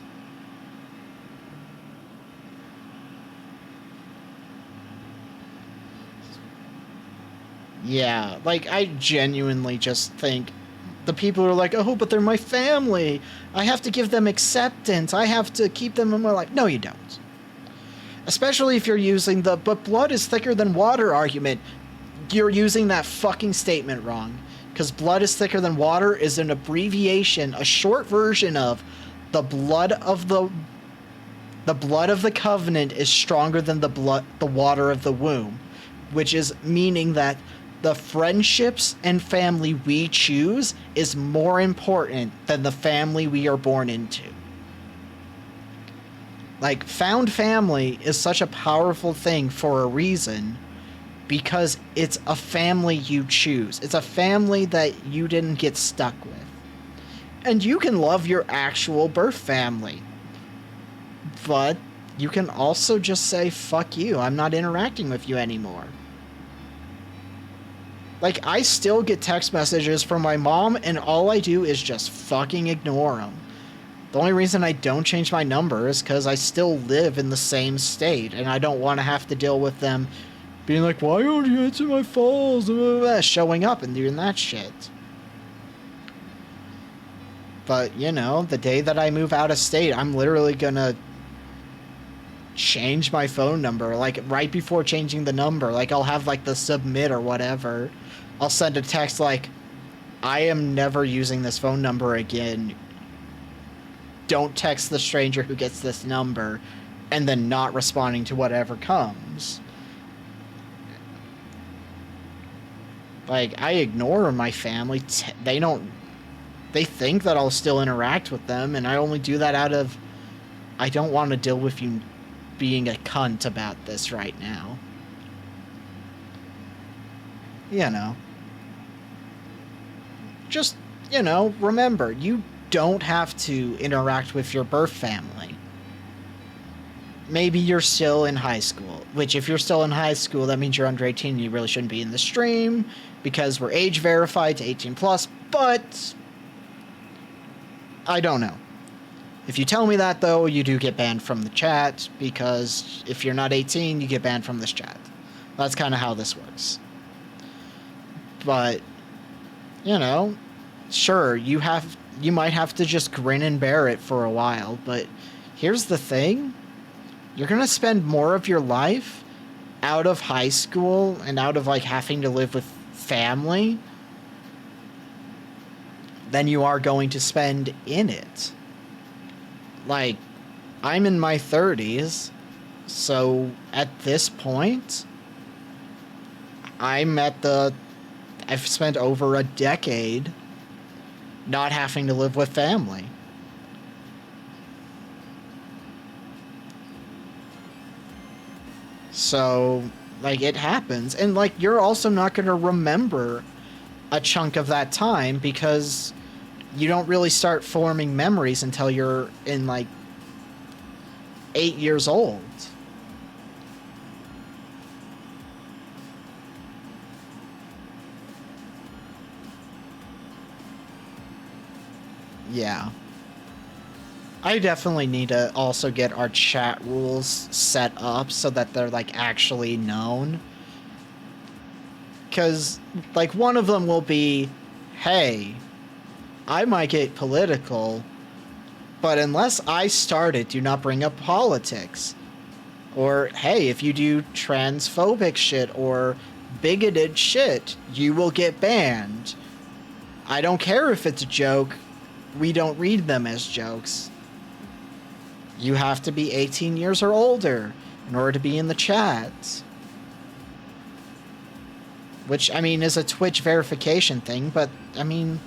Yeah, like, I genuinely just think the people who are like, oh, but they're my family, I have to give them acceptance, I have to keep them in my life. No, you don't. Especially if you're using the but blood is thicker than water argument. You're using that fucking statement wrong. Because blood is thicker than water is an abbreviation, a short version of the blood of the covenant is stronger than the water of the womb, which is meaning that the friendships and family we choose is more important than the family we are born into. Like, found family is such a powerful thing for a reason, because it's a family you choose. It's a family that you didn't get stuck with. And you can love your actual birth family, but you can also just say, fuck you, I'm not interacting with you anymore. Like, I still get text messages from my mom, and all I do is just fucking ignore them. The only reason I don't change my number is because I still live in the same state, and I don't want to have to deal with them being like, why don't you answer my calls? Showing up and doing that shit. But, you know, the day that I move out of state, I'm literally gonna change my phone number. Like, right before changing the number, like, I'll have, like, the submit or whatever. I'll send a text like, I am never using this phone number again. Don't text the stranger who gets this number, and then not responding to whatever comes. Like, I ignore my family. They think that I'll still interact with them, and I only do that out of, I don't want to deal with you being a cunt about this right now. You know. Just, you know, remember, you don't have to interact with your birth family. Maybe you're still in high school, which if you're still in high school, that means you're under 18 and you really shouldn't be in the stream because we're age verified to 18 plus, but I don't know. If you tell me that, though, you do get banned from the chat, because if you're not 18, you get banned from this chat. That's kind of how this works. But, you know, sure, you might have to just grin and bear it for a while, but here's the thing. You're going to spend more of your life out of high school and out of, like, having to live with family than you are going to spend in it. Like, I'm in my 30s, so at this point, I've spent over a decade not having to live with family. So, like, it happens. And, like, you're also not going to remember a chunk of that time because you don't really start forming memories until you're in, like, 8 years old. Yeah. I definitely need to also get our chat rules set up so that they're, like, actually known. Because, like, one of them will be, hey, I might get political, but unless I start it, do not bring up politics. Or, hey, if you do transphobic shit or bigoted shit, you will get banned. I don't care if it's a joke. We don't read them as jokes. You have to be 18 years or older in order to be in the chat. Which, I mean, is a Twitch verification thing, but, I mean,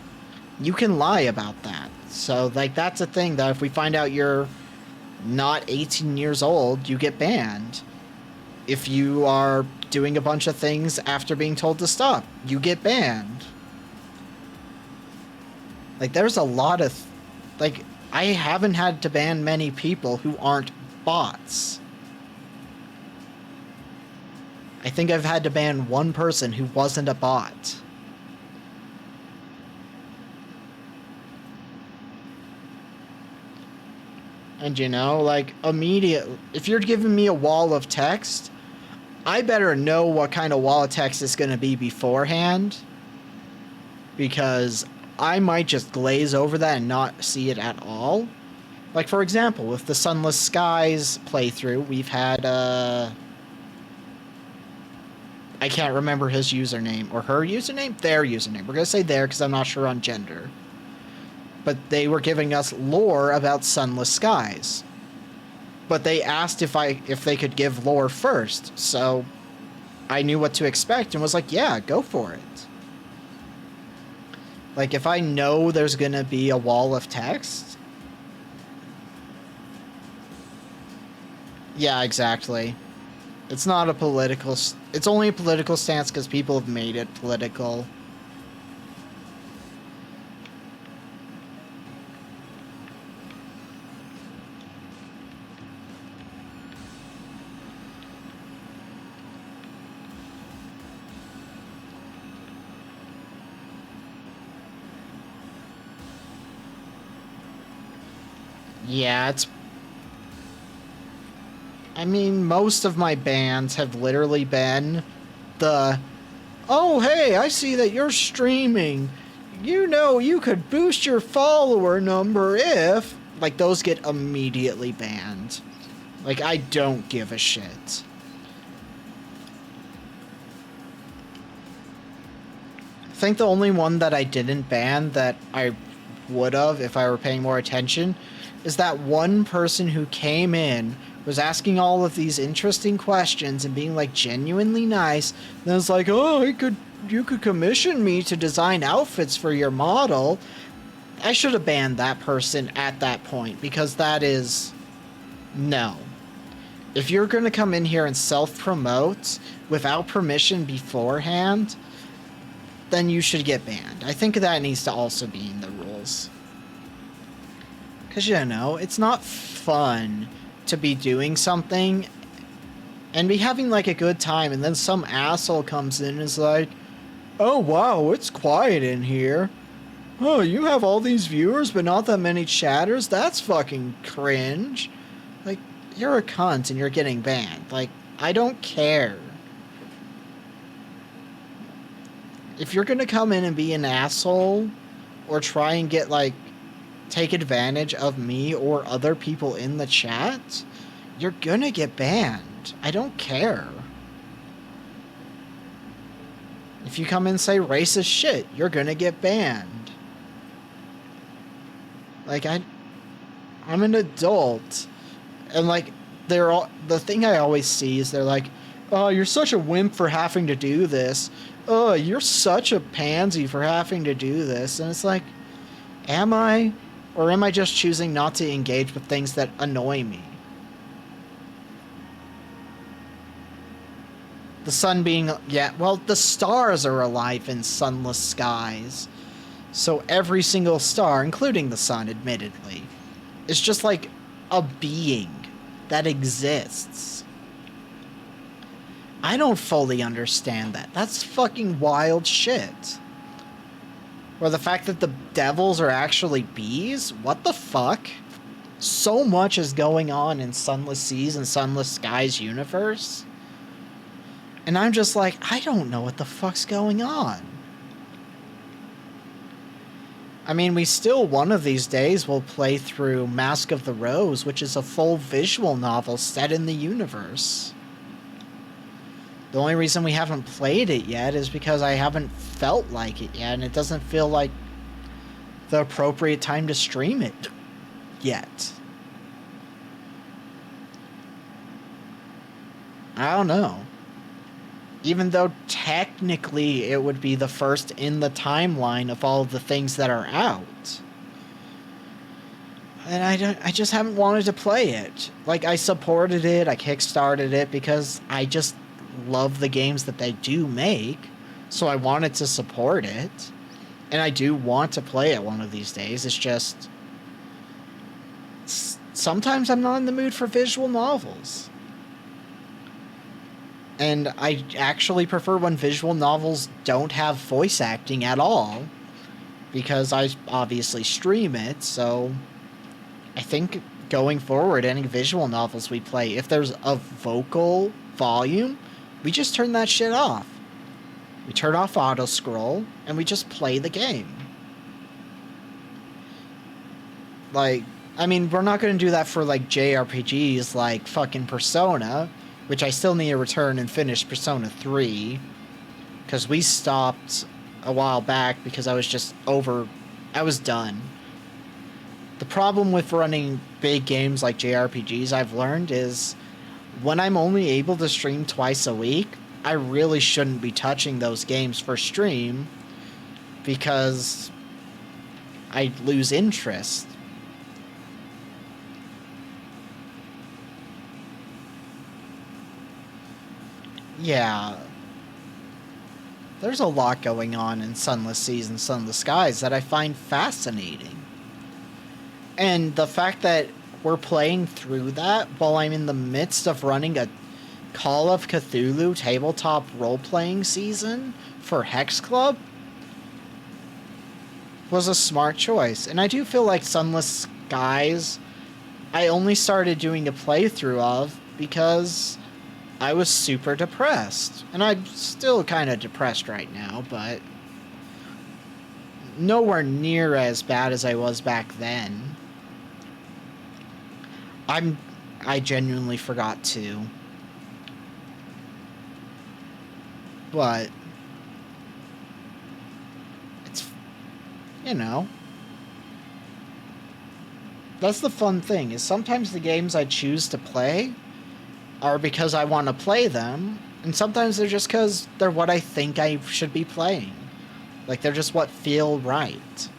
you can lie about that. So, like, that's a thing that if we find out you're not 18 years old, you get banned. If you are doing a bunch of things after being told to stop, you get banned. Like, there's a lot of... Like, I haven't had to ban many people who aren't bots. I think I've had to ban one person who wasn't a bot. And, you know, like, if you're giving me a wall of text, I better know what kind of wall of text it's going to be beforehand, because I might just glaze over that and not see it at all. Like, for example, with the Sunless Skies playthrough, we've had, I can't remember his username, or her username? Their username. We're going to say their, because I'm not sure on gender. But they were giving us lore about Sunless Skies. But they asked if they could give lore first, so I knew what to expect and was like, yeah, go for it. Like, if I know there's gonna be a wall of text... Yeah, exactly. It's not a political... It's only a political stance because people have made it political. Yeah, it's... I mean, most of my bans have literally been the, oh, hey, I see that you're streaming. You know, you could boost your follower number if... Like, those get immediately banned. Like, I don't give a shit. I think the only one that I didn't ban that I would have if I were paying more attention is that one person who came in, was asking all of these interesting questions and being like genuinely nice. Then it's like, oh, you could commission me to design outfits for your model. I should have banned that person at that point, because that is... No. If you're going to come in here and self-promote without permission beforehand, then you should get banned. I think that needs to also be in the rules. Because, you know, it's not fun to be doing something and be having, like, a good time, and then some asshole comes in and is like, oh, wow, it's quiet in here. Oh, you have all these viewers but not that many chatters? That's fucking cringe. Like, you're a cunt and you're getting banned. Like, I don't care. If you're gonna come in and be an asshole or try and get, like, take advantage of me or other people in the chat, you're gonna get banned. I don't care. If you come in and say racist shit, you're gonna get banned. Like, I'm an adult, and, like, they're all... The thing I always see is they're like, oh, you're such a wimp for having to do this. Oh, you're such a pansy for having to do this. And it's like, am I? Or am I just choosing not to engage with things that annoy me? The sun being... Yeah, well, the stars are alive in sunless skies. So every single star, including the sun, admittedly, is just like a being that exists. I don't fully understand that. That's fucking wild shit. Or the fact that the devils are actually bees? What the fuck? So much is going on in Sunless Seas and Sunless Skies universe. And I'm just like, I don't know what the fuck's going on. I mean, we still, one of these days, will play through Mask of the Rose, which is a full visual novel set in the universe. The only reason we haven't played it yet is because I haven't felt like it yet, and it doesn't feel like the appropriate time to stream it yet. I don't know. Even though technically it would be the first in the timeline of all of the things that are out. And I just haven't wanted to play it. Like, I supported it, I kickstarted it because I just love the games that they do make. So I wanted to support it. And I do want to play it one of these days. It's just... sometimes I'm not in the mood for visual novels. And I actually prefer when visual novels don't have voice acting at all, because I obviously stream it, so I think going forward, any visual novels we play, if there's a vocal volume, we just turn that shit off. We turn off auto-scroll, and we just play the game. Like, I mean, we're not going to do that for, like, JRPGs like fucking Persona, which I still need to return and finish Persona 3, because we stopped a while back because I was just I was done. The problem with running big games like JRPGs, I've learned, is when I'm only able to stream twice a week, I really shouldn't be touching those games for stream, because I lose interest. Yeah. There's a lot going on in Sunless Seas and Sunless Skies that I find fascinating. And the fact that we're playing through that while I'm in the midst of running a Call of Cthulhu tabletop role-playing season for Hex Club was a smart choice. And I do feel like Sunless Skies I only started doing a playthrough of because I was super depressed. And I'm still kind of depressed right now, but nowhere near as bad as I was back then. I genuinely forgot to. But it's, you know, that's the fun thing, is sometimes the games I choose to play are because I want to play them, and sometimes they're just because they're what I think I should be playing. Like, they're just what feel right.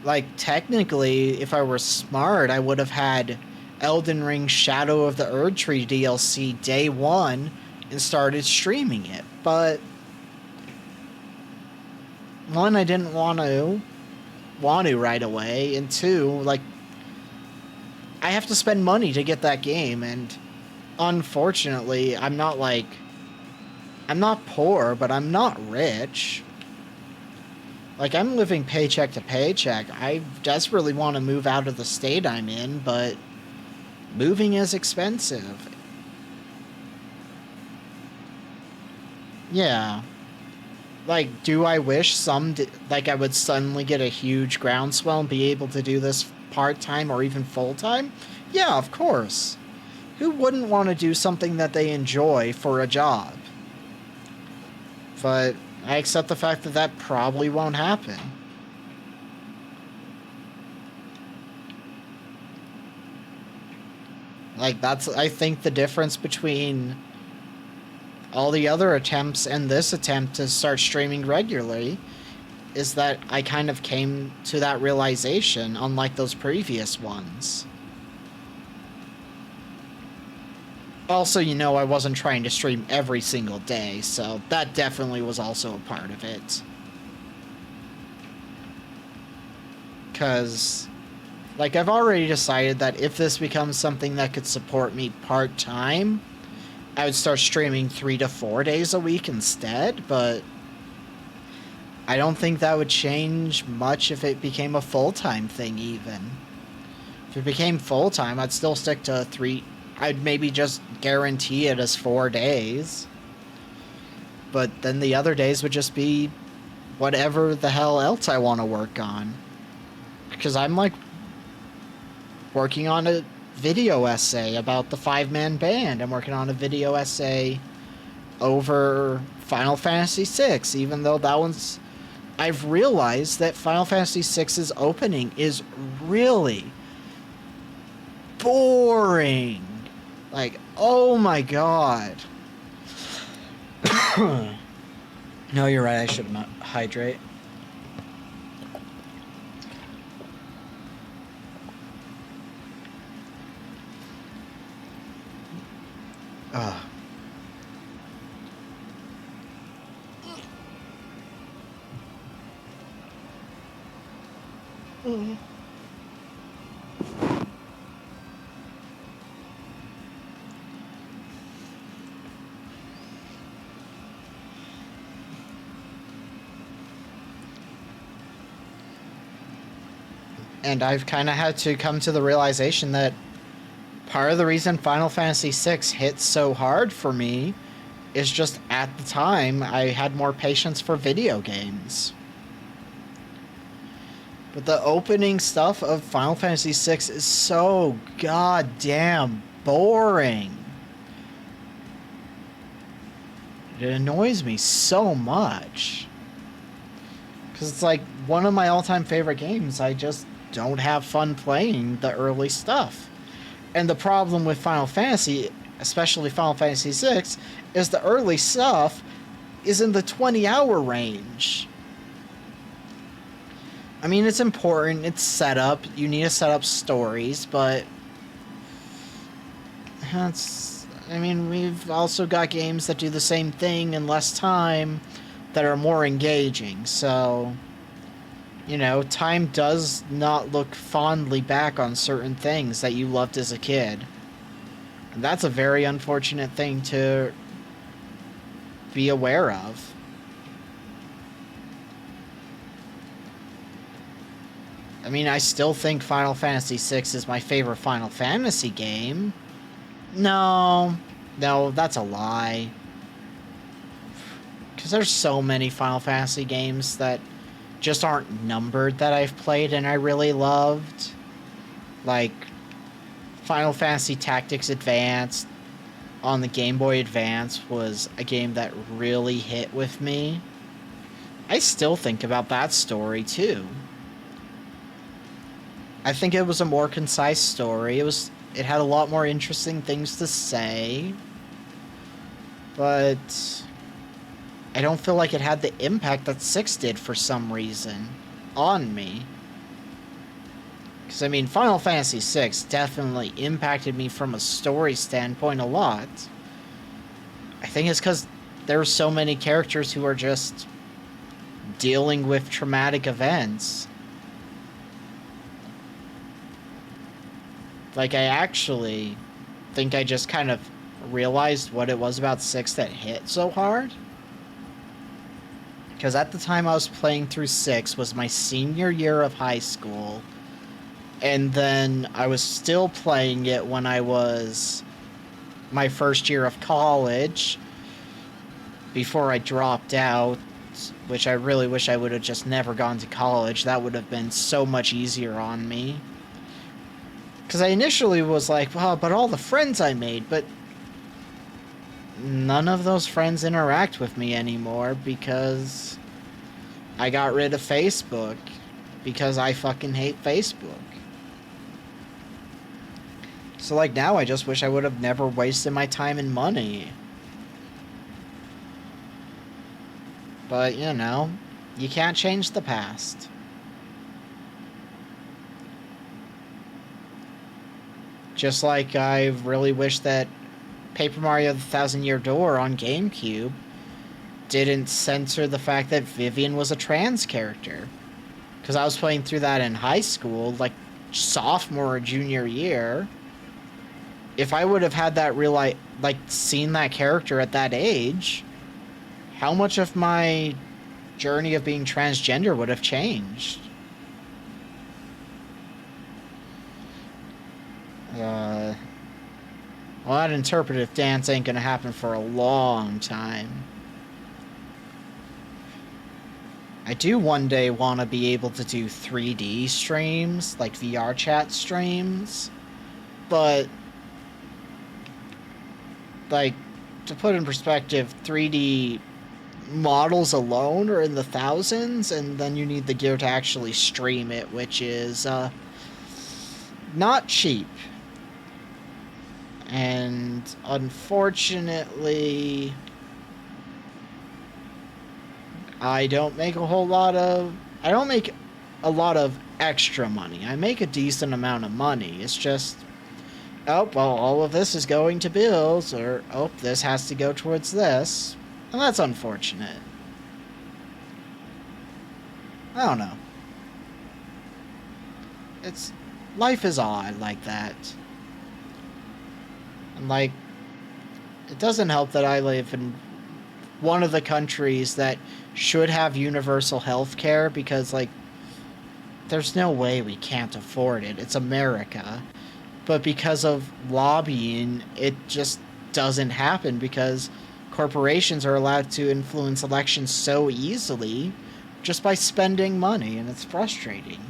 Like, technically, if I were smart, I would have had Elden Ring Shadow of the Erdtree DLC day one and started streaming it. But one, I didn't want to right away, and two, like, I have to spend money to get that game, and unfortunately, I'm not poor, but I'm not rich. Like, I'm living paycheck to paycheck. I desperately want to move out of the state I'm in, but moving is expensive. Yeah. Like, do I wish I would suddenly get a huge groundswell and be able to do this part-time or even full-time? Yeah, of course. Who wouldn't want to do something that they enjoy for a job? But I accept the fact that that probably won't happen. Like, that's, I think, the difference between all the other attempts and this attempt to start streaming regularly, is that I kind of came to that realization, unlike those previous ones. Also, I wasn't trying to stream every single day, so that definitely was also a part of it. Because, like, I've already decided that if this becomes something that could support me part-time, I would start streaming 3 to 4 days a week instead, but I don't think that would change much if it became a full-time thing, even. If it became full-time, I'd still stick to 3... I'd maybe just guarantee it as 4 days. But then the other days would just be whatever the hell else I want to work on. Because I'm, like, working on a video essay about the 5-man band. I'm working on a video essay over Final Fantasy VI, even though that one's... I've realized that Final Fantasy VI's opening is really boring. Like, oh my god. No, you're right, I should hydrate. Ugh. And I've kind of had to come to the realization that part of the reason Final Fantasy VI hit so hard for me is just at the time I had more patience for video games. But the opening stuff of Final Fantasy VI is so goddamn boring. It annoys me so much. Because it's like one of my all-time favorite games. I just don't have fun playing the early stuff. And the problem with Final Fantasy, especially Final Fantasy VI, is the early stuff is in the 20-hour range. I mean, it's important, it's set up, you need to set up stories, but we've also got games that do the same thing in less time that are more engaging, so, time does not look fondly back on certain things that you loved as a kid. And that's a very unfortunate thing to be aware of. I mean, I still think Final Fantasy VI is my favorite Final Fantasy game. No, no, that's a lie. Because there's so many Final Fantasy games that just aren't numbered that I've played and I really loved. Like, Final Fantasy Tactics Advance on the Game Boy Advance was a game that really hit with me. I still think about that story, too. I think it was a more concise story. It had a lot more interesting things to say. But I don't feel like it had the impact that 6 did for some reason on me. Because, I mean, Final Fantasy VI definitely impacted me from a story standpoint a lot. I think it's because there are so many characters who are just dealing with traumatic events. Like, I actually think I just kind of realized what it was about 6 that hit so hard. Because at the time I was playing through 6 was my senior year of high school. And then I was still playing it when I was my first year of college, before I dropped out, which I really wish I would have just never gone to college. That would have been so much easier on me. Because I initially was like, oh, but all the friends I made, but none of those friends interact with me anymore because I got rid of Facebook. Because I fucking hate Facebook. So, like, now I just wish I would have never wasted my time and money. But, you know, you can't change the past. Just like I really wish that Paper Mario The Thousand Year Door on GameCube didn't censor the fact that Vivian was a trans character. Because I was playing through that in high school, like sophomore or junior year. If I would have had that seen that character at that age, how much of my journey of being transgender would have changed? Well, that interpretive dance ain't gonna happen for a long time. I do one day want to be able to do 3D streams, like VR chat streams, but, like, to put in perspective, 3D models alone are in the thousands, and then you need the gear to actually stream it, which is not cheap. And unfortunately, I don't make a lot of extra money. I make a decent amount of money. It's just, oh, well, all of this is going to bills, or, oh, this has to go towards this. And that's unfortunate. I don't know. Life is odd like that. And, like, it doesn't help that I live in one of the countries that should have universal health care, because, like, there's no way we can't afford it. It's America. But because of lobbying, it just doesn't happen, because corporations are allowed to influence elections so easily just by spending money, and it's frustrating.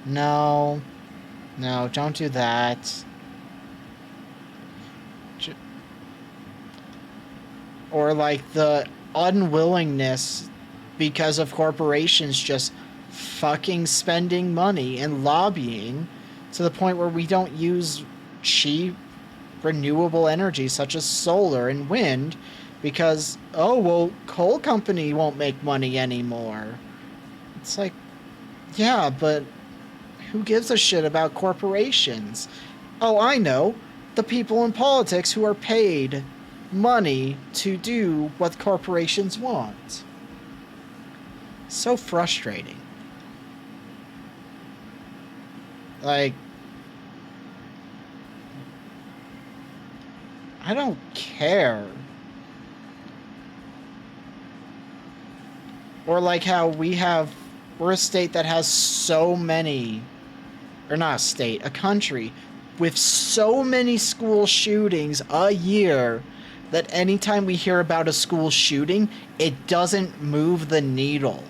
No, don't do that. Or, like, the unwillingness because of corporations just fucking spending money and lobbying to the point where we don't use cheap renewable energy such as solar and wind because, oh, well, coal company won't make money anymore. It's like, yeah, but who gives a shit about corporations? Oh, I know. The people in politics who are paid money to do what corporations want. So frustrating. Like, I don't care. Or like how we have We're a state that has so many, or not a state, a country with so many school shootings a year that anytime we hear about a school shooting, it doesn't move the needle.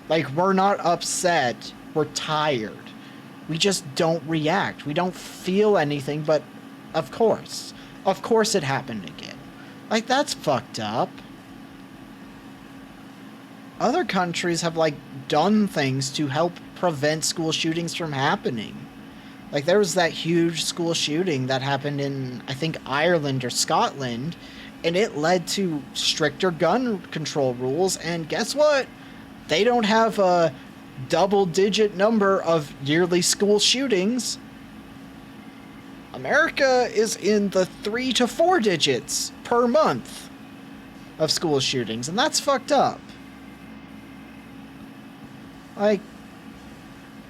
Like, we're not upset, we're tired. We just don't react. We don't feel anything, but of course. Of course it happened again. Like, that's fucked up. Other countries have, like, done things to help prevent school shootings from happening. Like, there was that huge school shooting that happened in, I think, Ireland or Scotland, and it led to stricter gun control rules, and guess what? They don't have a double-digit number of yearly school shootings. America is in the 3 to 4 digits per month of school shootings, and that's fucked up. Like,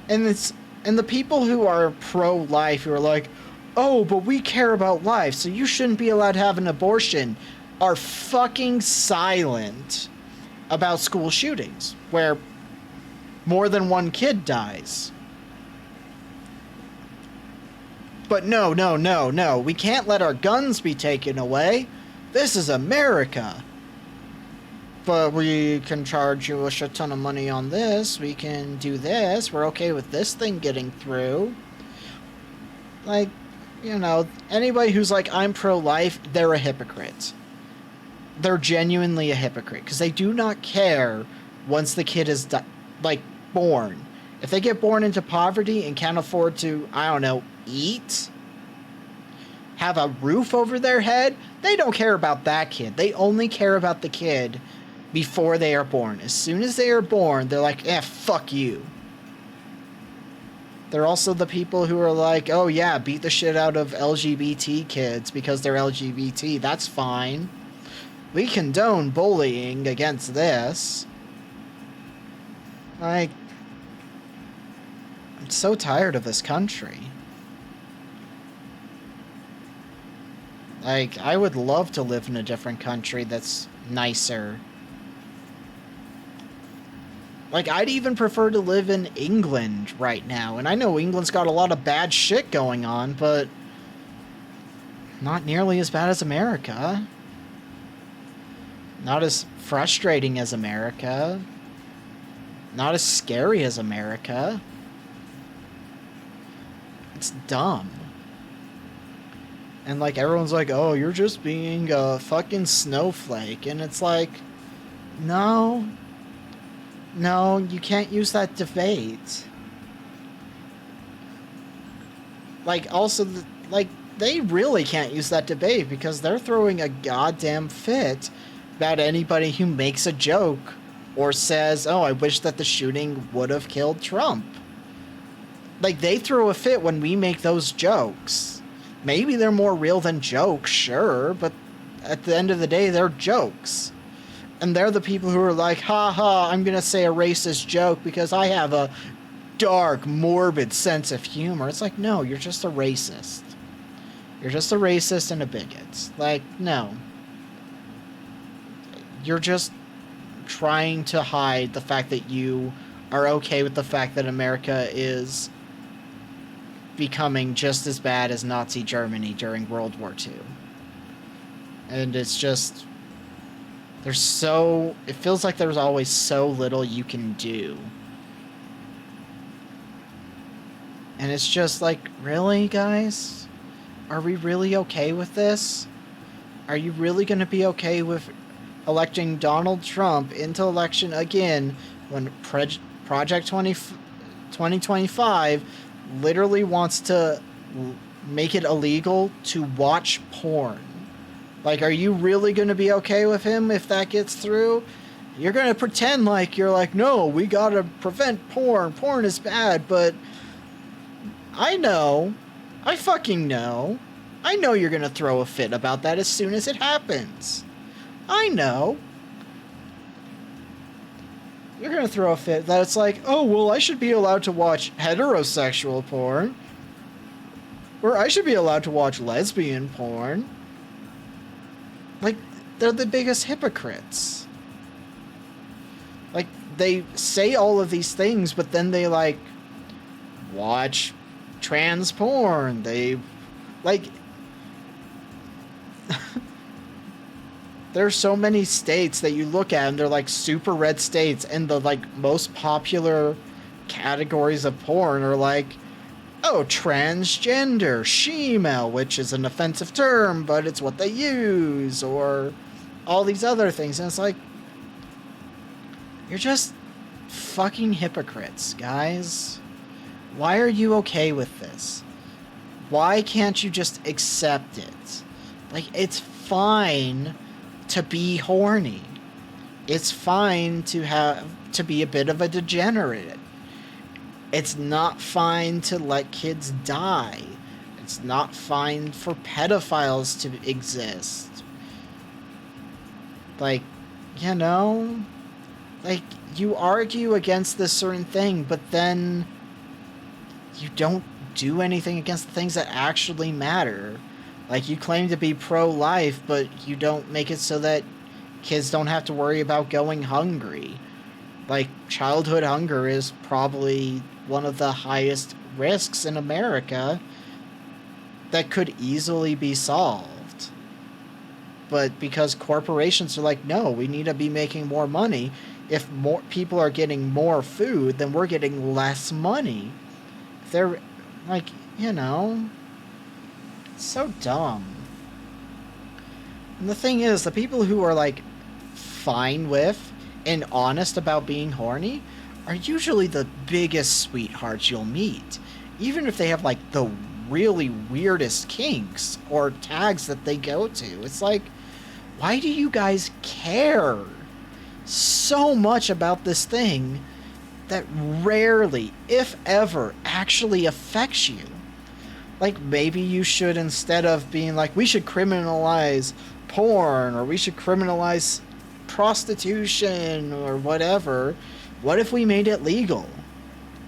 and the people who are pro-life, who are like, oh, but we care about life, so you shouldn't be allowed to have an abortion, are fucking silent about school shootings, where more than one kid dies. But no, we can't let our guns be taken away. This is America. But we can charge you a shit ton of money on this. We can do this. We're okay with this thing getting through. Like, you know, anybody who's like, I'm pro-life, they're a hypocrite. They're genuinely a hypocrite. Because they do not care once the kid is, born. If they get born into poverty and can't afford to, I don't know, eat, have a roof over their head, they don't care about that kid. They only care about the kid before they are born. As soon as they are born, they're like, fuck you. They're also the people who are like, oh yeah, beat the shit out of LGBT kids because they're LGBT. That's fine. We condone bullying against this. Like, I'm so tired of this country. Like, I would love to live in a different country that's nicer. Like, I'd even prefer to live in England right now. And I know England's got a lot of bad shit going on, but not nearly as bad as America. Not as frustrating as America. Not as scary as America. It's dumb. And, like, everyone's like, oh, you're just being a fucking snowflake. And it's like, no, you can't use that debate. Like, also, they really can't use that debate because they're throwing a goddamn fit about anybody who makes a joke or says, oh, I wish that the shooting would have killed Trump. Like, they throw a fit when we make those jokes. Maybe they're more real than jokes, sure, but at the end of the day, they're jokes. And they're the people who are like, ha, I'm gonna say a racist joke because I have a dark, morbid sense of humor. It's like, no, you're just a racist. You're just a racist and a bigot. Like, no. You're just trying to hide the fact that you are okay with the fact that America is becoming just as bad as Nazi Germany during World War II. And it's just, it feels like there's always so little you can do. And it's just like, really, guys? Are we really okay with this? Are you really going to be okay with electing Donald Trump into election again when Project 2025 literally wants to make it illegal to watch porn? Like, are you really going to be okay with him if that gets through? You're going to pretend like you're like, no, we got to prevent porn. Porn is bad, but I know. I fucking know. I know you're going to throw a fit about that as soon as it happens. I know. You're going to throw a fit that it's like, oh, well, I should be allowed to watch heterosexual porn. Or I should be allowed to watch lesbian porn. Like, they're the biggest hypocrites. Like, they say all of these things, but then they, like, watch trans porn. They, like, there's so many states that you look at and they're, like, super red states, and the, like, most popular categories of porn are, like, oh, transgender, she-male, which is an offensive term, but it's what they use, or all these other things. And it's like, you're just fucking hypocrites, guys. Why are you okay with this? Why can't you just accept it? Like, it's fine to be horny. It's fine to be a bit of a degenerate. It's not fine to let kids die. It's not fine for pedophiles to exist. Like, you know? Like, you argue against this certain thing, but then you don't do anything against the things that actually matter. Like, you claim to be pro-life, but you don't make it so that kids don't have to worry about going hungry. Like, childhood hunger is probably one of the highest risks in America that could easily be solved. But because corporations are like, no, we need to be making more money. If more people are getting more food, then we're getting less money. If they're, like, you know, it's so dumb. And the thing is, the people who are, like, fine with and honest about being horny are usually the biggest sweethearts you'll meet. Even if they have, like, the really weirdest kinks or tags that they go to. It's like, why do you guys care so much about this thing that rarely, if ever, actually affects you? Like, maybe you should, instead of being like, we should criminalize porn, or we should criminalize prostitution, or whatever, what if we made it legal?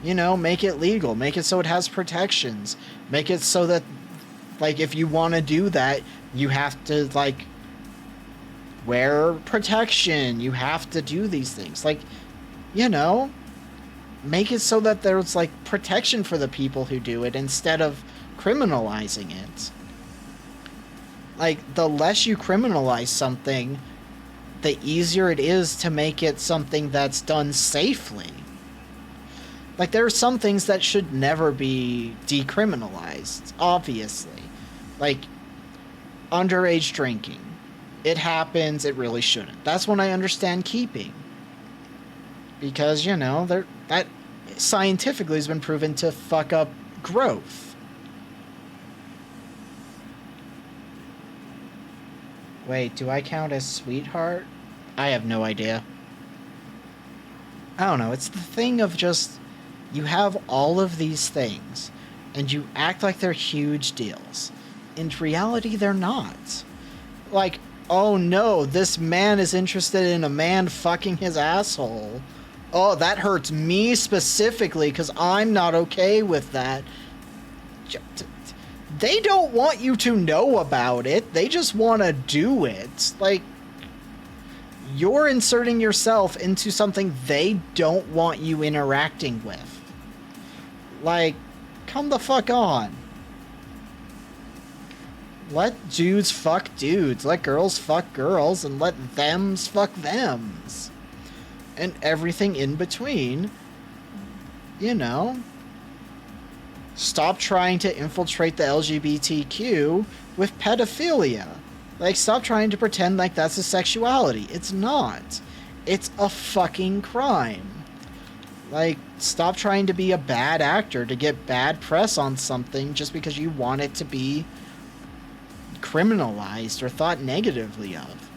You know, make it legal. Make it so it has protections. Make it so that, like, if you want to do that, you have to, like, wear protection. You have to do these things. Like, you know, make it so that there's, like, protection for the people who do it instead of criminalizing it. Like, the less you criminalize something, the easier it is to make it something that's done safely. Like, there are some things that should never be decriminalized, obviously. Like, underage drinking. It happens, it really shouldn't. That's when I understand keeping. Because, you know, that scientifically has been proven to fuck up growth. Wait, do I count as sweetheart? I have no idea. I don't know, it's the thing of just, you have all of these things, and you act like they're huge deals. In reality, they're not. Like, oh no, this man is interested in a man fucking his asshole. Oh, that hurts me specifically, because I'm not okay with that. They don't want you to know about it. They just want to do it. Like, you're inserting yourself into something they don't want you interacting with. Like, come the fuck on. Let dudes fuck dudes. Let girls fuck girls. And let thems fuck thems. And everything in between. You know. Stop trying to infiltrate the LGBTQ with pedophilia. Like, stop trying to pretend like that's a sexuality. It's not. It's a fucking crime. Like, stop trying to be a bad actor to get bad press on something just because you want it to be criminalized or thought negatively of.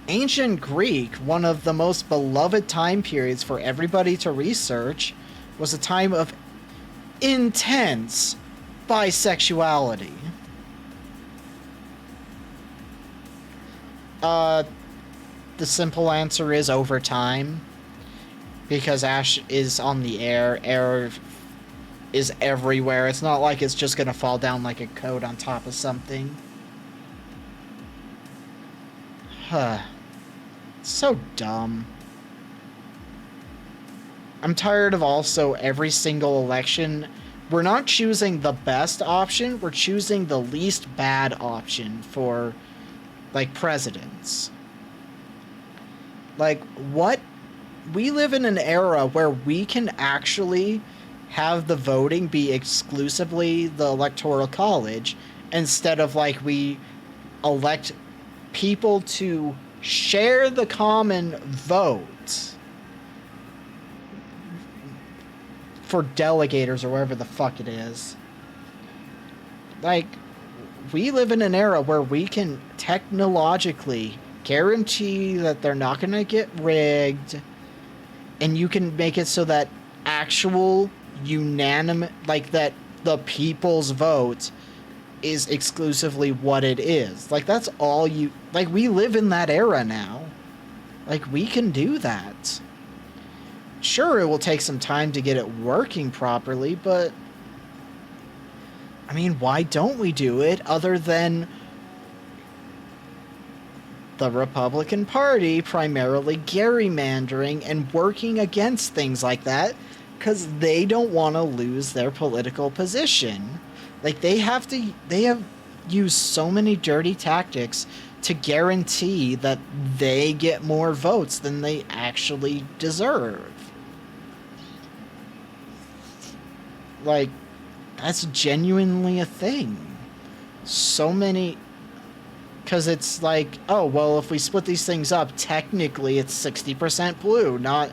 Ancient Greek, one of the most beloved time periods for everybody to research, was a time of intense bisexuality. The simple answer is over time. Because Ash is on the air. Air is everywhere. It's not like it's just gonna fall down like a coat on top of something. Huh. So dumb. I'm tired of also every single election. We're not choosing the best option, we're choosing the least bad option for, like, presidents. Like, what? We live in an era where we can actually have the voting be exclusively the Electoral College instead of, like, we elect people to share the common vote for delegators or whatever the fuck it is. Like, we live in an era where we can technologically guarantee that they're not going to get rigged, and you can make it so that actual unanimous, like, that the people's vote is exclusively what it is. Like, that's all you, like, we live in that era now. Like, we can do that. Sure, it will take some time to get it working properly, but I mean, why don't we do it other than the Republican Party primarily gerrymandering and working against things like that because they don't want to lose their political position. Like, they have used so many dirty tactics to guarantee that they get more votes than they actually deserve. Like, that's genuinely a thing. So many... Because it's like, oh, well, if we split these things up, technically it's 60% blue, not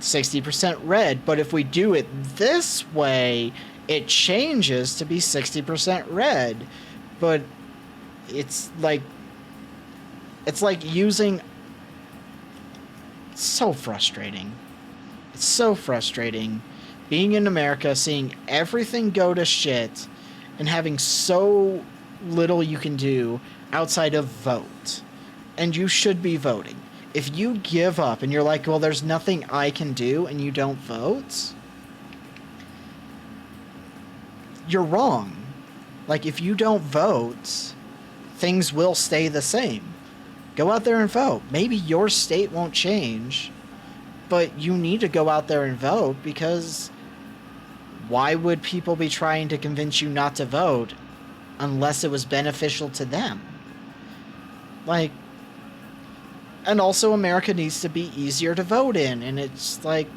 60% red. But if we do it this way, it changes to be 60% red. But it's like using... It's so frustrating. It's so frustrating being in America, seeing everything go to shit, and having so little you can do outside of vote. And you should be voting. If you give up and you're like, well, there's nothing I can do, and you don't vote, you're wrong. Like, if you don't vote, things will stay the same. Go out there and vote. Maybe your state won't change, but you need to go out there and vote, because why would people be trying to convince you not to vote unless it was beneficial to them? Like, and also America needs to be easier to vote in, and it's, like,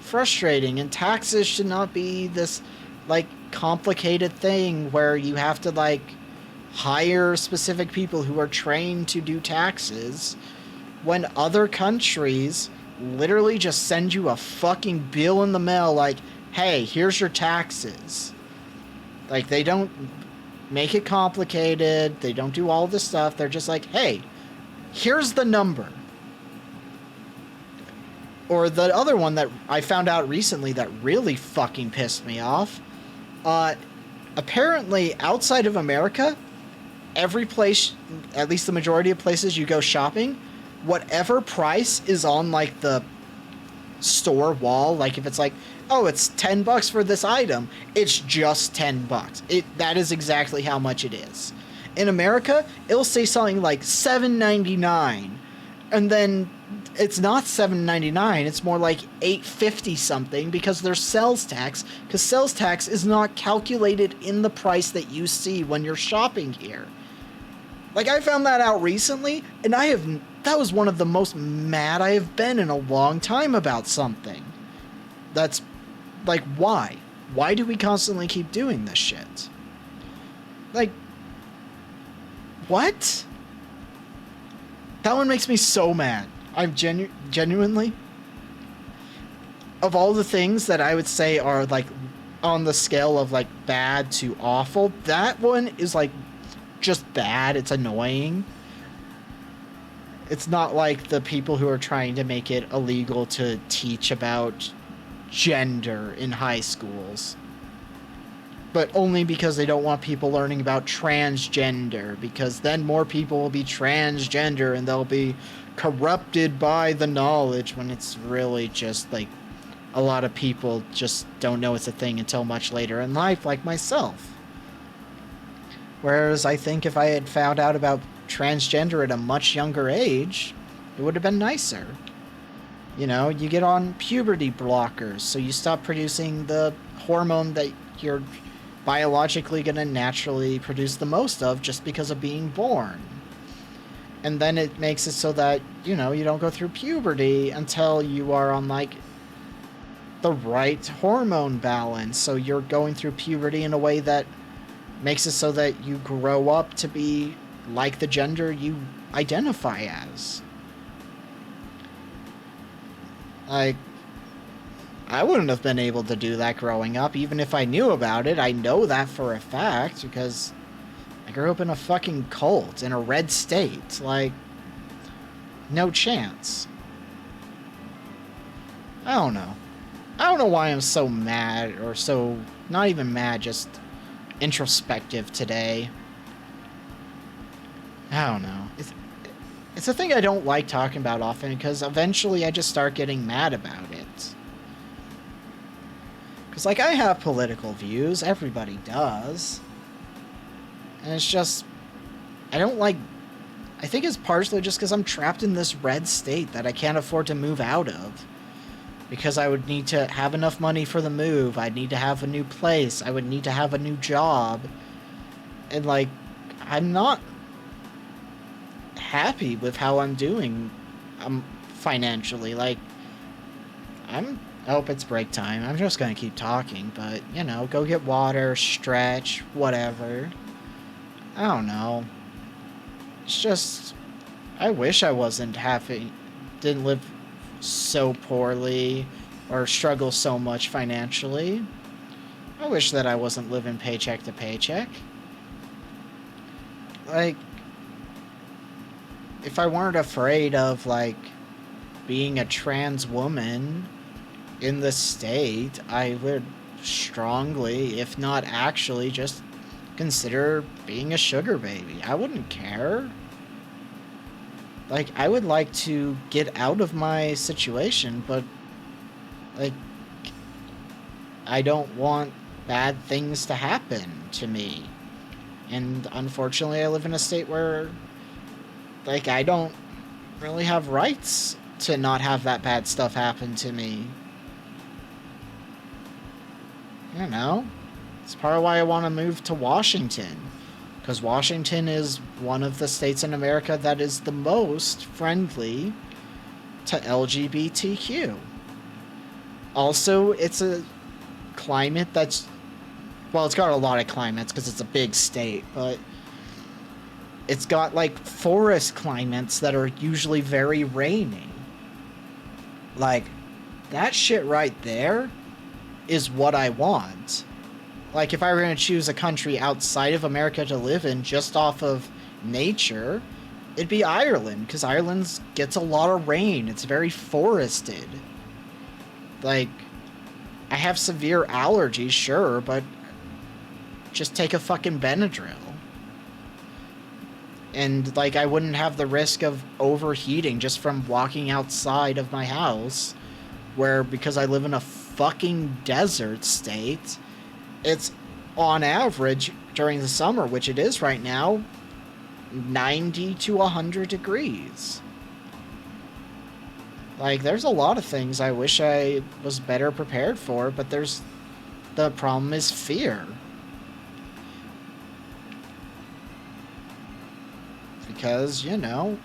frustrating, and taxes should not be this, like, complicated thing where you have to, like, hire specific people who are trained to do taxes, when other countries literally just send you a fucking bill in the mail like, hey, here's your taxes. Like, they don't make it complicated. They don't do all this stuff. They're just like, hey, here's the number. Or the other one that I found out recently that really fucking pissed me off. Apparently, outside of America, every place, at least the majority of places you go shopping, whatever price is on, like, the store wall, like, if it's like, oh, it's $10 for this item, it's just $10. That is exactly how much it is. In America, it'll say something like $7.99, and then it's not $7.99, it's more like $8.50 something, because there's sales tax, because sales tax is not calculated in the price that you see when you're shopping here. Like, I found that out recently, and that was one of the most mad I have been in a long time about something. That's, like, why? Why do we constantly keep doing this shit? Like, what? That one makes me so mad. I'm genuinely, of all the things that I would say are, like, on the scale of, like, bad to awful, that one is, like, just bad. It's annoying. It's not like the people who are trying to make it illegal to teach about gender in high schools, but only because they don't want people learning about transgender, because then more people will be transgender and they'll be corrupted by the knowledge, when it's really just, like, a lot of people just don't know it's a thing until much later in life, like myself. Whereas I think if I had found out about transgender at a much younger age, it would have been nicer. You know, you get on puberty blockers, so you stop producing the hormone that you're biologically going to naturally produce the most of just because of being born. And then it makes it so that, you know, you don't go through puberty until you are on, like, the right hormone balance. So you're going through puberty in a way that makes it so that you grow up to be like the gender you identify as. Like, I wouldn't have been able to do that growing up, even if I knew about it. I know that for a fact, because I grew up in a fucking cult, in a red state. Like, no chance. I don't know. I don't know why I'm so mad, or so, not even mad, just introspective today. I don't know. It's a thing I don't like talking about often, because eventually I just start getting mad about it. Because, like, I have political views, everybody does. And it's just, I don't like, I think it's partially just because I'm trapped in this red state that I can't afford to move out of. Because I would need to have enough money for the move, I'd need to have a new place, I would need to have a new job. And, like, I'm not happy with how I'm doing financially. Like, I hope it's break time. I'm just gonna keep talking, but, you know, go get water, stretch, whatever. I don't know. It's just, I wish I didn't live so poorly or struggle so much financially. I wish that I wasn't living paycheck to paycheck. Like, if I weren't afraid of, like, being a trans woman in the state, I would strongly, if not actually, just consider being a sugar baby. I wouldn't care. Like, I would like to get out of my situation, but, like, I don't want bad things to happen to me. And unfortunately, I live in a state where, like, I don't really have rights to not have that bad stuff happen to me. You know? It's part of why I want to move to Washington. Because Washington is one of the states in America that is the most friendly to LGBTQ. Also, it's a climate that's, well, it's got a lot of climates because it's a big state, but it's got, like, forest climates that are usually very rainy. Like, that shit right there is what I want. Like, if I were going to choose a country outside of America to live in just off of nature, it'd be Ireland, because Ireland gets a lot of rain. It's very forested. Like, I have severe allergies, sure, but just take a fucking Benadryl. And, like, I wouldn't have the risk of overheating just from walking outside of my house, where, because I live in a fucking desert state, it's, on average, during the summer, which it is right now, 90 to 100 degrees. Like, there's a lot of things I wish I was better prepared for, but the problem is fear. Because, you know,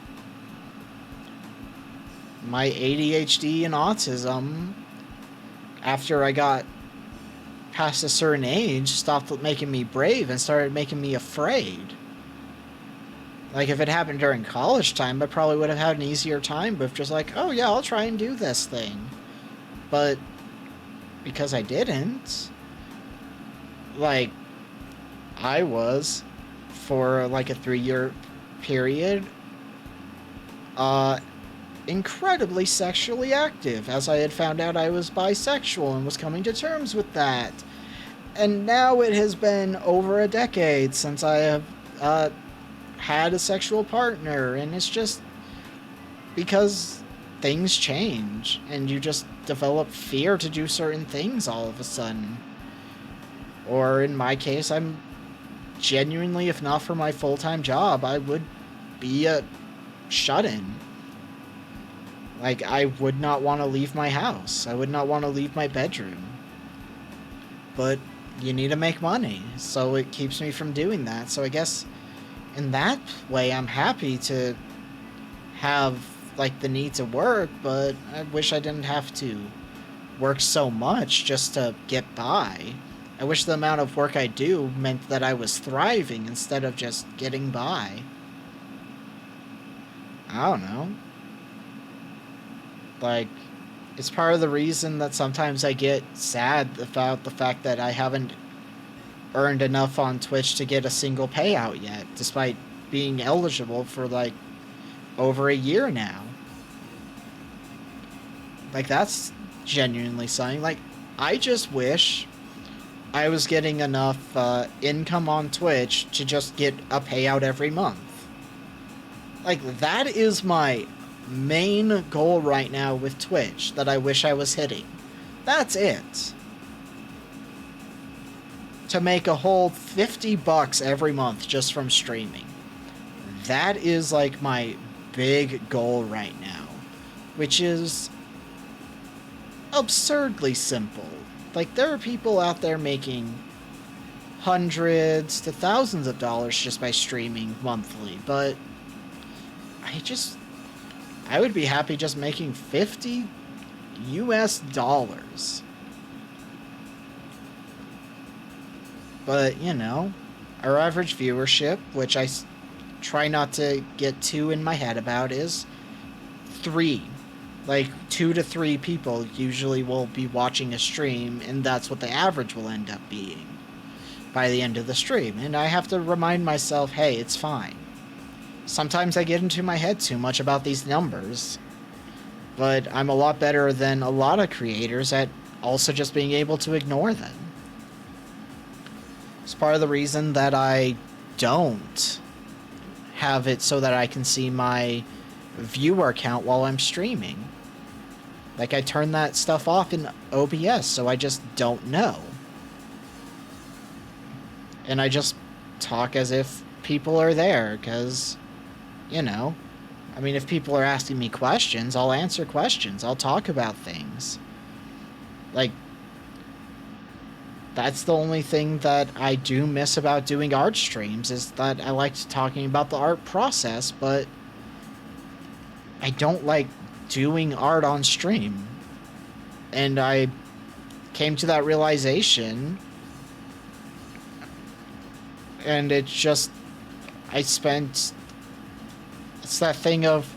my ADHD and autism, after I got past a certain age, stopped making me brave and started making me afraid. Like, if it happened during college time, I probably would have had an easier time with just like, oh yeah, I'll try and do this thing. But because I didn't, like, I was, for like a 3-year period, incredibly sexually active, as I had found out I was bisexual and was coming to terms with that. And now it has been over a decade since I have had a sexual partner, and it's just because things change and you just develop fear to do certain things all of a sudden. Or in my case, I'm genuinely, if not for my full-time job, I would be a shut-in. Like, I would not want to leave my house. I would not want to leave my bedroom. But you need to make money, so it keeps me from doing that. So I guess in that way, I'm happy to have, like, the need to work, but I wish I didn't have to work so much just to get by. I wish the amount of work I do meant that I was thriving instead of just getting by. I don't know. Like, it's part of the reason that sometimes I get sad about the fact that I haven't earned enough on Twitch to get a single payout yet, despite being eligible for, like, over a year now. Like, that's genuinely something. Like, I just wish I was getting enough income on Twitch to just get a payout every month. Like, that is my main goal right now with Twitch that I wish I was hitting. That's it. To make a whole $50 every month just from streaming. That is like my big goal right now, which is absurdly simple. Like, there are people out there making hundreds to thousands of dollars just by streaming monthly, but I would be happy just making $50 US. But, you know, our average viewership, which I try not to get too in my head about, is 3. Like, 2 to 3 people usually will be watching a stream, and that's what the average will end up being by the end of the stream. And I have to remind myself, hey, it's fine. Sometimes I get into my head too much about these numbers, but I'm a lot better than a lot of creators at also just being able to ignore them. It's part of the reason that I don't have it so that I can see my viewer count while I'm streaming. Like, I turn that stuff off in OBS, so I just don't know. And I just talk as if people are there, because, you know, I mean, if people are asking me questions, I'll answer questions. I'll talk about things. Like, that's the only thing that I do miss about doing art streams, is that I liked talking about the art process, but I don't like doing art on stream. And I came to that realization, and it's just, it's that thing of,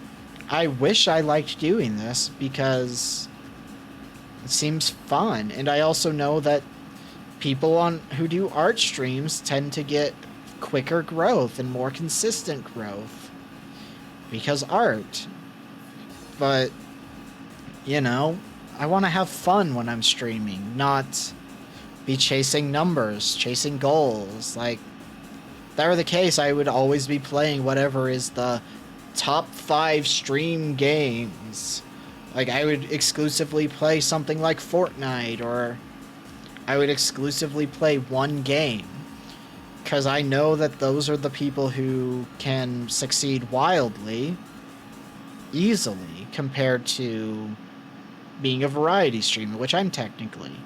I wish I liked doing this because it seems fun. And I also know that people who do art streams tend to get quicker growth and more consistent growth because art. But, you know, I want to have fun when I'm streaming, not be chasing numbers, chasing goals. Like, if that were the case, I would always be playing whatever is the top 5 stream games. Like, I would exclusively play something like Fortnite, or I would exclusively play one game, because I know that those are the people who can succeed wildly, easily, compared to being a variety streamer, which I'm technically.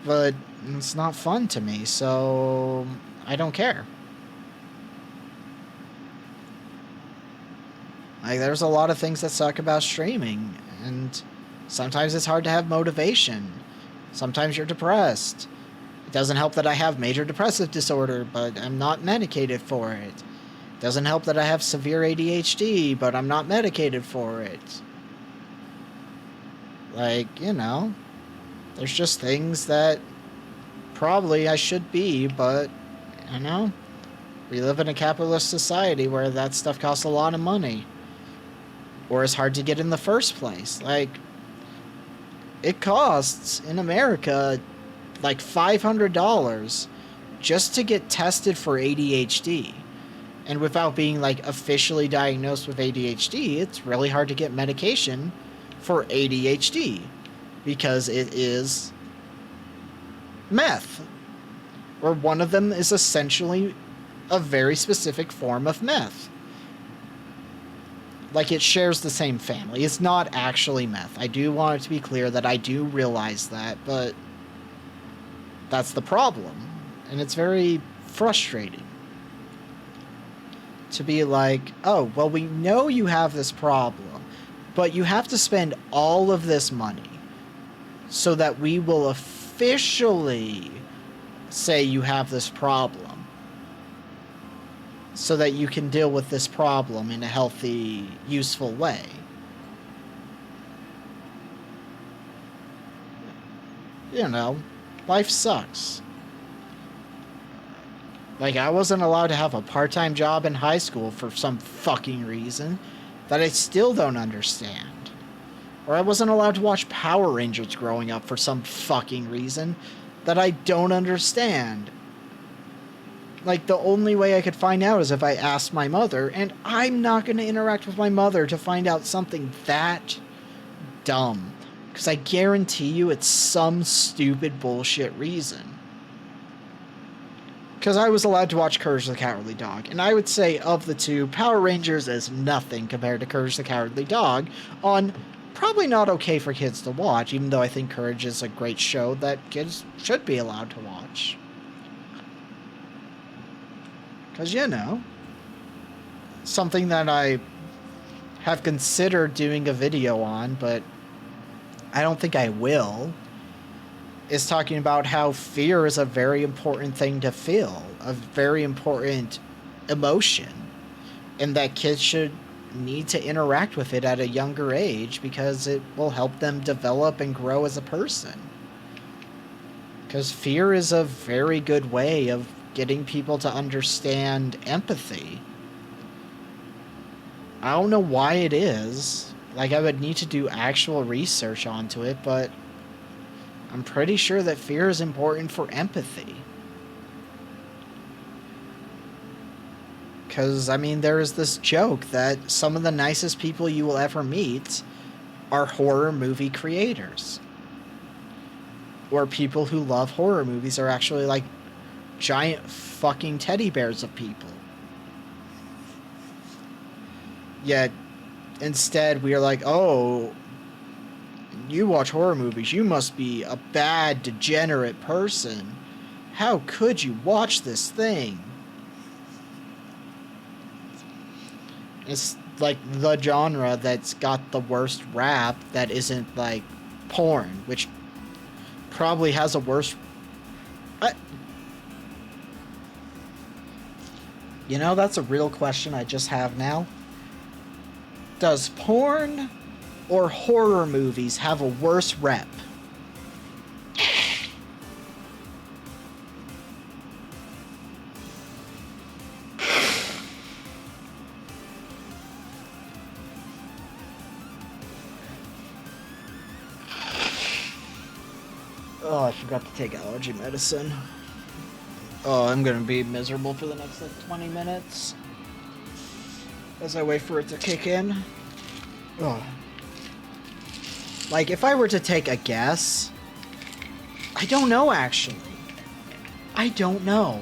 But it's not fun to me, so I don't care. Like, there's a lot of things that suck about streaming, and sometimes it's hard to have motivation. Sometimes you're depressed. It doesn't help that I have major depressive disorder, but I'm not medicated for it. It doesn't help that I have severe ADHD, but I'm not medicated for it. Like, you know, there's just things that probably I should be, but, you know, we live in a capitalist society where that stuff costs a lot of money. Or is hard to get in the first place. Like, it costs, in America, like $500 just to get tested for ADHD. And without being, like, officially diagnosed with ADHD, it's really hard to get medication for ADHD, because it is meth. Or one of them is essentially a very specific form of meth. Like, it shares the same family. It's not actually meth. I do want it to be clear that I do realize that, but that's the problem. And it's very frustrating to be like, oh, well, we know you have this problem, but you have to spend all of this money so that we will officially say you have this problem, so that you can deal with this problem in a healthy, useful way. You know, life sucks. Like, I wasn't allowed to have a part-time job in high school for some fucking reason that I still don't understand. Or I wasn't allowed to watch Power Rangers growing up for some fucking reason that I don't understand. Like, the only way I could find out is if I asked my mother, and I'm not going to interact with my mother to find out something that dumb. Because I guarantee you it's some stupid bullshit reason. Because I was allowed to watch Courage the Cowardly Dog, and I would say of the two, Power Rangers is nothing compared to Courage the Cowardly Dog on probably not okay for kids to watch, even though I think Courage is a great show that kids should be allowed to watch. Because, you know, something that I have considered doing a video on, but I don't think I will, is talking about how fear is a very important thing to feel, a very important emotion, and that kids should need to interact with it at a younger age because it will help them develop and grow as a person. Because fear is a very good way of getting people to understand empathy. I don't know why it is. Like, I would need to do actual research onto it, but I'm pretty sure that fear is important for empathy. Because, I mean, there is this joke that some of the nicest people you will ever meet are horror movie creators. Or people who love horror movies are actually, like, giant fucking teddy bears of people. Yet, instead, we are like, oh, you watch horror movies, you must be a bad, degenerate person. How could you watch this thing? It's like the genre that's got the worst rap that isn't like porn, which probably has a worse... You know, that's a real question I just have now. Does porn or horror movies have a worse rep? Oh, I forgot to take allergy medicine. Oh, I'm gonna be miserable for the next, like, 20 minutes as I wait for it to kick in. Oh. Like, if I were to take a guess, I don't know, actually. I don't know.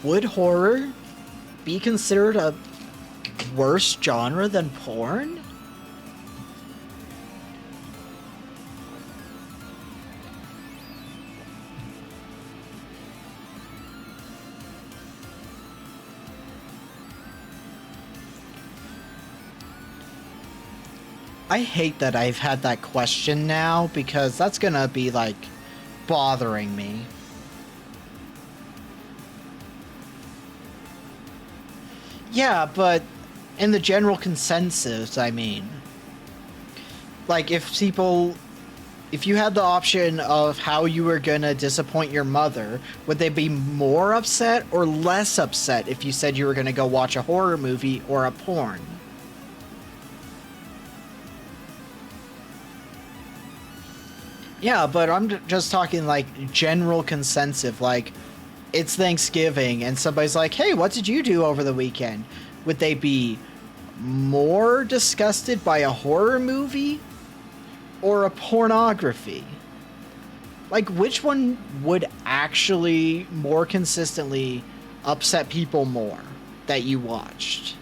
Would horror be considered a worse genre than porn? I hate that I've had that question now, because that's gonna be, like, bothering me. Yeah, but in the general consensus, I mean. Like, if you had the option of how you were gonna disappoint your mother, would they be more upset or less upset if you said you were gonna go watch a horror movie or a porn? Yeah, but I'm just talking, like, general consensus, like, it's Thanksgiving, and somebody's like, hey, what did you do over the weekend? Would they be more disgusted by a horror movie or a pornography? Like, which one would actually more consistently upset people more that you watched?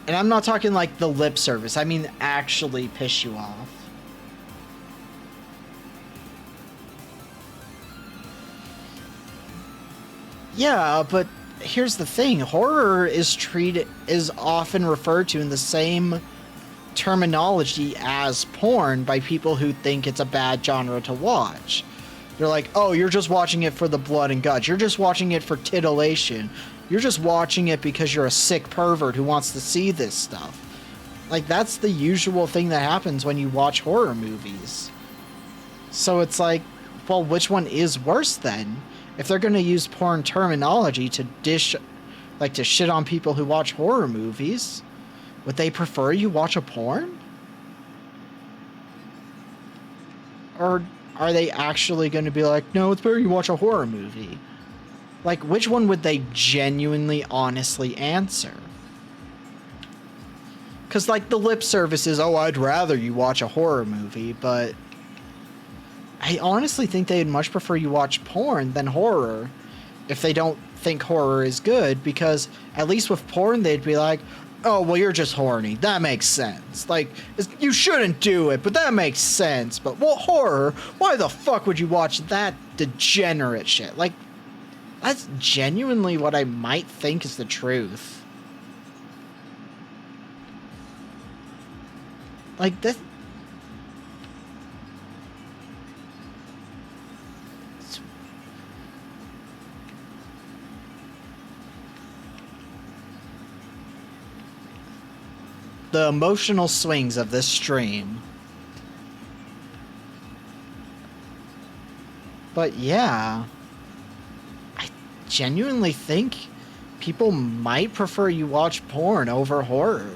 And I'm not talking like the lip service. I mean actually piss you off. Yeah, but here's the thing. Horror is often referred to in the same terminology as porn by people who think it's a bad genre to watch. They're like, oh, you're just watching it for the blood and guts. You're just watching it for titillation. You're just watching it because you're a sick pervert who wants to see this stuff. Like, that's the usual thing that happens when you watch horror movies. So it's like, well, which one is worse then? If they're going to use porn terminology to to shit on people who watch horror movies, would they prefer you watch a porn? Or are they actually going to be like, no, it's better you watch a horror movie? Like, which one would they genuinely, honestly answer? Because, like, the lip service is, oh, I'd rather you watch a horror movie, but I honestly think they'd much prefer you watch porn than horror if they don't think horror is good, because at least with porn, they'd be like, oh, well, you're just horny. That makes sense. Like, you shouldn't do it, but that makes sense. But, well, horror, why the fuck would you watch that degenerate shit? Like, that's genuinely what I might think is the truth. Like, that... The emotional swings of this stream. But yeah, I genuinely think people might prefer you watch porn over horror.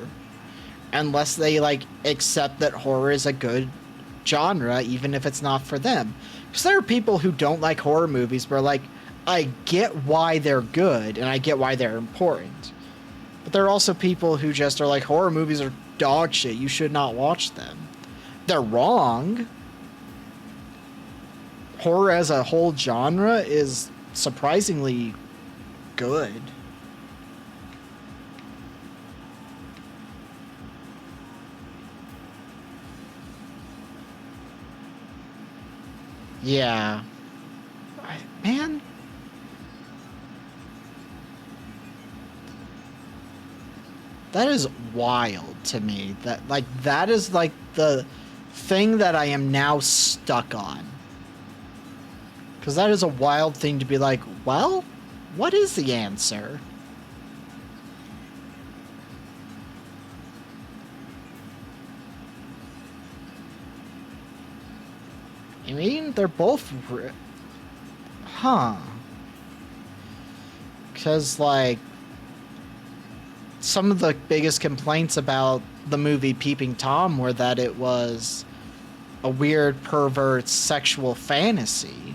Unless they, like, accept that horror is a good genre, even if it's not for them. Because there are people who don't like horror movies, but are like, I get why they're good, and I get why they're important. But there are also people who just are like, horror movies are dog shit, you should not watch them. They're wrong. Horror as a whole genre is surprisingly good. Yeah. Man. That is wild to me. That is like the thing that I am now stuck on. Because that is a wild thing to be like, well, what is the answer? I mean, they're both... Huh. Because, like, some of the biggest complaints about the movie Peeping Tom were that it was a weird, pervert, sexual fantasy.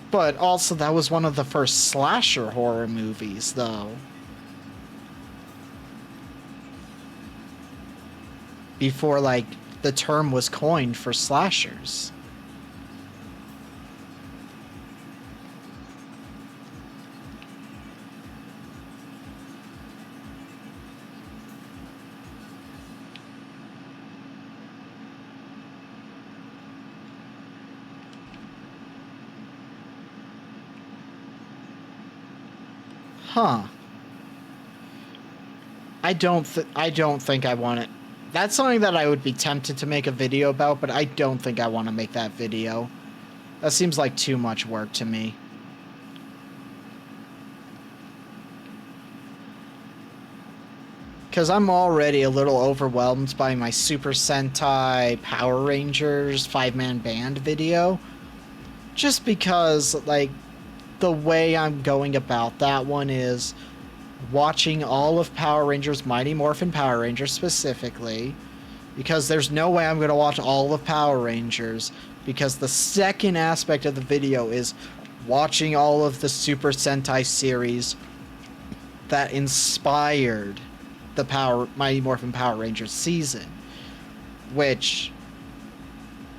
But also, that was one of the first slasher horror movies, though. Before, like, the term was coined for slashers. Huh. I don't think I want it. That's something that I would be tempted to make a video about, but I don't think I want to make that video. That seems like too much work to me. Because I'm already a little overwhelmed by my Super Sentai Power Rangers 5-man band video. Just because, like, the way I'm going about that one is watching all of Power Rangers, Mighty Morphin Power Rangers specifically, because there's no way I'm going to watch all of Power Rangers, because the second aspect of the video is watching all of the Super Sentai series that inspired the Mighty Morphin Power Rangers season, which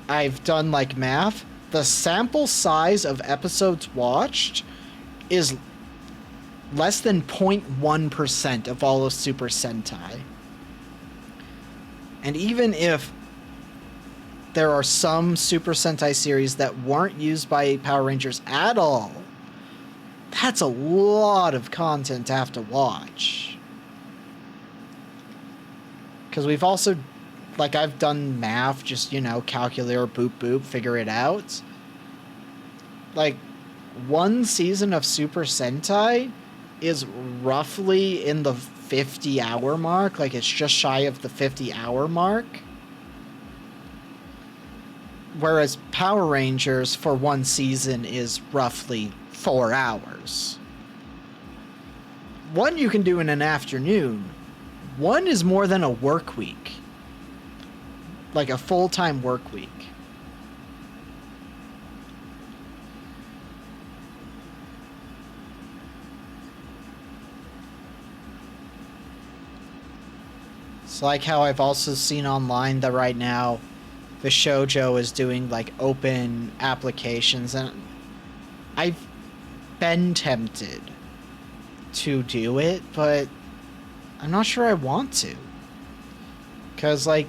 I've done like math. The sample size of episodes watched is less than 0.1% of all of Super Sentai. And even if there are some Super Sentai series that weren't used by Power Rangers at all, that's a lot of content to have to watch. Because we've also, like, I've done math, just, you know, calculator, boop, boop, figure it out. Like, one season of Super Sentai is roughly in the 50-hour mark. Like, it's just shy of the 50-hour mark. Whereas Power Rangers for one season is roughly 4 hours. One you can do in an afternoon. One is more than a work week. Like a full-time work week. It's like how I've also seen online that right now the shoujo is doing like open applications, and I've been tempted to do it, but I'm not sure I want to. Because, like,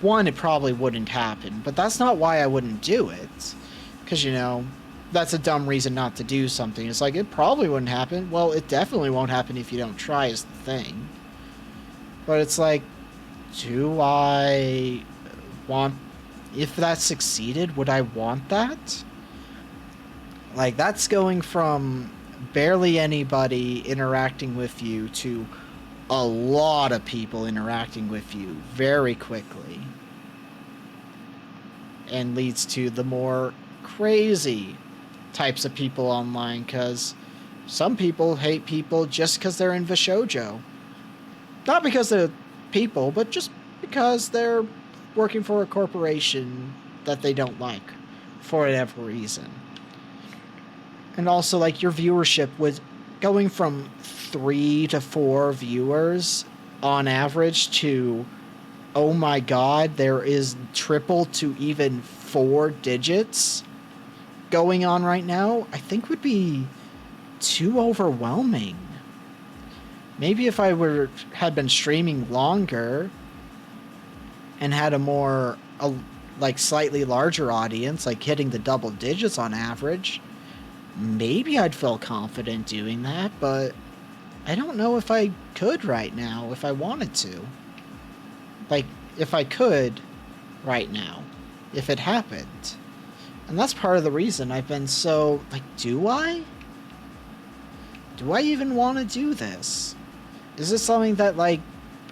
one, it probably wouldn't happen, but that's not why I wouldn't do it. Because, you know, that's a dumb reason not to do something. It's like, it probably wouldn't happen. Well, it definitely won't happen if you don't try, is the thing. But it's like, do I want... If that succeeded, would I want that? Like, that's going from barely anybody interacting with you to a lot of people interacting with you very quickly. And leads to the more crazy types of people online, because some people hate people just because they're in Vishoujo. Not because they're people, but just because they're working for a corporation that they don't like for whatever reason. And also, like, your viewership was going from 3 to 4 viewers on average to, oh my god, there is triple to even 4 digits going on right now, I think would be too overwhelming. Maybe if I had been streaming longer and had a like slightly larger audience, like hitting the double digits on average, maybe I'd feel confident doing that, but I don't know if I could right now, if I wanted to. Like, if I could right now, if it happened. And that's part of the reason I've been so, like, do I? Do I even want to do this? Is this something that, like,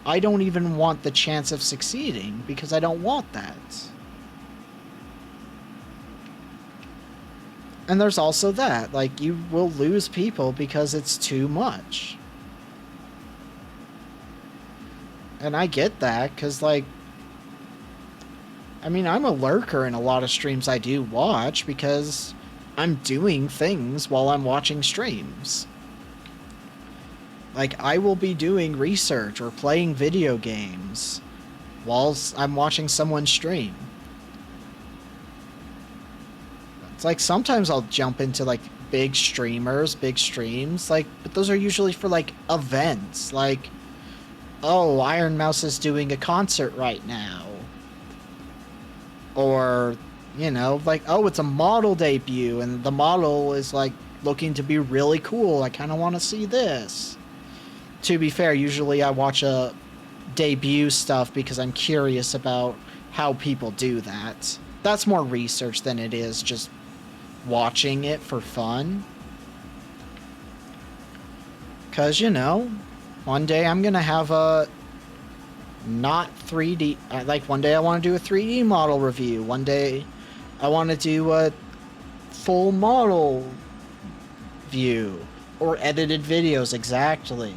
I don't even want the chance of succeeding because I don't want that? And there's also that, like, you will lose people because it's too much. And I get that, because, like, I mean, I'm a lurker in a lot of streams I do watch because I'm doing things while I'm watching streams. Like, I will be doing research or playing video games whilst I'm watching someone stream. It's like, sometimes I'll jump into, like, big streams, like, but those are usually for, like, events. Like, oh, Iron Mouse is doing a concert right now. Or, you know, like, oh, it's a model debut, and the model is, like, looking to be really cool. I kind of want to see this. To be fair, usually I watch debut stuff because I'm curious about how people do that. That's more research than it is just watching it for fun. Because, you know, one day I'm going to have a not 3D... Like, one day I want to do a 3D model review. One day I want to do a full model view. Or edited videos, exactly.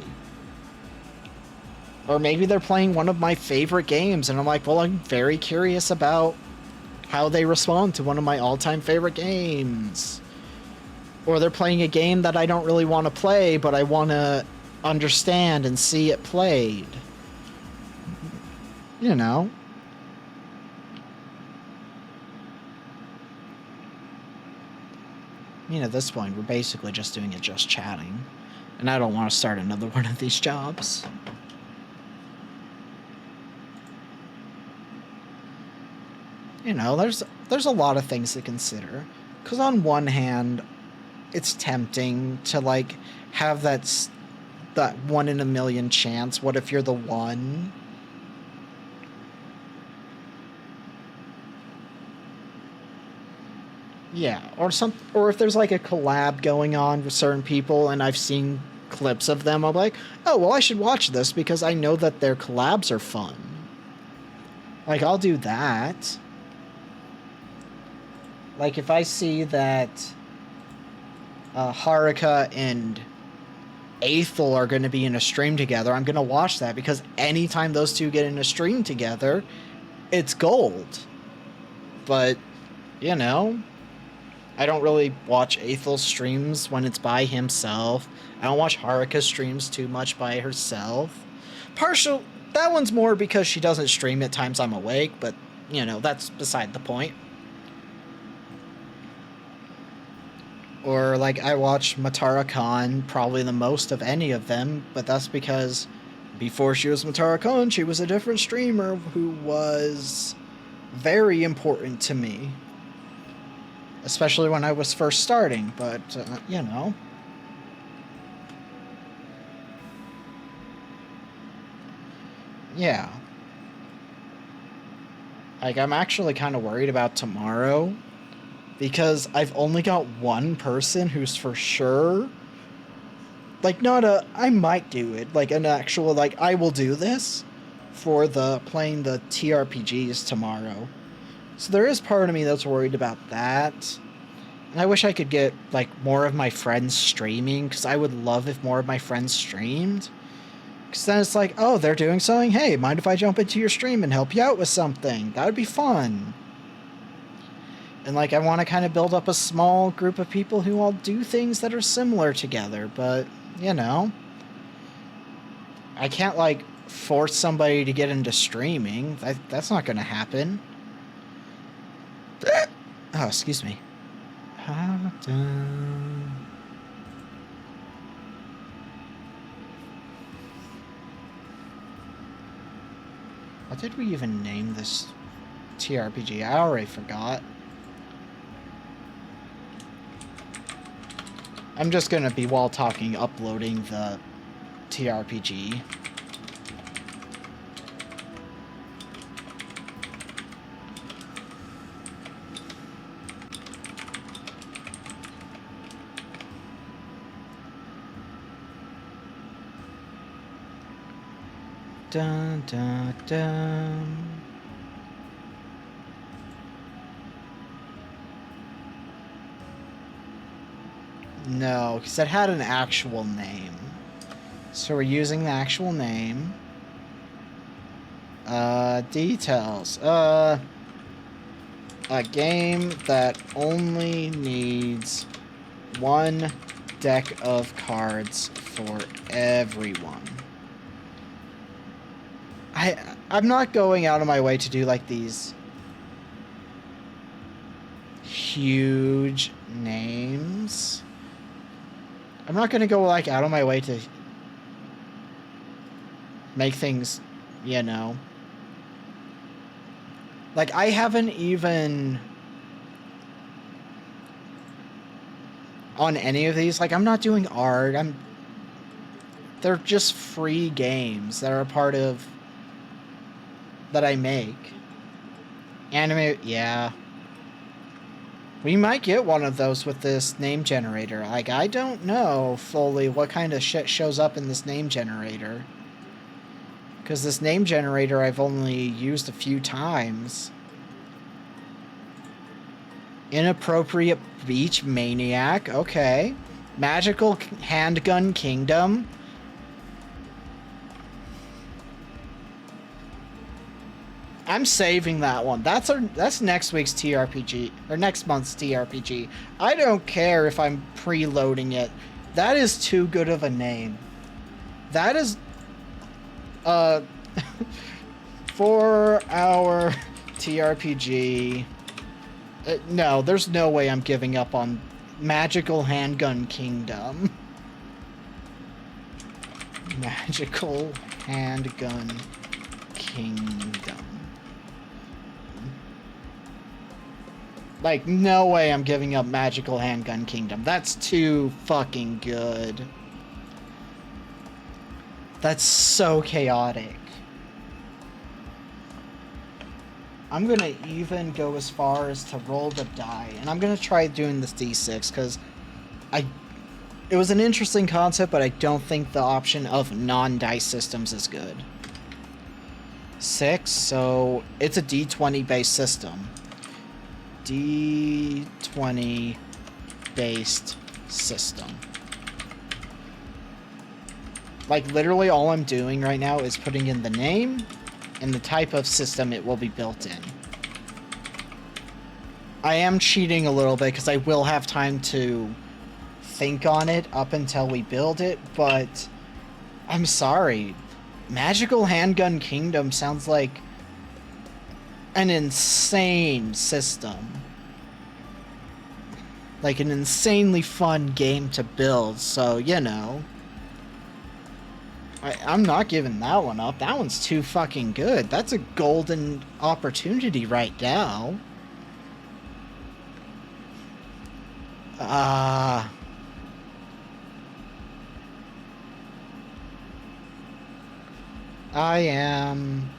Or maybe they're playing one of my favorite games, and I'm like, well, I'm very curious about how they respond to one of my all-time favorite games. Or they're playing a game that I don't really want to play, but I want to understand and see it played. You know. I mean, at this point, we're basically just doing it just chatting. And I don't want to start another one of these jobs. You know, there's a lot of things to consider. Because on one hand, it's tempting to, like, have that 1 in a million chance. What if you're the one? Yeah, or if there's like a collab going on with certain people and I've seen clips of them, I'm like, oh, well, I should watch this because I know that their collabs are fun. Like, I'll do that. Like, if I see that Haruka and Aethel are going to be in a stream together, I'm going to watch that because anytime those two get in a stream together, it's gold. But, you know, I don't really watch Aethel's streams when it's by himself. I don't watch Haruka's streams too much by herself. That one's more because she doesn't stream at times I'm awake, but, you know, that's beside the point. Or, like, I watch Matara Khan probably the most of any of them, but that's because before she was Matara Khan, she was a different streamer who was very important to me. Especially when I was first starting, but, you know. Yeah. Like, I'm actually kind of worried about tomorrow, because I've only got one person who's for sure, like, I might do it, like, an actual, like, I will do this for playing the TRPGs tomorrow. So there is part of me that's worried about that. And I wish I could get, like, more of my friends streaming, because I would love if more of my friends streamed. Because then it's like, oh, they're doing something? Hey, mind if I jump into your stream and help you out with something? That would be fun. And, like, I want to kind of build up a small group of people who all do things that are similar together, but, you know. I can't, like, force somebody to get into streaming. That's not going to happen. Oh, excuse me. What did we even name this TRPG? I already forgot. I'm just gonna be, while talking, uploading the TRPG. Dun, dun, dun. No, because it had an actual name. So we're using the actual name. Details. A game that only needs one deck of cards for everyone. I'm not going out of my way to do, like, these huge names. I'm not going to go, like, out of my way to make things, you know. Like, I haven't even, on any of these, like, I'm not doing art. They're just free games that are a part of, that I make. Anime, yeah. We might get one of those with this name generator. Like, I don't know fully what kind of shit shows up in this name generator. Because this name generator I've only used a few times. Inappropriate Beach Maniac, okay. Magical Handgun Kingdom. I'm saving that one. That's next week's TRPG, or next month's TRPG. I don't care if I'm preloading it. That is too good of a name. That is 4-hour TRPG. No, there's no way I'm giving up on Magical Handgun Kingdom. Magical Handgun Kingdom. Like, no way I'm giving up Magical Handgun Kingdom. That's too fucking good. That's so chaotic. I'm gonna even go as far as to roll the die, and I'm gonna try doing this D6 because it was an interesting concept, but I don't think the option of non-dice systems is good. 6, so it's a D20 based system. D20 based system. Like, literally all I'm doing right now is putting in the name and the type of system it will be built in. I am cheating a little bit because I will have time to think on it up until we build it, but I'm sorry. Magical Handgun Kingdom sounds like an insane system. Like an insanely fun game to build, so, you know. I'm not giving that one up. That one's too fucking good. That's a golden opportunity right now. I am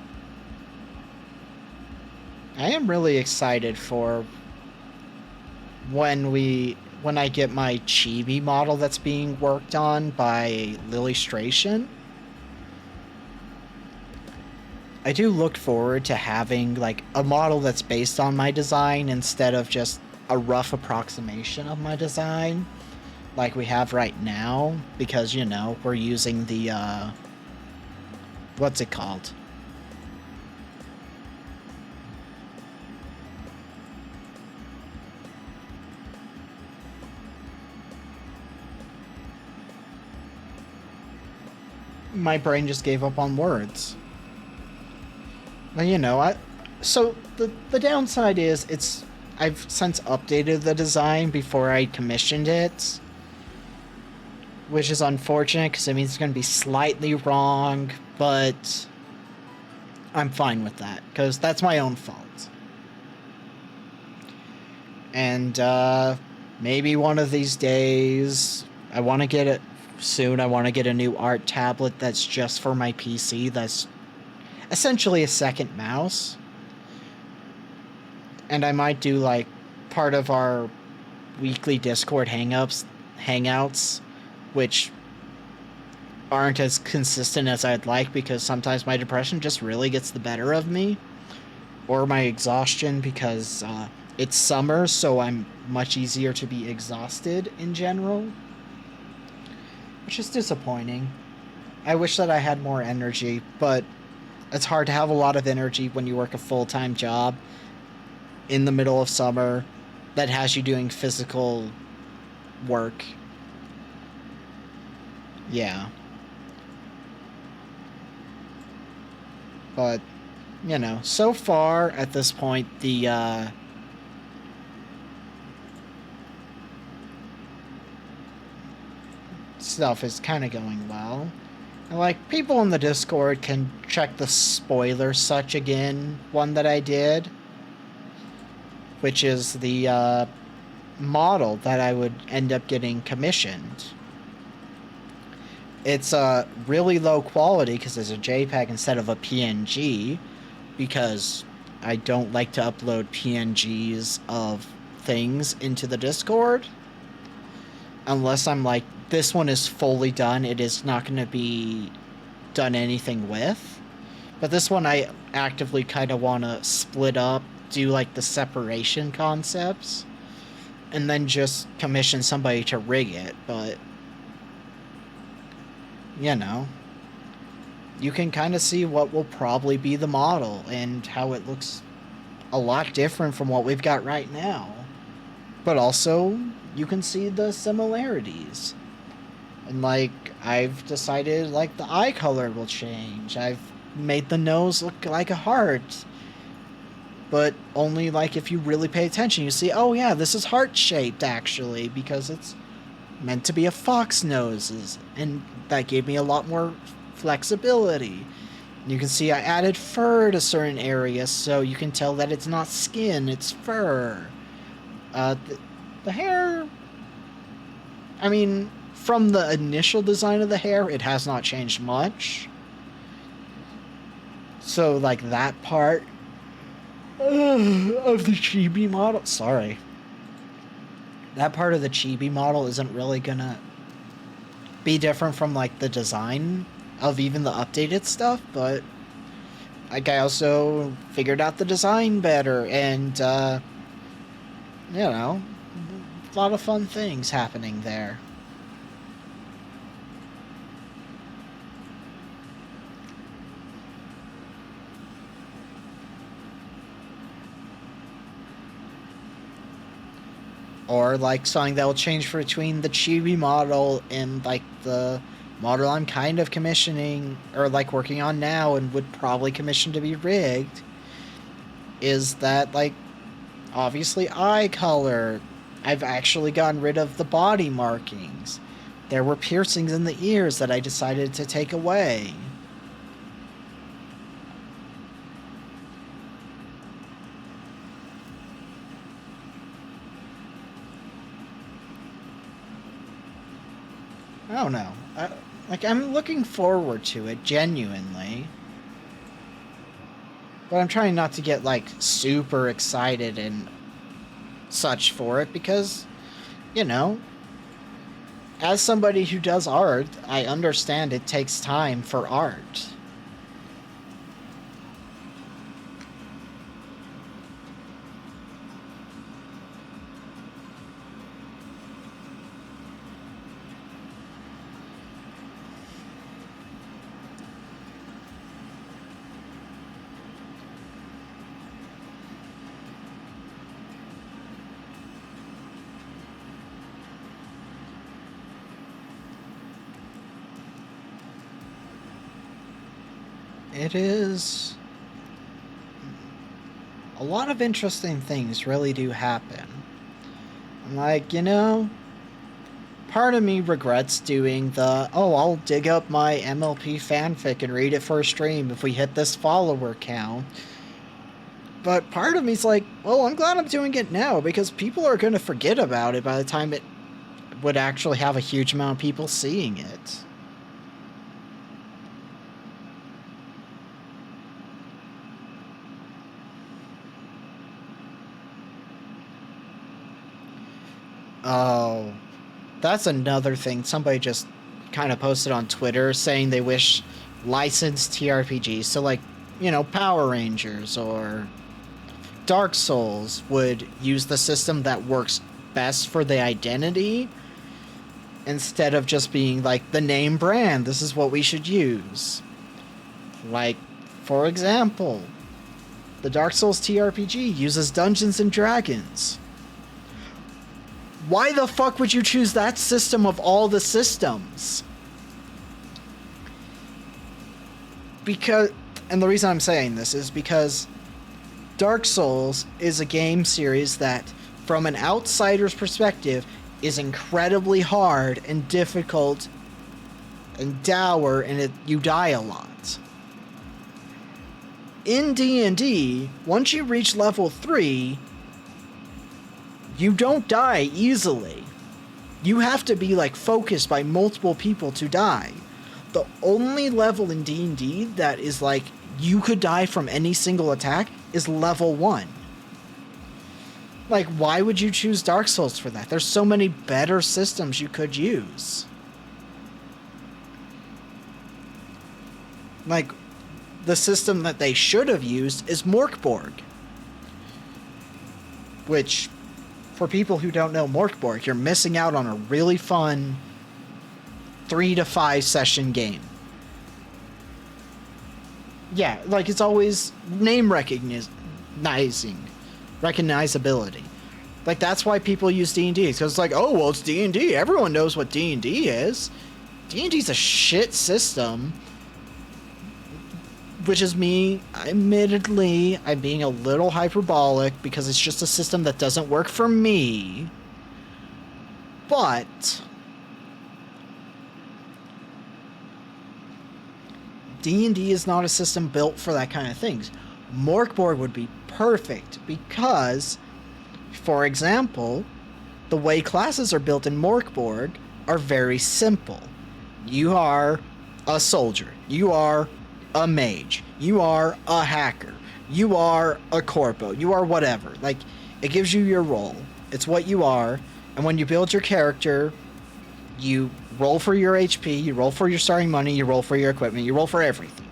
really excited for when I get my chibi model that's being worked on by Lillystration. I do look forward to having like a model that's based on my design instead of just a rough approximation of my design like we have right now, because, you know, we're using the what's it called? My brain just gave up on words. Well, you know, so the downside is I've since updated the design before I commissioned it, which is unfortunate because it means it's going to be slightly wrong, but I'm fine with that because that's my own fault. And maybe one of these days, I want to get it soon. I want to get a new art tablet that's just for my PC. That's essentially a second mouse. And I might do like part of our weekly Discord hangouts, which aren't as consistent as I'd like because sometimes my depression just really gets the better of me, or my exhaustion because it's summer, so I'm much easier to be exhausted in general, which is disappointing. I wish that I had more energy, but it's hard to have a lot of energy when you work a full-time job in the middle of summer that has you doing physical work. Yeah. But, you know, so far at this point, the stuff is kind of going well. And, like, people in the Discord can check the spoiler such again one that I did, which is the model that I would end up getting commissioned. It's really low quality because it's a JPEG instead of a PNG, because I don't like to upload PNGs of things into the Discord unless I'm like, this one is fully done, it is not going to be done anything with. But this one I actively kind of want to split up, do like the separation concepts, and then just commission somebody to rig it. But, you know, you can kind of see what will probably be the model and how it looks a lot different from what we've got right now. But also, you can see the similarities. And, like, I've decided, like, the eye color will change. I've made the nose look like a heart. but only like if you really pay attention. You see, oh yeah, this is heart-shaped actually, because it's meant to be a fox noses, and that gave me a lot more flexibility. You can see I added fur to certain areas, so you can tell that it's not skin, it's fur. The hair, I mean, from the initial design of the hair, it has not changed much. So, like, that part of the chibi model, sorry. That part of the chibi model isn't really gonna be different from, like, the design of even the updated stuff, but like, I also figured out the design better, and you know, a lot of fun things happening there. Or like something that will change between the chibi model and like the model I'm kind of commissioning, or like working on now and would probably commission to be rigged, is that like obviously eye color. I've actually gotten rid of the body markings. There were piercings in the ears that I decided to take away. I don't know. Like, I'm looking forward to it, genuinely. But I'm trying not to get, like, super excited and such for it, because, you know, as somebody who does art, I understand it takes time for art. It is... a lot of interesting things really do happen. Like, you know, part of me regrets doing the, oh, I'll dig up my MLP fanfic and read it for a stream if we hit this follower count. But part of me's like, well, I'm glad I'm doing it now, because people are going to forget about it by the time it would actually have a huge amount of people seeing it. Oh, that's another thing. Somebody just kind of posted on Twitter saying they wish licensed TRPGs, so like, you know, Power Rangers or Dark Souls would use the system that works best for the identity, instead of just being like the name brand, this is what we should use. Like, for example, the Dark Souls TRPG uses Dungeons and Dragons. Why the fuck would you choose that system of all the systems? Because, and the reason I'm saying this is because Dark Souls is a game series that, from an outsider's perspective, is incredibly hard and difficult and dour, and you die a lot. In D&D, once you reach level 3, you don't die easily. You have to be, like, focused by multiple people to die. The only level in D&D that is, like, you could die from any single attack is level 1. Like, why would you choose Dark Souls for that? There's so many better systems you could use. Like, the system that they should have used is Morkborg. Which, for people who don't know Morkborg, you're missing out on a really fun 3 to 5 session game. Yeah, like, it's always name recognizability. Like, that's why people use D&D, because it's like, oh, well, it's D&D. Everyone knows what D&D is. D&D's a shit system which is me, admittedly, I'm being a little hyperbolic because it's just a system that doesn't work for me. But D&D is not a system built for that kind of things. Morkborg would be perfect because, for example, the way classes are built in Morkborg are very simple. You are a soldier. You are a mage. You are a hacker. You are a corpo. You are whatever. Like, it gives you your role. It's what you are. And when you build your character, you roll for your HP, you roll for your starting money, you roll for your equipment, you roll for everything.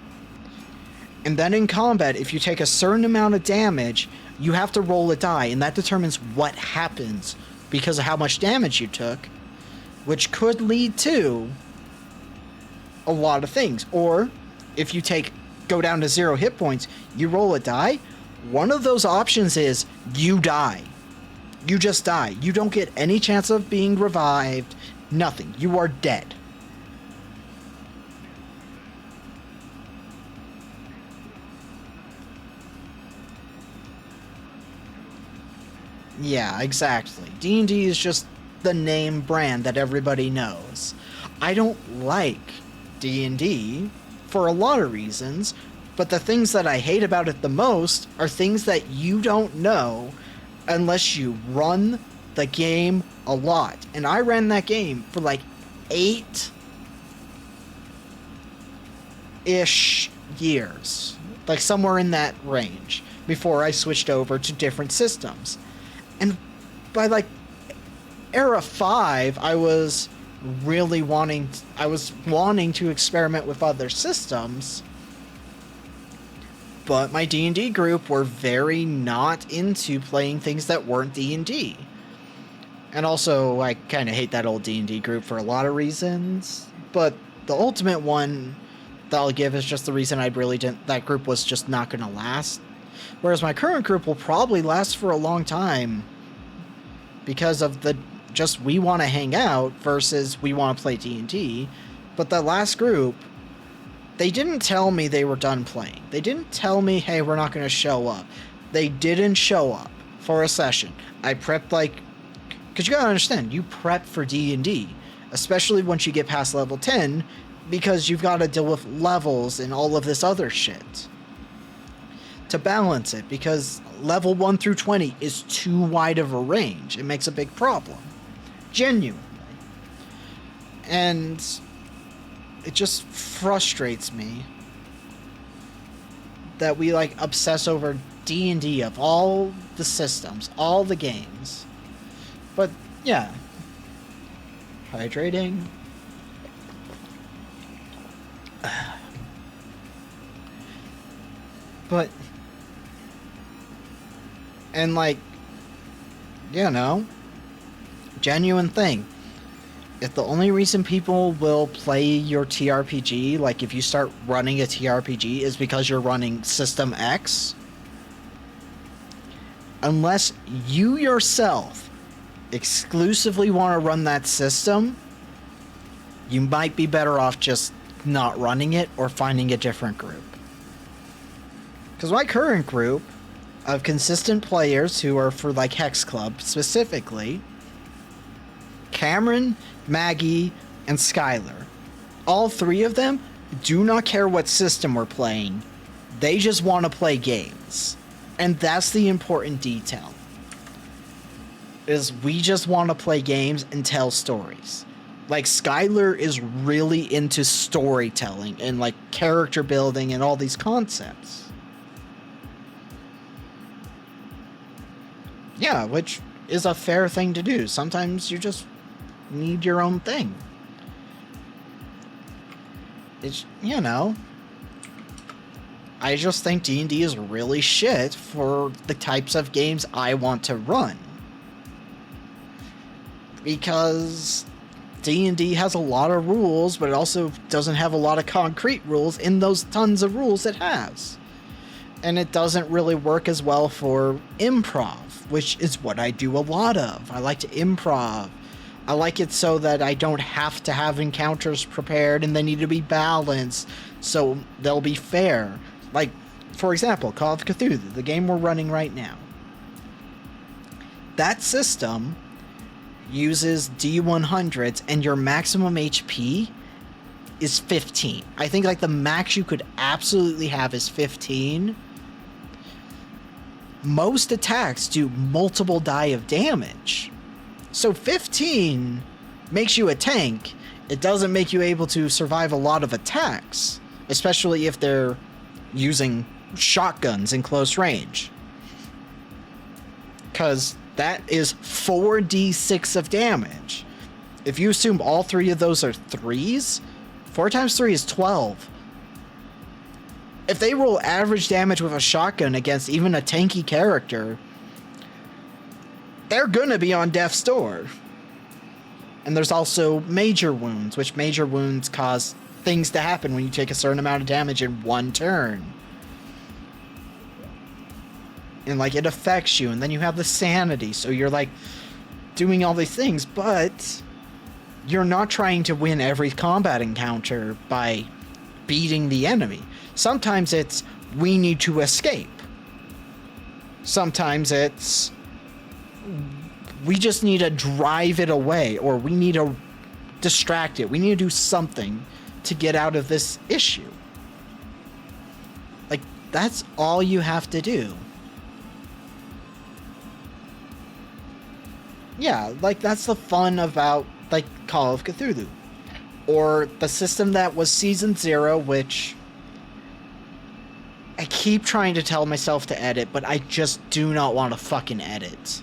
And then in combat, if you take a certain amount of damage, you have to roll a die, and that determines what happens because of how much damage you took, which could lead to a lot of things. Or if you go down to 0 hit points, you roll a die. One of those options is you die. You just die. You don't get any chance of being revived. Nothing. You are dead. Yeah, exactly. D&D is just the name brand that everybody knows. I don't like D&D for a lot of reasons, but the things that I hate about it the most are things that you don't know unless you run the game a lot. And I ran that game for like 8-ish years. Like somewhere in that range before I switched over to different systems. And by like era 5, I was wanting to experiment with other systems. But my D&D group were very not into playing things that weren't D&D. And also, I kind of hate that old D&D group for a lot of reasons. But the ultimate one that I'll give is just the reason that group was just not going to last. Whereas my current group will probably last for a long time because of we want to hang out versus we want to play D&D. But the last group, they didn't tell me they were done playing. They didn't tell me, hey, we're not going to show up. They didn't show up for a session. I prepped because you gotta understand, you prep for D&D, especially once you get past level 10, because you've got to deal with levels and all of this other shit to balance it, because level 1 through 20 is too wide of a range. It makes a big problem. Genuinely. And it just frustrates me that we obsess over D&D of all the systems, all the games. But yeah, hydrating. But and genuine thing. If the only reason people will play your TRPG, if you start running a TRPG, is because you're running System X, unless you yourself exclusively want to run that system, you might be better off just not running it or finding a different group. Because my current group of consistent players who are for Hex Club specifically, Cameron, Maggie, and Skylar, all three of them do not care what system we're playing. They just want to play games. And that's the important detail. Is we just want to play games and tell stories. Skylar is really into storytelling and character building and all these concepts. Yeah, which is a fair thing to do. Sometimes you just need your own thing. It's, I just think D&D is really shit for the types of games I want to run. Because D&D has a lot of rules, but it also doesn't have a lot of concrete rules in those tons of rules it has. And it doesn't really work as well for improv, which is what I do a lot of. I like to improv. I like it so that I don't have to have encounters prepared and they need to be balanced so they'll be fair. Like, for example, Call of Cthulhu, the game we're running right now. That system uses D100s, and your maximum HP is 15. I think like the max you could absolutely have is 15. Most attacks do multiple die of damage. So 15 makes you a tank. It doesn't make you able to survive a lot of attacks, especially if they're using shotguns in close range. Because that is 4d6 of damage. If you assume all three of those are 3s, 4 times 3 is 12. If they roll average damage with a shotgun against even a tanky character, they're gonna be on death's door. And there's also major wounds, which major wounds cause things to happen when you take a certain amount of damage in one turn. And like it affects you, and then you have the sanity, so you're like doing all these things, but you're not trying to win every combat encounter by beating the enemy. Sometimes it's we need to escape. Sometimes it's we just need to drive it away, or we need to distract it. We need to do something to get out of this issue. Like, that's all you have to do. Yeah, like, that's the fun about, like, Call of Cthulhu. Or the system that was Season 0, which I keep trying to tell myself to edit, but I just do not want to fucking edit.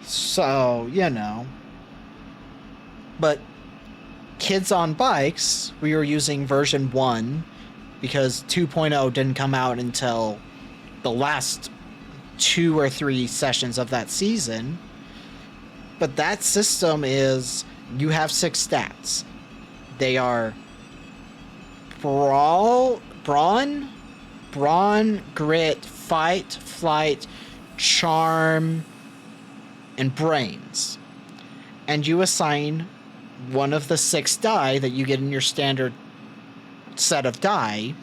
So, you know. But Kids on Bikes, we were using version 1 because 2.0 didn't come out until the last 2 or 3 sessions of that season. But that system is, you have 6 stats. They are brawn, grit, fight, flight, charm, and brains. And you assign one of the 6 die that you get in your standard set of die,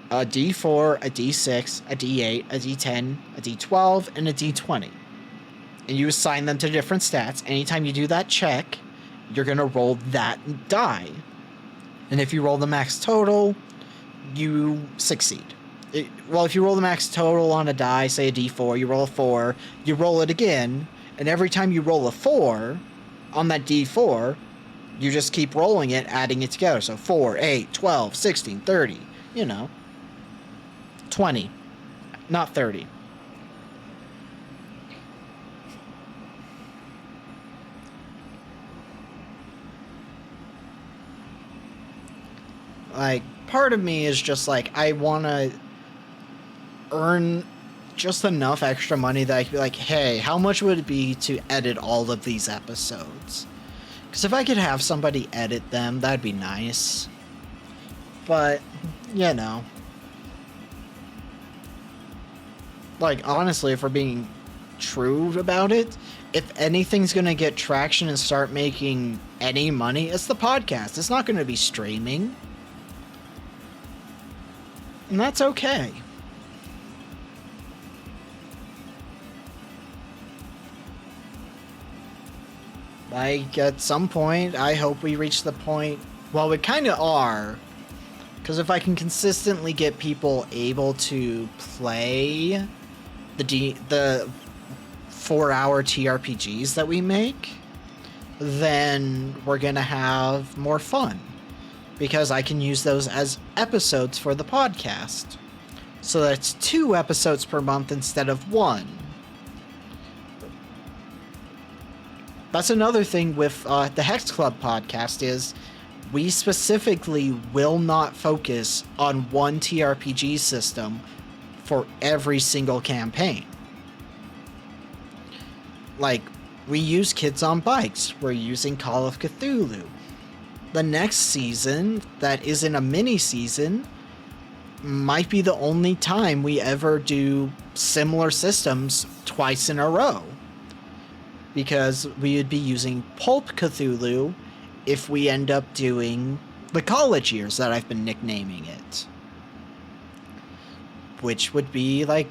a D4, a D6, a D8, a D10, a D12, and a D20. And you assign them to different stats. Anytime you do that check, you're going to roll that die. And if you roll the max total, you succeed. Well, if you roll the max total on a die, say a D4, you roll a 4, you roll it again, and every time you roll a 4 on that D4, you just keep rolling it, adding it together. So 4, 8, 12, 16, 30, 20, not 30. Like, part of me is just like, I want to earn just enough extra money that I could be like, hey, how much would it be to edit all of these episodes? Because if I could have somebody edit them, that'd be nice. But, like, honestly, if we're being true about it, if anything's going to get traction and start making any money, it's the podcast. It's not going to be streaming. And that's okay. Like, at some point, I hope we reach the point... Well, we kind of are. Because if I can consistently get people able to play the 4-hour TRPGs that we make, then we're going to have more fun. Because I can use those as episodes for the podcast. So that's 2 episodes per month instead of 1. That's another thing with the Hex Club podcast is we specifically will not focus on one TRPG system for every single campaign. Like, we use Kids on Bikes. We're using Call of Cthulhu. The next season, that isn't a mini-season, might be the only time we ever do similar systems twice in a row. because we would be using Pulp Cthulhu if we end up doing the college years that I've been nicknaming it. Which would be like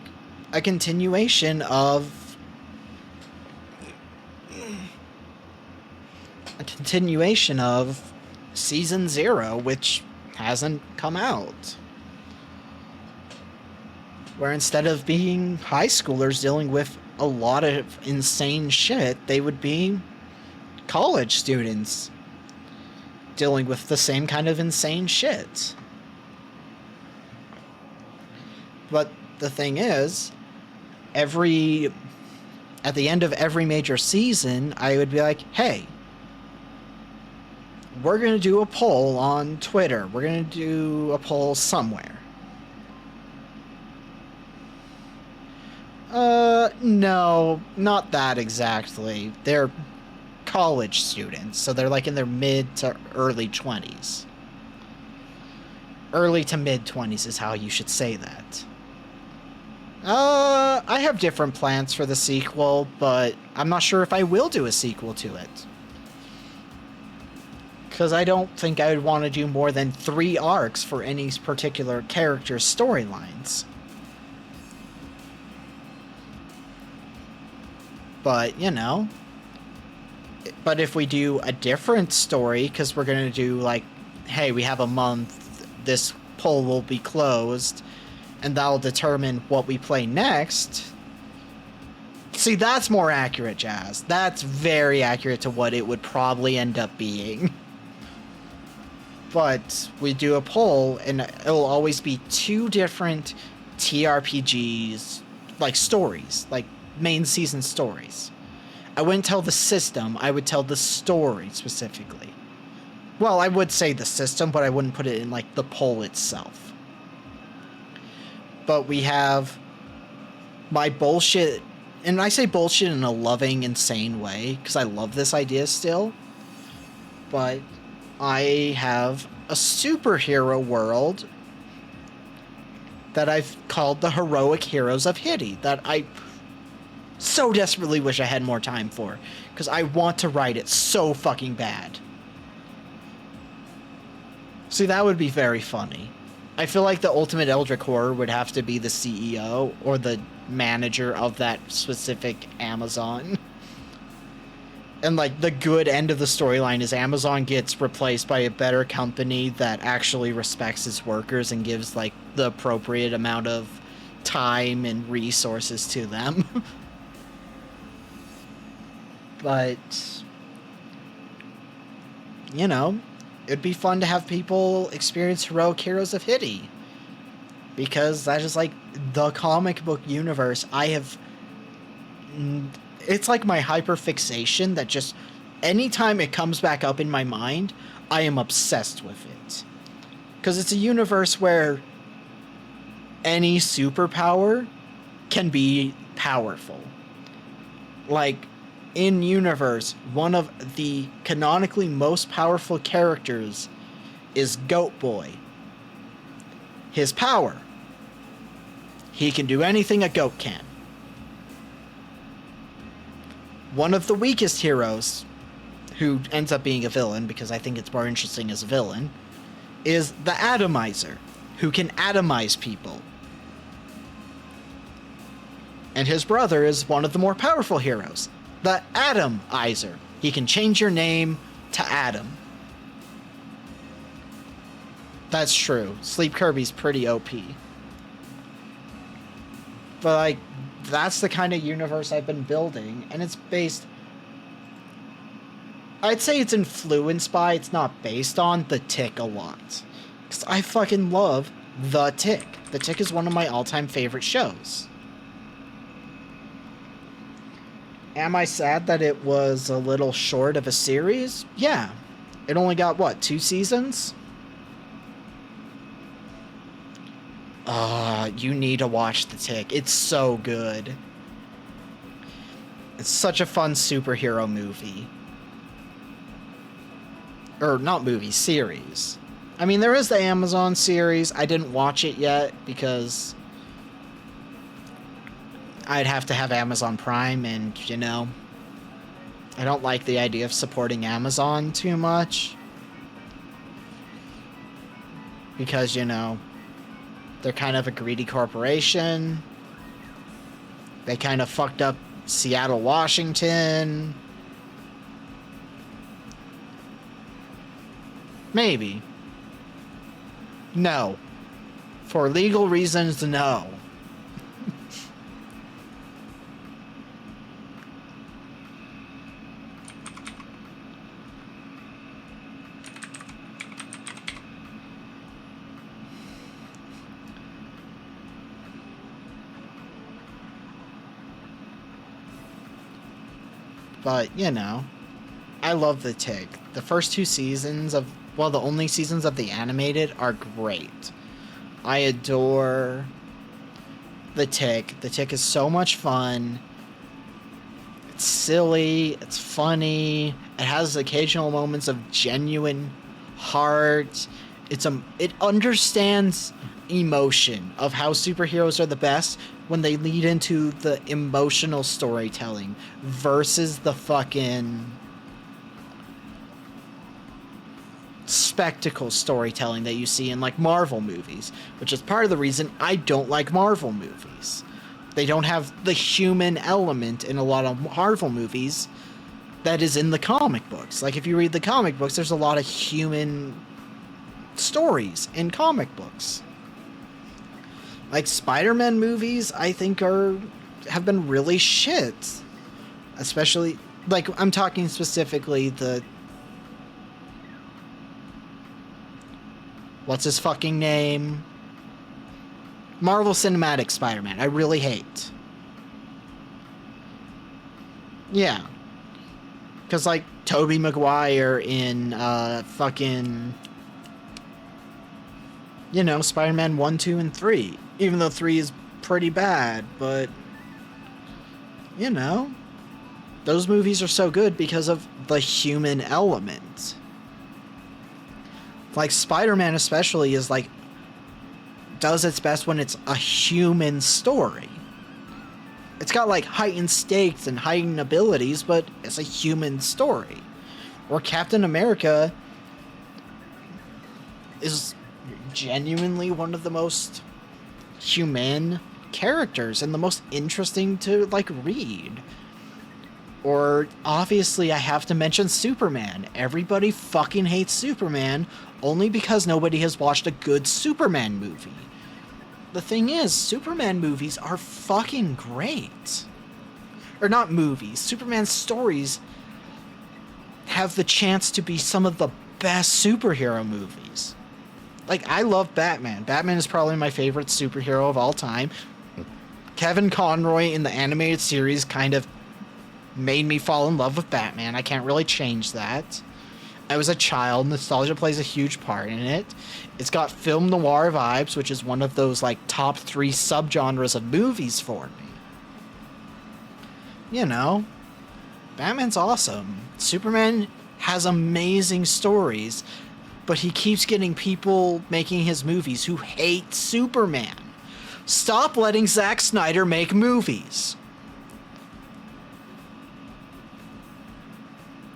a continuation of season 0, which hasn't come out. Where instead of being high schoolers dealing with a lot of insane shit, they would be college students dealing with the same kind of insane shit. But the thing is, at the end of every major season, I would be like, hey, we're going to do a poll on Twitter. We're going to do a poll somewhere. No, not that exactly. They're college students, so they're like in their mid to early 20s. Early to mid 20s is how you should say that. I have different plans for the sequel, but I'm not sure if I will do a sequel to it. Because I don't think I would want to do more than 3 arcs for any particular character's storylines. But, you know. But if we do a different story, because we're going to do, like, hey, we have a month, this poll will be closed, and that'll determine what we play next. See, that's more accurate, Jazz. That's very accurate to what it would probably end up being. But we do a poll, and it'll always be 2 different TRPGs, like, stories, like, main season stories. I wouldn't tell the system, I would tell the story specifically. Well, I would say the system, but I wouldn't put it in, like, the poll itself. But we have my bullshit, and I say bullshit in a loving, insane way, because I love this idea still. But I have a superhero world that I've called the Heroic Heroes of Hitty, that I so desperately wish I had more time for, because I want to write it so fucking bad. See, that would be very funny. I feel like the Ultimate Eldritch Horror would have to be the CEO or the manager of that specific Amazon. And, like, the good end of the storyline is Amazon gets replaced by a better company that actually respects its workers and gives, like, the appropriate amount of time and resources to them. But, you know, it'd be fun to have people experience Heroic Heroes of Hitty. Because that is, like, the comic book universe I have... It's like my hyperfixation that just... Anytime it comes back up in my mind, I am obsessed with it. Because it's a universe where any superpower can be powerful. Like, in universe, one of the canonically most powerful characters is Goat Boy. His power: he can do anything a goat can. One of the weakest heroes, who ends up being a villain, because I think it's more interesting as a villain, is the Atomizer, who can atomize people. And his brother is one of the more powerful heroes, the Atomizer. He can change your name to Atom. That's true. Sleep Kirby's pretty OP. But, like, that's the kind of universe I've been building, and it's based... I'd say it's influenced by, it's not based on, The Tick a lot. Because I fucking love The Tick. The Tick is one of my all-time favorite shows. Am I sad that it was a little short of a series? Yeah. It only got, what, 2 seasons? You need to watch The Tick. It's so good. It's such a fun superhero movie. Or, not movie, series. I mean, there is the Amazon series. I didn't watch it yet because I'd have to have Amazon Prime, and, you know, I don't like the idea of supporting Amazon too much. Because, you know, they're kind of a greedy corporation. They kind of fucked up Seattle, Washington. Maybe. No. For legal reasons, no. But, you know, I love The Tick. The first two seasons of, well, the only seasons of the animated are great. I adore The Tick. The Tick is so much fun. It's silly. It's funny. It has occasional moments of genuine heart. It understands emotion of how superheroes are the best when they lead into the emotional storytelling versus the fucking spectacle storytelling that you see in like Marvel movies, which is part of the reason I don't like Marvel movies. They don't have the human element in a lot of Marvel movies that is in the comic books. Like if you read the comic books, there's a lot of human stories in comic books. Like Spider-Man movies, I think have been really shit. Especially, like, I'm talking specifically the... What's his fucking name? Marvel Cinematic Spider-Man. I really hate. Yeah. Because, like, Tobey Maguire in, fucking... You know, Spider-Man 1, 2, and 3. Even though 3 is pretty bad, but... You know... Those movies are so good because of the human element. Like, Spider-Man especially is, like... does its best when it's a human story. It's got, like, heightened stakes and heightened abilities, but it's a human story. Or Captain America is genuinely one of the most humane characters and the most interesting to, like, read. Or, obviously, I have to mention Superman. Everybody fucking hates Superman only because nobody has watched a good Superman movie. The thing is, Superman movies are fucking great. Or not movies. Superman stories have the chance to be some of the best superhero movies. Like, I love Batman. Batman is probably my favorite superhero of all time. Kevin Conroy in the animated series kind of made me fall in love with Batman. I can't really change that. I was a child. Nostalgia plays a huge part in it. It's got film noir vibes, which is one of those, like, top 3 subgenres of movies for me. You know, Batman's awesome. Superman has amazing stories, but he keeps getting people making his movies who hate Superman. Stop letting Zack Snyder make movies.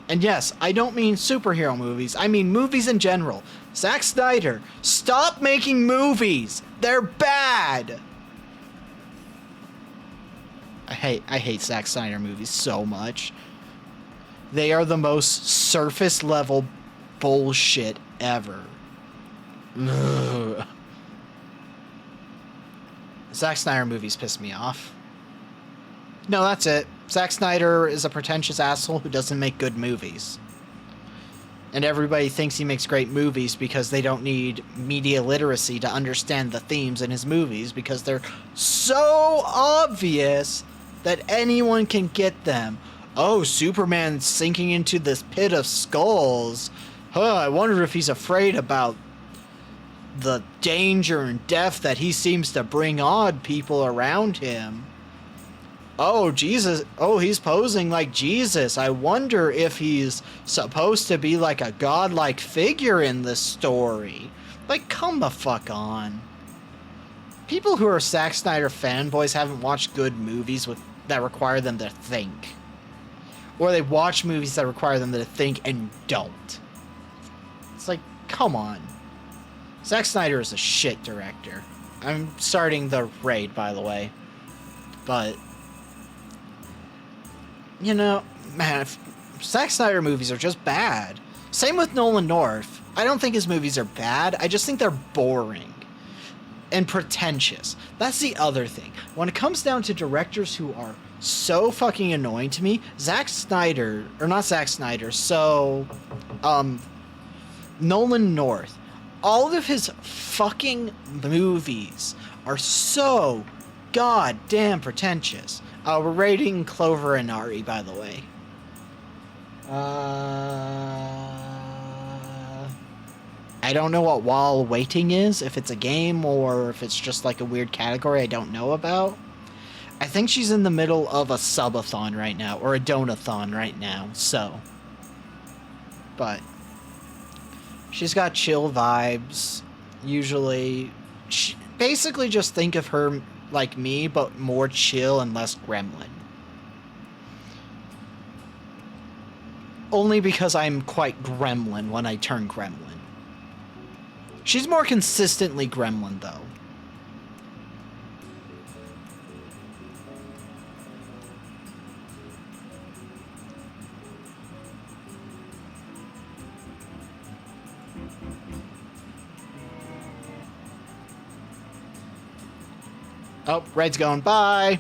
And yes, I don't mean superhero movies. I mean movies in general. Zack Snyder, stop making movies. They're bad. I hate Zack Snyder movies so much. They are the most surface level bullshit ever. Ugh. Zack Snyder movies piss me off. No, that's it. Zack Snyder is a pretentious asshole who doesn't make good movies. And everybody thinks he makes great movies because they don't need media literacy to understand the themes in his movies because they're so obvious that anyone can get them. Oh, Superman's sinking into this pit of skulls. I wonder if he's afraid about the danger and death that he seems to bring on people around him. Oh, Jesus. Oh, he's posing like Jesus. I wonder if he's supposed to be like a godlike figure in this story. Like, come the fuck on. People who are Zack Snyder fanboys haven't watched good movies that require them to think. or they watch movies that require them to think and don't. It's like, come on. Zack Snyder is a shit director. I'm starting the raid, by the way. But, you know, man, Zack Snyder movies are just bad. Same with Nolan North. I don't think his movies are bad. I just think they're boring and pretentious. That's the other thing. When it comes down to directors who are so fucking annoying to me, Zack Snyder, or not Zack Snyder, so, Nolan North. All of his fucking movies are so goddamn pretentious. We're rating Clover and Ari, by the way. I don't know what While Waiting is, if it's a game or if it's just like a weird category I don't know about. I think she's in the middle of a subathon right now, or a donathon right now, so. But she's got chill vibes, usually. Basically just think of her like me, but more chill and less gremlin. Only because I'm quite gremlin when I turn gremlin. She's more consistently gremlin, though. Oh, Red's going. Bye.